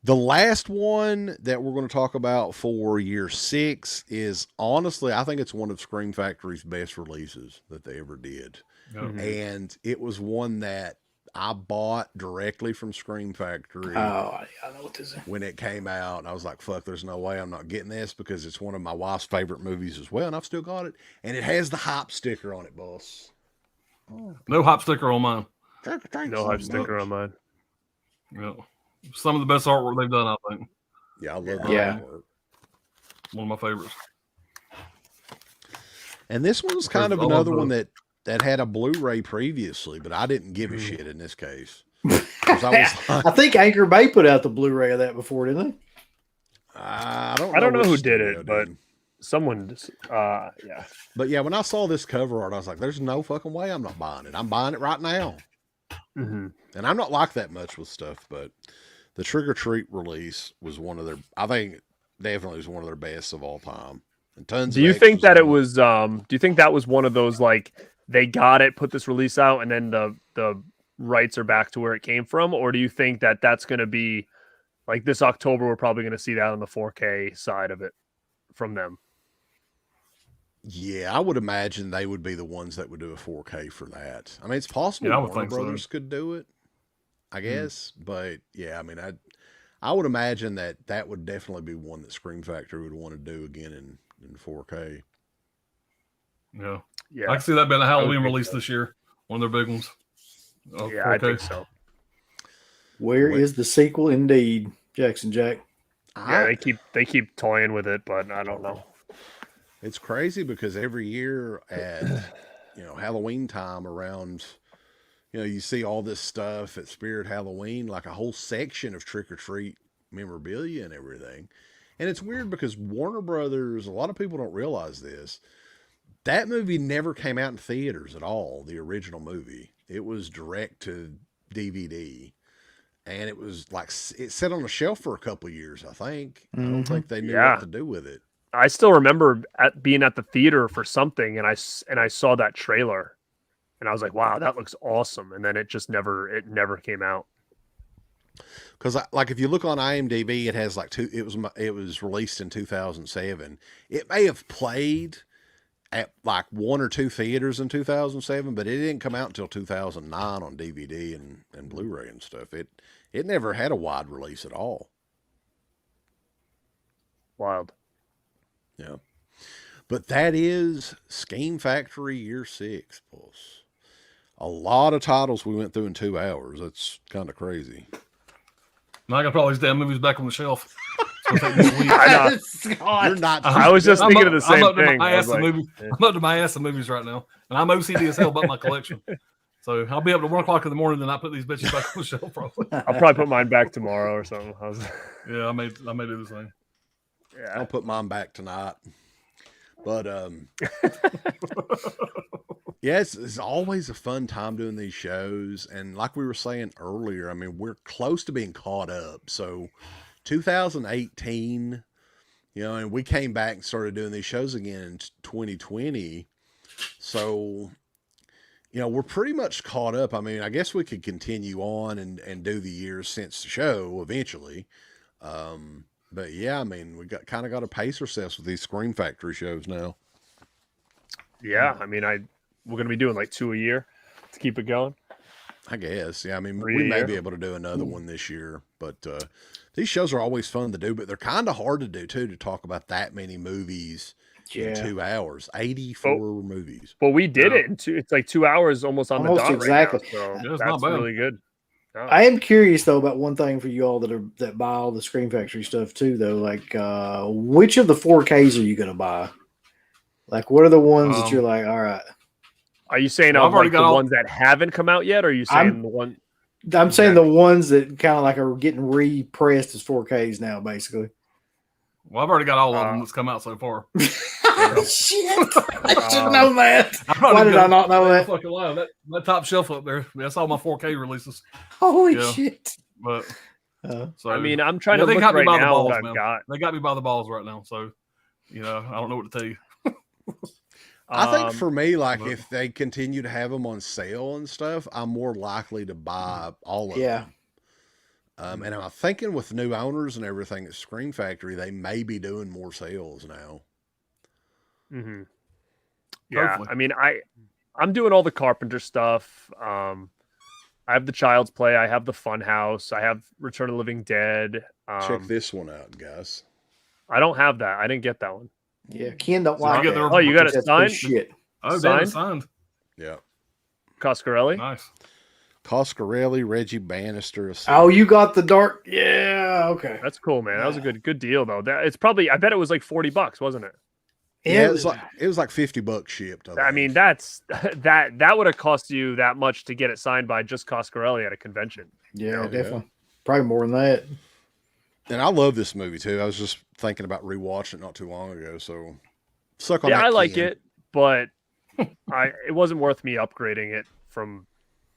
The last one that we're going to talk about for year 6 is honestly, I think it's one of Scream Factory's best releases that they ever did. Mm-hmm. And it was one that I bought directly from Scream Factory. Oh, I know what this is. When it came out, and I was like, fuck, there's no way I'm not getting this because it's one of my wife's favorite movies as well. And I've still got it. And it has the hype sticker on it, boss. No hype sticker on mine. No hype sticker on mine. Yeah. Some of the best artwork they've done, I think. Yeah, I love that artwork. One of my favorites. And this one's kind of another one that had a Blu-ray previously, but I didn't give a shit in this case. I think Anchor Bay put out the Blu-ray of that before, didn't they? I don't know who did it, but someone just, But yeah, when I saw this cover art, I was like, there's no fucking way I'm not buying it. I'm buying it right now. Mm-hmm. And I'm not like that much with stuff, but the Trick or Treat release was I think definitely was one of their best of all time. And tons do you think that it was, do you think that was one of those, like, they got it, put this release out, and then the rights are back to where it came from? Or do you think that that's going to be, like, this October, we're probably going to see that on the 4K side of it from them? Yeah, I would imagine they would be the ones that would do a 4K for that. I mean, it's possible Warner Brothers could do it, I guess. But yeah, I mean, I would imagine that would definitely be one that Scream Factory would want to do again in 4K. Yeah. I can see that being a Halloween release this year. One of their big ones. Yeah, 4K. I think so. Where is the sequel indeed, Jackson Jack? Yeah, they keep toying with it, but I don't know. It's crazy because every year at Halloween time around, you see all this stuff at Spirit Halloween, like a whole section of Trick or Treat memorabilia and everything. And it's weird because Warner Brothers, a lot of people don't realize this. That movie never came out in theaters at all, the original movie. It was direct to DVD. And it was like, it sat on a shelf for a couple of years, I think. I don't think they knew what to do with it. I still remember being at the theater for something, and I saw that trailer, and I was like, "Wow, that looks awesome!" And then it never came out. Because if you look on IMDb, it has it was released in 2007. It may have played at like 1 or 2 theaters in 2007, but it didn't come out until 2009 on DVD and Blu-ray and stuff. It never had a wide release at all. Wild. Yeah. But that is Scheme Factory Year 6, boss. A lot of titles we went through in 2 hours. That's kind of crazy. Now I got to put all these damn movies back on the shelf. It's gonna take this week. I know. You're not. I was just thinking of the same thing. I'm up to my ass of movies right now, and I'm OCD as hell about my collection. So I'll be up to 1 o'clock in the morning, and I put these bitches back on the shelf. Probably. I'll probably put mine back tomorrow or something. Yeah, I may do the same. Yeah, I'll put mine back tonight. But yeah, it's always a fun time doing these shows, and like we were saying earlier, I mean, we're close to being caught up. So 2018, you know, and we came back and started doing these shows again in 2020. So, you know, we're pretty much caught up. I mean, I guess we could continue on and do the years since the show eventually. But yeah, I mean, we got to pace ourselves with these Scream Factory shows now. Yeah, I mean, we're gonna be doing like 2 a year to keep it going. I guess, yeah. I mean, 3 we a may year. be able to do another one this year, but these shows are always fun to do. But they're kind of hard to do too, to talk about that many movies in 2 hours. 84 movies. Well, we did it in two. It's like 2 hours almost on the Almost dot exactly. right now. So Yeah, it's that's not bad. really good. No. I am curious though about one thing for you all that buy all the Scream Factory stuff too. Though, like, which of the 4Ks are you gonna buy? Like, what are the ones that you're like, all right? Are you saying Well, of I've already like the got all- ones that haven't come out yet? Or are you saying the one? I'm saying the ones that kind of like are getting repressed as 4Ks now, basically. Well, I've already got all of them that's come out so far. Shit! I should have known that. I'm not Why even did I gonna- not know that? Fucking lie. That top shelf up there. That's all my 4K releases. Holy Yeah. shit! But so I mean, I'm trying yeah, to they look got me right by the now balls, what I've man. got. They got me by the balls right now. So, you know, I don't know what to tell you. I think for me, like, but- if they continue to have them on sale and stuff, I'm more likely to buy all of them. And I'm thinking with new owners and everything at Scream Factory, they may be doing more sales now. Mm-hmm. Yeah, Hopefully. I mean, I'm doing all the Carpenter stuff. I have the Child's Play. I have the Funhouse. I have Return of the Living Dead. Check this one out, guys. I don't have that. I didn't get that one. Yeah, Ken don't So like you get that. the- Oh, you got it That's signed? bullshit. Oh, damn, it's Signed? signed. Yeah. Coscarelli. Nice. Coscarelli, Reggie Bannister. Oh, you got the dark. Yeah, okay. That's cool, man. That was a good deal though. It's probably. I bet it was like $40, wasn't it? Yeah, it was like $50 shipped. I mean, that's that would have cost you that much to get it signed by just Coscarelli at a convention. yeah, definitely. Probably more than that. and I love this movie too. I was just thinking about rewatching it not too long ago. So suck on Yeah, that. I like Ken. it, but it wasn't worth me upgrading it from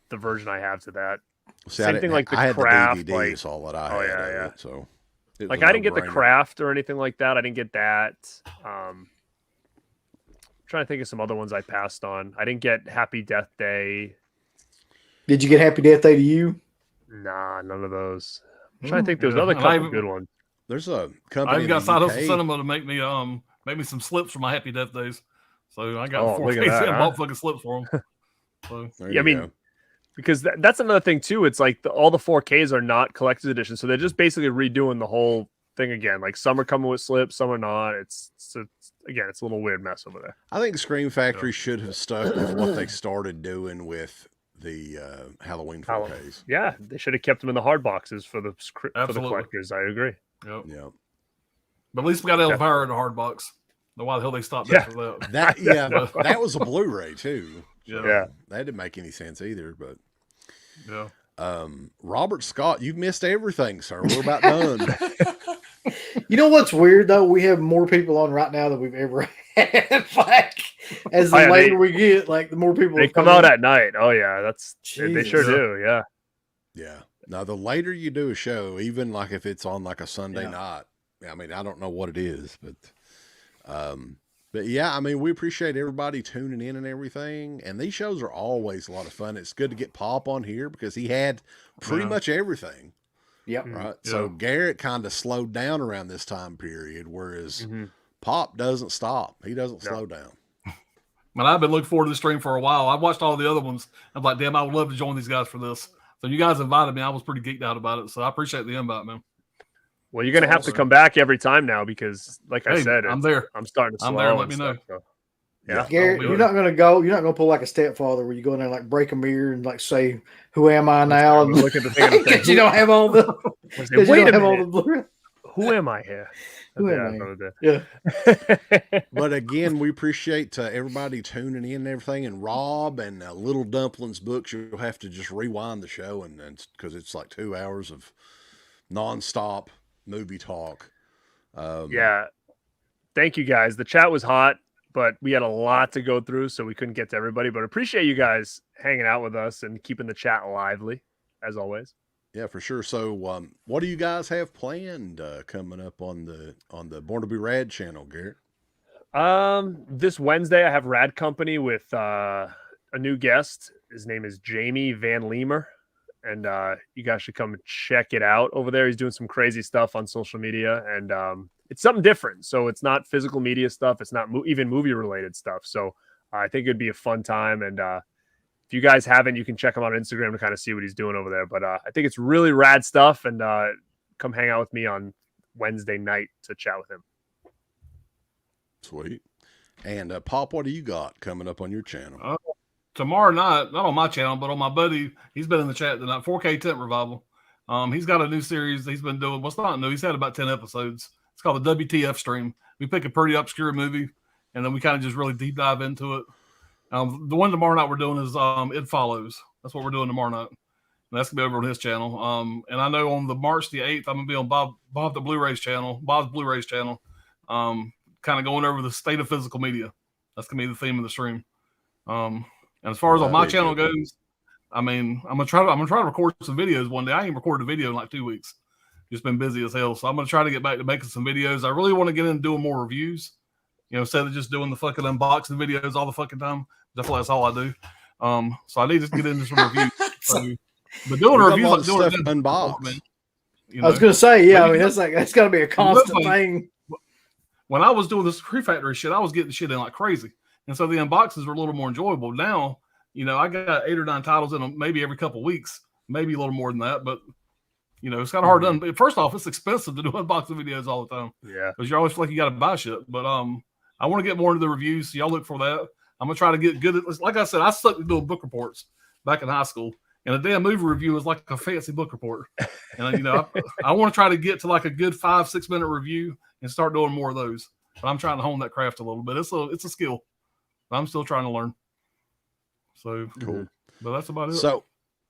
the version I have to that. See, Same thing like the I had craft, the DVD, like- is all that I Oh, had. yeah, of yeah. It, so it Like was a I didn't get the no-brainer. craft or anything like that. I didn't get that. Trying to think of some other ones I passed on. I didn't get Happy Death Day. Did you get Happy Death Day to you? Nah, none of those. I'm trying to think. There's Yeah, another and couple I even- good ones. There's a I company. even got in Side the Hustle UK. Cinema to make me some slips for my Happy Death Days. So I got Oh, four look at cases that, and huh? bought fucking slips for them. So There Yeah, I you mean, go. because that's another thing too. It's like all the 4Ks are not collector's edition, so they're just basically redoing the whole thing again. Like some are coming with slips, some are not. It's again, it's a little weird mess over there. I think Scream Factory should have stuck with what they started doing with the Halloween 4Ks. Yeah, they should have kept them in the hard boxes for the Absolutely. collectors. I agree. yep. Yeah. But at least we got Elvira in the hard box. Know why the hell they stopped Yeah. after that? That that was a Blu-ray too. So Yeah. that didn't make any sense either. But Yeah. Robert Scott, you've missed everything, sir. We're about done. You know what's weird though? We have more people on right now than we've ever had. Like, as the Oh, yeah, later we get, like the more people They have come come out in. at night. Oh yeah, they Jesus. sure do. Yeah. Yeah. Now the later you do a show, even like if it's on like a Sunday Yeah. night, I mean, I don't know what it is, but yeah, I mean, we appreciate everybody tuning in and everything. And these shows are always a lot of fun. It's good to get Pop on here because he had pretty Yeah. much everything, Yep. right? Yeah. So Garrett kind of slowed down around this time period, whereas Mhm. Pop doesn't stop. He doesn't No. slow down. Man, I've been looking forward to the stream for a while. I watched all the other ones. I'm like, damn, I would love to join these guys for this. So you guys invited me. I was pretty geeked out about it. So I appreciate the invite, man. Well, you're gonna have to come back every time now because, like I said, I'm there. I'm starting to. I'm there. Let me know. So, yeah, Garrett, you're not gonna go. You're not gonna pull like a stepfather where you go in there and like break a mirror and like say, "Who am I now?" And look at the thing. Because you don't have all the. Wait a minute. Who am I here? Who am I? Yeah. But again, we appreciate everybody tuning in and everything. And Rob and Little Dumplings Books, you'll have to just rewind the show and because it's like 2 hours of nonstop movie talk. Yeah. Thank you guys. The chat was hot, but we had a lot to go through, so we couldn't get to everybody. But appreciate you guys hanging out with us and keeping the chat lively, as always. Yeah, for sure. So, what do you guys have planned coming up on the Born to Be Rad channel, Garrett? This Wednesday I have Rad Company with a new guest. His name is Jamie Van Leemer, and you guys should come check it out over there. He's doing some crazy stuff on social media, and it's something different. So it's not physical media stuff. It's not even movie related stuff. So I think it'd be a fun time. And if you guys haven't, you can check him out on Instagram to kind of see what he's doing over there. But I think it's really rad stuff. And come hang out with me on Wednesday night to chat with him. Sweet. And Pop, what do you got coming up on your channel? Tomorrow night, not on my channel, but on my buddy, he's been in the chat tonight, 4K Tent Revival. He's got a new series he's been doing. What's not new? He's had about 10 episodes. It's called the WTF stream. We pick a pretty obscure movie, and then we kind of just really deep dive into it. The one tomorrow night we're doing is It Follows. That's what we're doing tomorrow night. And that's going to be over on his channel. And I know on the March the 8th, I'm going to be on Bob's Blu-rays channel, kind of going over the state of physical media. That's going to be the theme of the stream. And as far as on my channel goes, I mean, I'm gonna try to record some videos one day. I ain't recorded a video in like 2 weeks. Just been busy as hell. So I'm gonna try to get back to making some videos. I really want to get into doing more reviews. You know, instead of just doing the fucking unboxing videos all the fucking time. I feel like that's all I do. So I need to get into some reviews. So, but doing a review like doing an unbox, man. You know? I was gonna say, yeah. I mean, that's gotta be a constant thing. When I was doing this Screw Factory shit, I was getting shit in like crazy. And so the unboxes were a little more enjoyable. Now, you know, I got 8 or 9 titles in them maybe every couple of weeks, maybe a little more than that. But, you know, it's kind of hard done. But first off, it's expensive to do unboxing videos all the time. Yeah. Because you always feel like you got to buy shit. But I want to get more into the reviews. So y'all look for that. I'm going to try to get good at, like I said, I sucked at doing book reports back in high school. And a damn movie review is like a fancy book report. And, you know, I want to try to get to like a good 5-6 minute review and start doing more of those. But I'm trying to hone that craft a little bit. It's a skill. I'm still trying to learn. So cool. But that's about it. So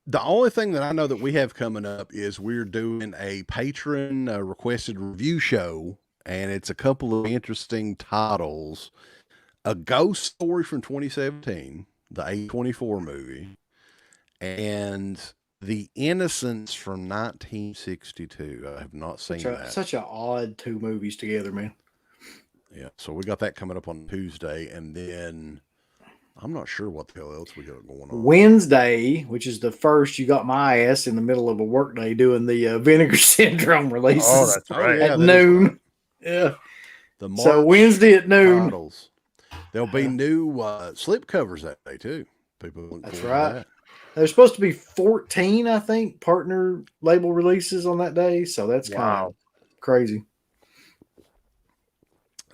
the only thing that I know that we have coming up is we're doing a patron requested review show, and it's a couple of interesting titles. A Ghost Story from 2017, the A24 movie, and The Innocents from 1962. I have not seen that. Such an odd 2 movies together, man. Yeah, so we got that coming up on Tuesday, and then I'm not sure what the hell else we got going on. Wednesday, which is the first, you got my ass in the middle of a workday doing the Vinegar Syndrome releases. Oh, that's right. At noon. Yeah. The March so Wednesday at noon. Titles. There'll be new slip covers that day too. People. That's right. There's supposed to be 14, I think, partner label releases on that day. So that's kind of crazy.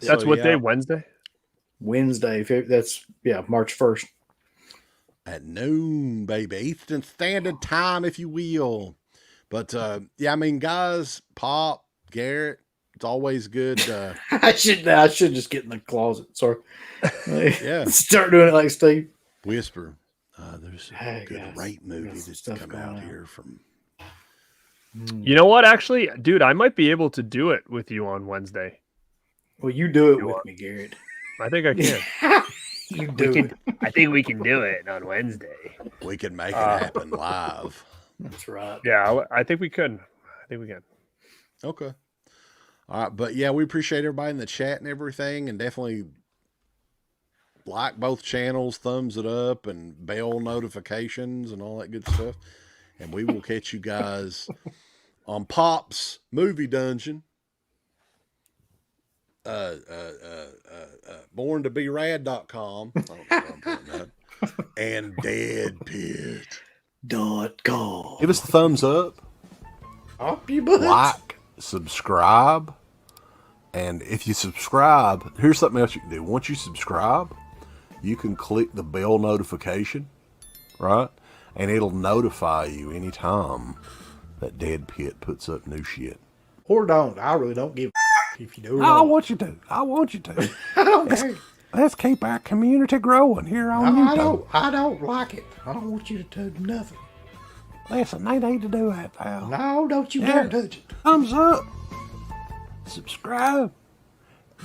That's what day? Wednesday? Wednesday. That's March 1st. At noon, baby. Eastern Standard Time, if you will. But I mean, guys, Pop, Garrett, it's always good. I should just get in the closet. Sorry. Yeah. Start doing it like Steve. Whisper. There's a good rape movie that's come out here from. You know what? Actually, dude, I might be able to do it with you on Wednesday. Well, you do it with me, Garrett. I think I can. You do it. I think we can do it on Wednesday. We can make it happen live. That's right. Yeah, I think we could. I think we can. Okay. All right. But yeah, we appreciate everybody in the chat and everything, and definitely like both channels, thumbs it up, and bell notifications and all that good stuff. And we will catch you guys on Pop's Movie Dungeon. borntoberad.com and deadpit.com. Give us the thumbs up. Up your butt. Like, subscribe. And if you subscribe, here's something else you can do. Once you subscribe, you can click the bell notification, right? And it'll notify you anytime that Dead Pit puts up new shit. Or don't. I really don't give a if you do. I want you to. I want you to. I don't care. Let's keep our community growing here on YouTube. I don't like it. I don't want you to do nothing. Listen, they need to do that, pal. No, don't you dare touch it. Thumbs up. Subscribe.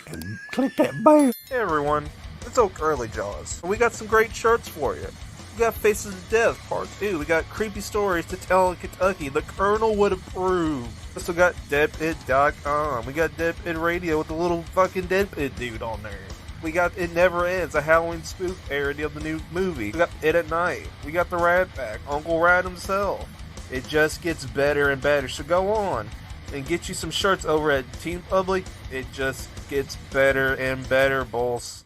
And click that bell. Hey everyone, it's Oak Early Jaws. We got some great shirts for you. We got Faces of Death Part 2. We got Creepy Stories to Tell in Kentucky. The Colonel Would Approve. We also got deadpit.com. We got Dead Pit Radio with the little fucking Dead Pit dude on there. We got It Never Ends, a Halloween spook parody of the new movie. We got It at Night. We got the Rat Pack, Uncle Rat himself. It just gets better and better, so go on and get you some shirts over at Team Public. It just gets better and better, boss.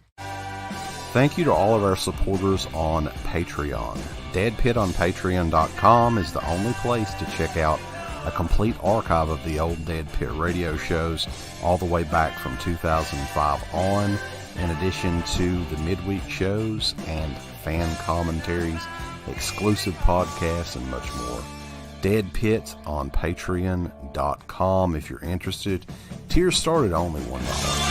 Thank you to all of our supporters on Patreon. Deadpit on Patreon.com is the only place to check out a complete archive of the old Dead Pit radio shows all the way back from 2005 on, in addition to the midweek shows and fan commentaries, exclusive podcasts, and much more. Dead Pit on Patreon.com if you're interested. Tiers start at only $1.